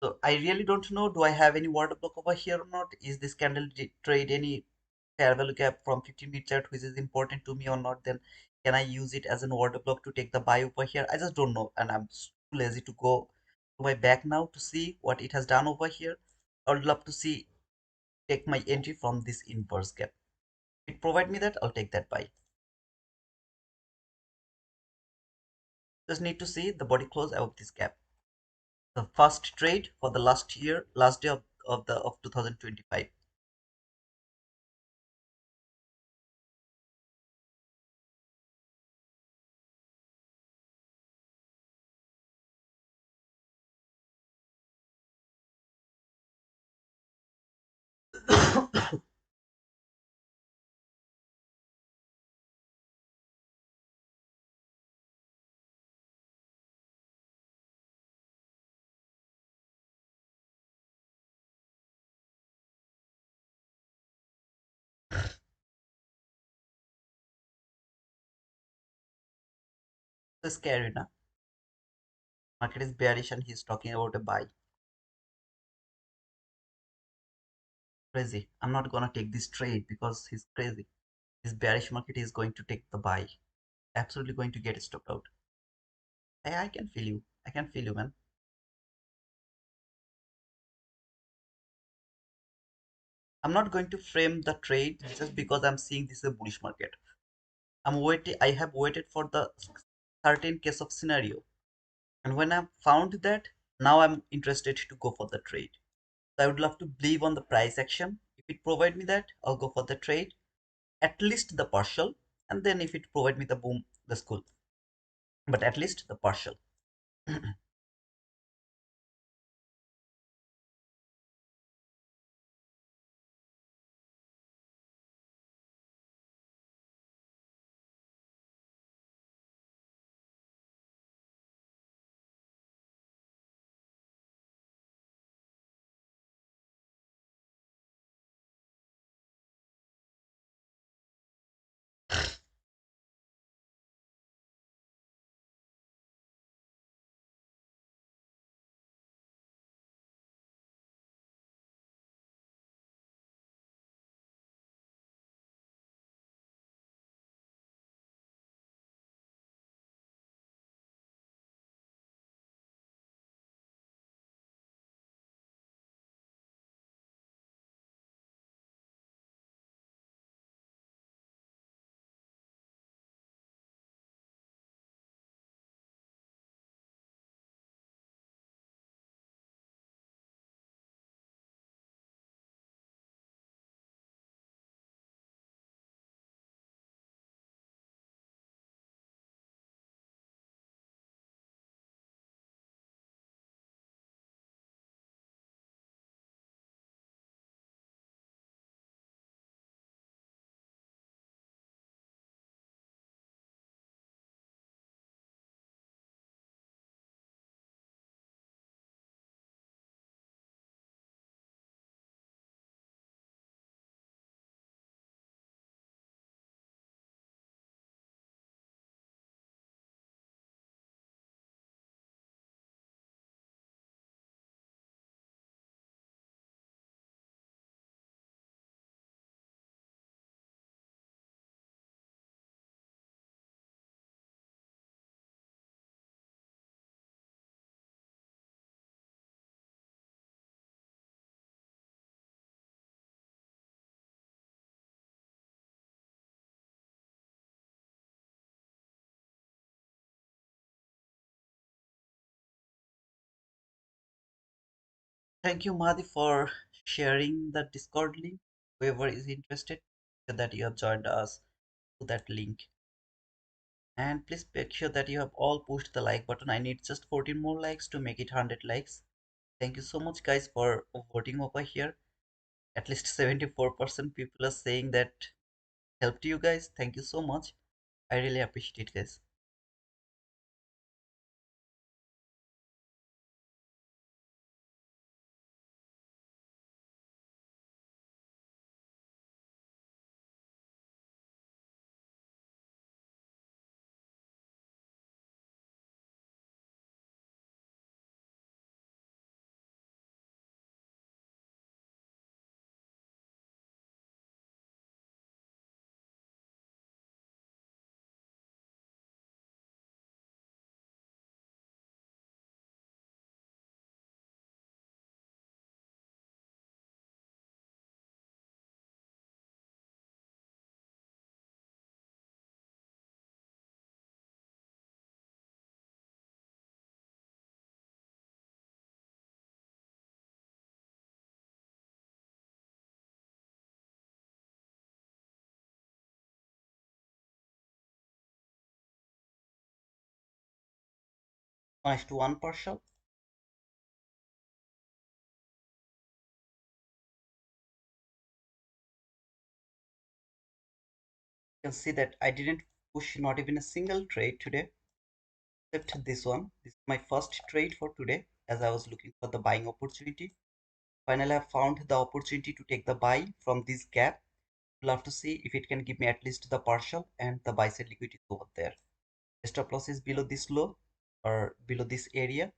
So I really don't know. Do I have any water block over here or not? Is this candle trade any fair value gap from 15-minute chart which is important to me or not? Then can I use it as an order block to take the buy over here? I just don't know, and I'm too lazy to go to my back now to see what it has done over here. I would love to see take my entry from this inverse gap. If it provide me that, I'll take that buy. Just need to see the body close above this gap. The first trade for the last year, last day of 2025. So scary now. Market is bearish and he's talking about a buy. Crazy. I'm not gonna take this trade because he's crazy. This bearish market is going to take the buy. Absolutely going to get stopped out. I can feel you. I can feel you, man. I'm not going to frame the trade just because I'm seeing this is a bullish market. I'm waiting. I have waited for the certain case of scenario, and when I found that, now I'm interested to go for the trade. So I would love to believe on the price action. If it provide me that, I'll go for the trade, at least the partial, and then if it provide me the boom, the school. But at least the partial. Thank you, Mahdi, for sharing the Discord link. Whoever is interested, that you have joined us to that link. And please make sure that you have all pushed the like button. I need just 14 more likes to make it 100 likes. Thank you so much, guys, for voting over here. At least 74% people are saying that helped you guys. Thank you so much. I really appreciate it, guys. 1:1 partial. You can see that I didn't push not even a single trade today, except this one. This is my first trade for today, as I was looking for the buying opportunity. Finally, I found the opportunity to take the buy from this gap. We'll have to see if it can give me at least the partial and the buy side liquidity over there. Stop loss is below this low or below this area,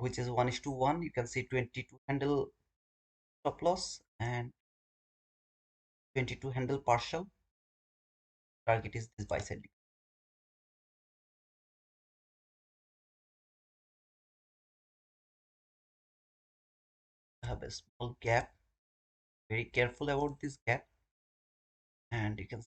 which is 1:1. You can see 22 handle stop loss and 22 handle partial. Target is this buy side liquidity. I have a small gap. Very careful about this gap, and you can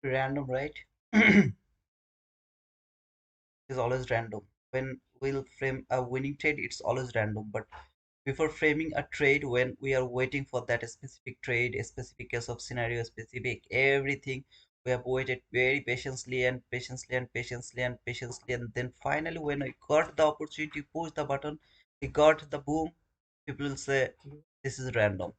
random, right? Is always random. When we'll frame a winning trade, it's always random. But before framing a trade, when we are waiting for that specific trade, a specific case of scenario, specific everything, we have waited very patiently and patiently and patiently and patiently, and then finally, when we got the opportunity, push the button, we got the boom. People will say this is random.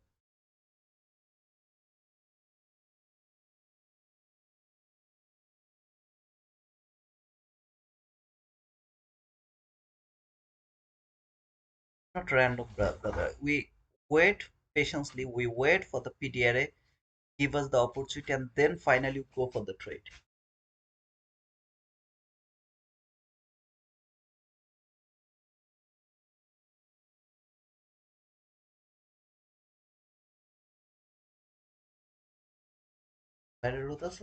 Not random, brother. We wait patiently. We wait for the PDRA give us the opportunity, and then finally go for the trade. Right, Rutas?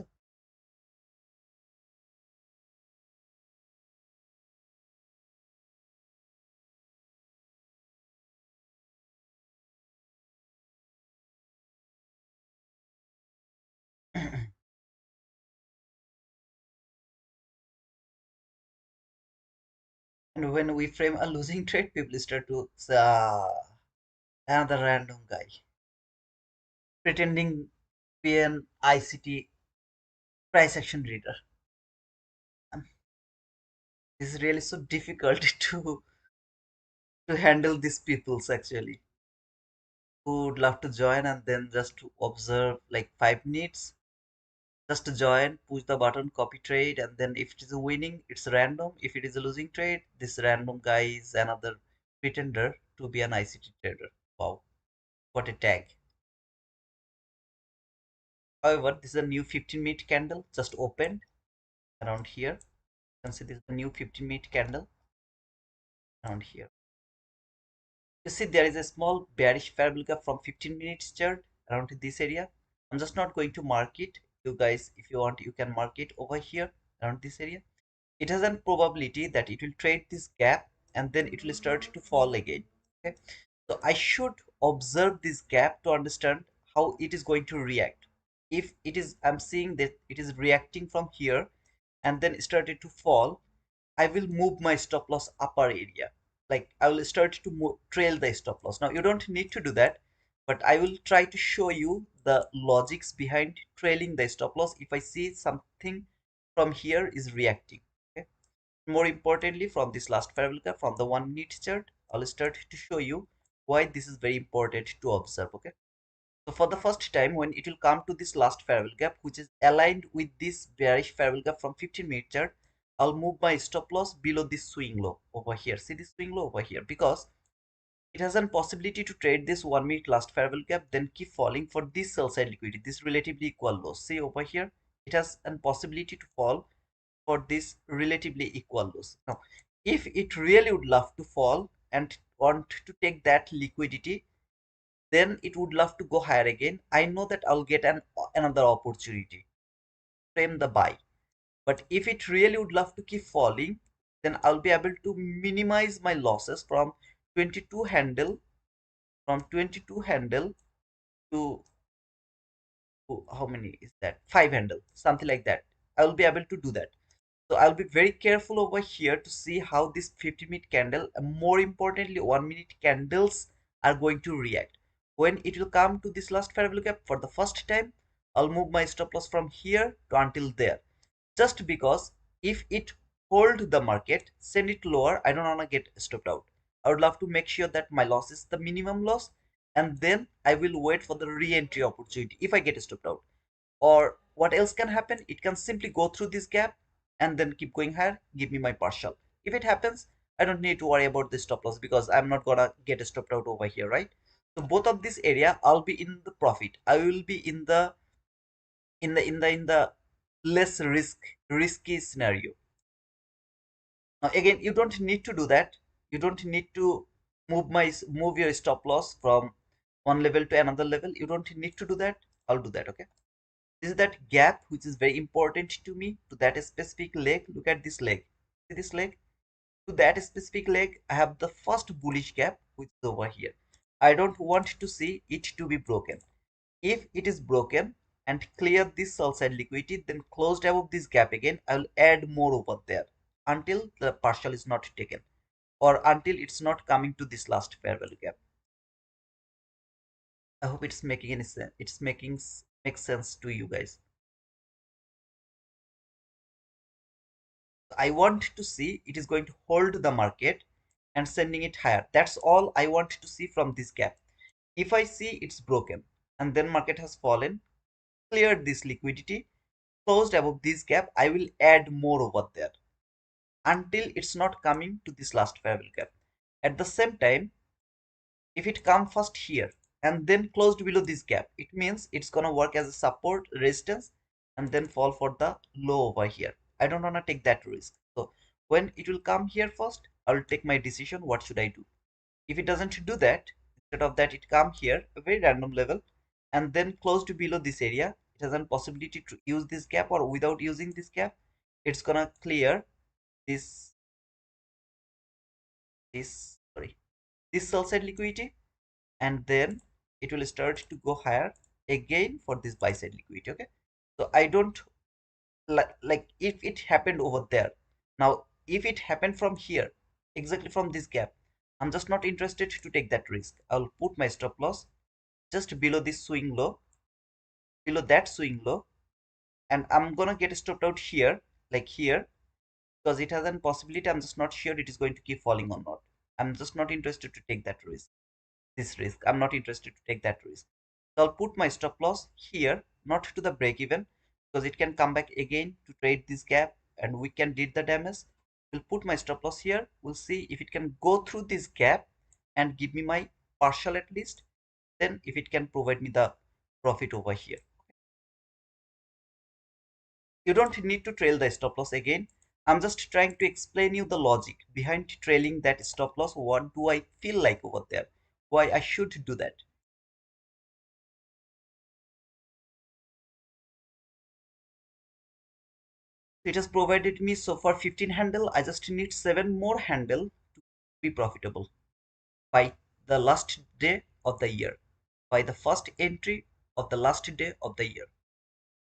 And when we frame a losing trade, people start to say, another random guy pretending to be an ICT price action reader. And it's really so difficult to handle these peoples actually who would love to join and then just to observe like 5 minutes, just to join, push the button, copy trade, and then if it is a winning, it's random. If it is a losing trade, this random guy is another pretender to be an ICT trader. Wow, what a tag. However, this is a new 15-minute candle just opened around here. You can see this is a new 15-minute candle around here. You see there is a small bearish parabolic from 15 minutes chart around this area. I'm just not going to mark it. You guys, if you want, you can mark it over here around this area. It has a probability that it will trade this gap and then it will start to fall again. Okay, so I should observe this gap to understand how it is going to react. If it is, I'm seeing that it is reacting from here and then started to fall, I will move my stop loss upper area. Like I will start to trail the stop loss. Now you don't need to do that, but I will try to show you the logics behind trailing the stop loss if I see something from here is reacting. Okay. More importantly, from this last parabolic from the 1 minute chart, I'll start to show you why this is very important to observe. Okay. So for the first time, when it will come to this last parallel gap, which is aligned with this bearish parallel gap from 15-minute chart, I'll move my stop loss below this swing low over here. See this swing low over here because it has a possibility to trade this 1 minute last parallel gap, then keep falling for this sell side liquidity, this relatively equal low. See over here, it has a possibility to fall for this relatively equal lows. Now, if it really would love to fall and want to take that liquidity, then it would love to go higher again. I know that I'll get another opportunity, frame the buy. But if it really would love to keep falling, then I'll be able to minimize my losses from 22 handle, from 22 handle to how many is that? 5 handle, something like that. I will be able to do that. So I'll be very careful over here to see how this 50-minute candle, and more importantly, 1 minute candles are going to react. When it will come to this last parabolic gap for the first time, I'll move my stop loss from here to until there. Just because if it hold the market, send it lower, I don't want to get stopped out. I would love to make sure that my loss is the minimum loss, and then I will wait for the re-entry opportunity if I get stopped out. Or what else can happen? It can simply go through this gap and then keep going higher, give me my partial. If it happens, I don't need to worry about the stop loss because I'm not gonna get stopped out over here, right? So both of this area, I'll be in the profit. I will be in the less risky scenario. Now again, you don't need to do that. You don't need to move your stop loss from one level to another level. You don't need to do that. I'll do that, okay? This is that gap which is very important to me, to that specific leg. Look at this leg. See this leg? To that specific leg, I have the first bullish gap which is over here. I don't want to see it to be broken. If it is broken and clear this sell side liquidity, then closed above this gap again, I will add more over there until the partial is not taken or until it's not coming to this last fair value gap. I hope it's making any sense. It's makes sense to you guys. I want to see it is going to hold the market and sending it higher. That's all I want to see from this gap. If I see it's broken and then market has fallen, cleared this liquidity, closed above this gap, I will add more over there until it's not coming to this last fair value gap. At the same time, if it come first here and then closed below this gap, it means it's gonna work as a support resistance and then fall for the low over here. I don't wanna take that risk. So when it will come here first, I will take my decision what should I do. If it doesn't do that, instead of that it come here a very random level and then closed below this area, it has a possibility to use this gap, or without using this gap, it's gonna clear this sorry, this sell side liquidity, and then it will start to go higher again for this buy side liquidity. Okay, So I don't like if it happened over there. Now, if it happened from here, exactly from this gap, I'm just not interested to take that risk. I'll put my stop loss just below this swing low, below that swing low, and I'm gonna get stopped out here, like here, because it has a possibility. I'm just not sure it is going to keep falling or not. I'm just not interested to take that risk. This risk, I'm not interested to take that risk. So I'll put my stop loss here, not to the break even, because it can come back again to trade this gap and we can did the damage. We'll put my stop loss here. We'll see if it can go through this gap and give me my partial at least. Then if it can provide me the profit over here. You don't need to trail the stop loss again. I'm just trying to explain you the logic behind trailing that stop loss. What do I feel like over there? Why I should do that? It has provided me so far 15 handle. I just need 7 more handle to be profitable by the last day of the year, by the first entry of the last day of the year.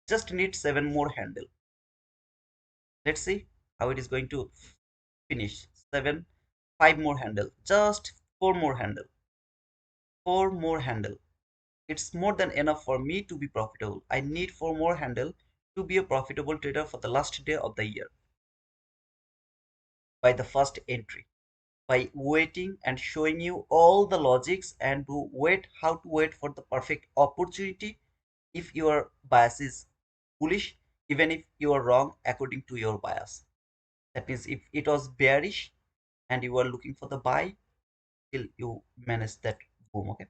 Just need 7 more handle. Let's see how it is going to finish. 7, 5 more handle, just 4 more handle, 4 more handle. It's more than enough for me to be profitable. I need 4 more handle to be a profitable trader for the last day of the year by the first entry. By waiting and showing you all the logics and to wait how to wait for the perfect opportunity if your bias is bullish, even if you are wrong according to your bias. That means if it was bearish and you are looking for the buy, till you manage that boom. Okay,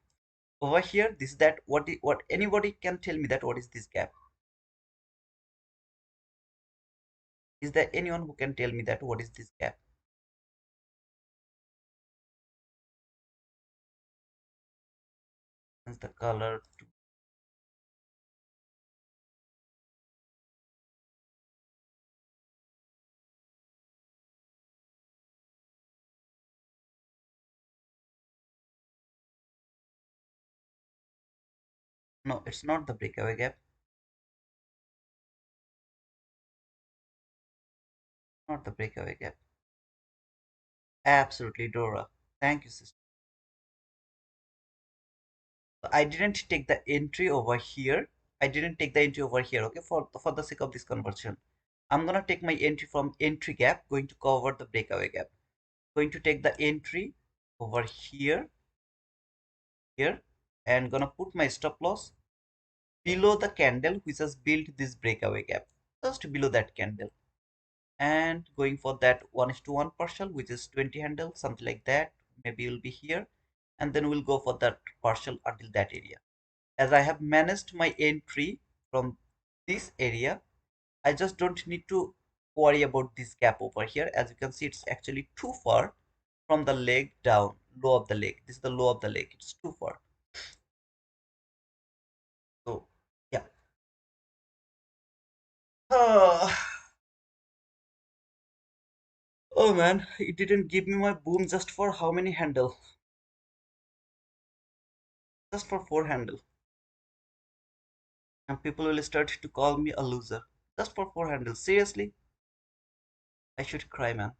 over here, this is that what anybody can tell me that what is this gap? Is there anyone who can tell me that what is this gap? Since the color to, no, it's not the breakaway gap, not the breakaway gap. Absolutely, Dora. Thank you, sister. I didn't take the entry over here. I didn't take the entry over here. Okay, for the sake of this conversion, I'm gonna take my entry from entry gap, going to cover the breakaway gap. Going to take the entry over here, here, and gonna put my stop loss below the candle which has built this breakaway gap, just below that candle, and going for that 1:1 partial, which is 20 handle, something like that. Maybe it will be here, and then we'll go for that partial until that area. As I have managed my entry from this area, I just don't need to worry about this gap over here. As you can see, it's actually too far from the leg down, low of the leg. This is the low of the leg. It's too far. So, yeah. Oh man, it didn't give me my boom just for how many handle? Just for 4 handle. And people will start to call me a loser. Just for 4 handles. Seriously? I should cry, man.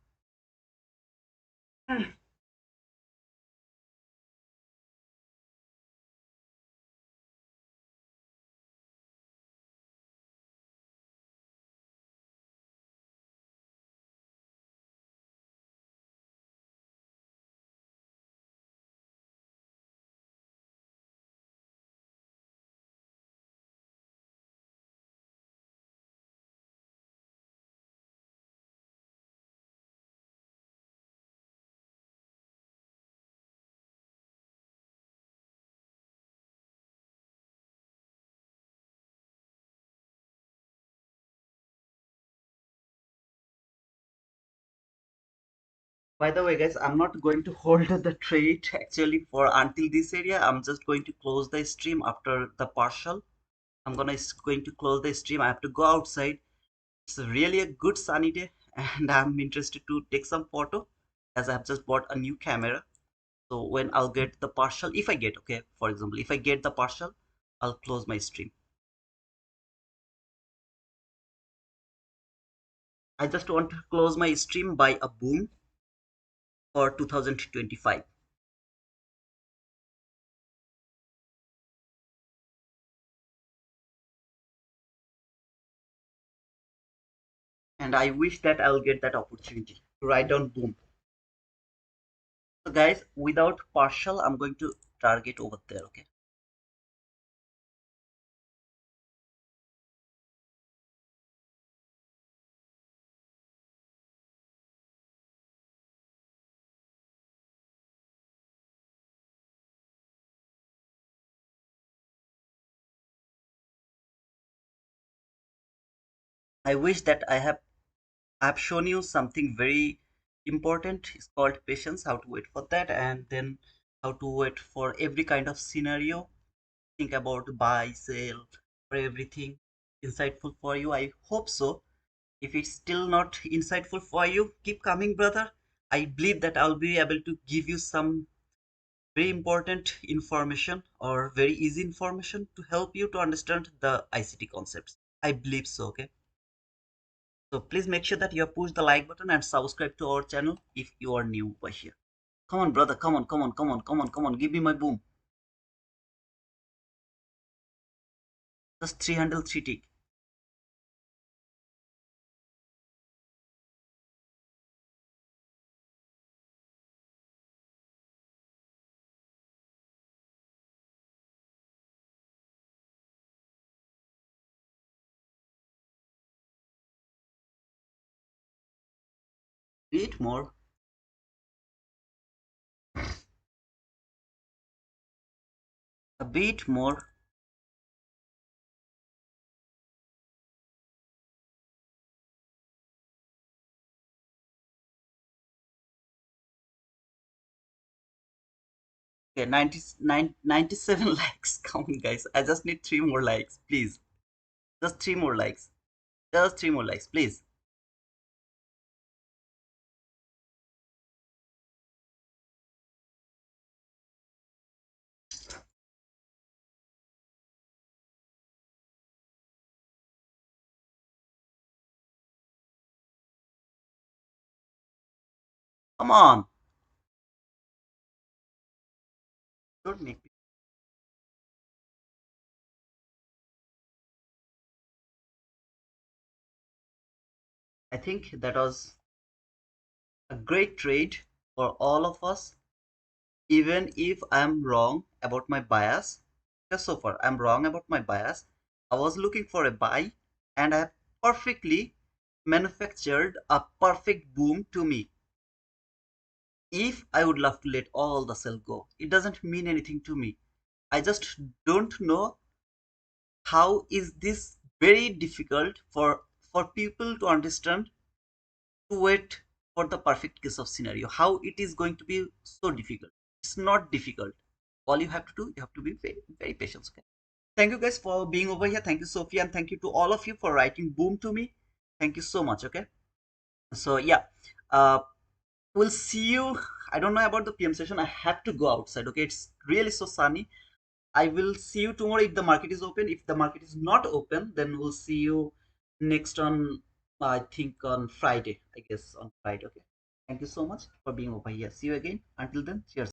By the way, guys, I'm not going to hold the trade actually for until this area. I'm just going to close the stream after the partial. I'm going to close the stream. I have to go outside. It's really a good sunny day, and I'm interested to take some photo as I have just bought a new camera. So when I'll get the partial, if I get, okay, for example, if I get the partial, I'll close my stream. I just want to close my stream by a boom for 2025. And I wish that I'll get that opportunity to write down boom. So guys, without partial, I'm going to target over there, okay? I wish that I've shown you something very important. It's called patience, how to wait for that, and then how to wait for every kind of scenario. Think about buy, sell, for everything insightful for you. I hope so. If it's still not insightful for you, keep coming, brother. I believe that I'll be able to give you some very important information or very easy information to help you to understand the ICT concepts. I believe so, okay? So please make sure that you have pushed the like button and subscribe to our channel if you are new over here. Come on, brother. Come on, come on, come on, come on, come on. Give me my boom. Just 3 handle 3 tick. Bit more. A bit more. Okay, 97 likes. Come on, guys. I just need 3 more likes, please. Just 3 more likes. Just 3 more likes, please. Come on. Don't make me. I think that was a great trade for all of us, even if I'm wrong about my bias. Just so far, I'm wrong about my bias. I was looking for a buy and I perfectly manufactured a perfect boom to me. If I would love to let all the sell go, it doesn't mean anything to me. I just don't know how is this very difficult for people to understand, to wait for the perfect case of scenario. How it is going to be so difficult? It's not difficult. All you have to do, you have to be very, very patient. Okay? Thank you guys for being over here. Thank you, Sophia, and thank you to all of you for writing boom to me. Thank you so much. Okay. So yeah, uh, we'll see you. I don't know about the PM session. I have to go outside. Okay, it's really so sunny. I will see you tomorrow if the market is open. If the market is not open, then we'll see you next on, I think on Friday. I guess on Friday. Okay. Thank you so much for being over here. See you again. Until then, cheers.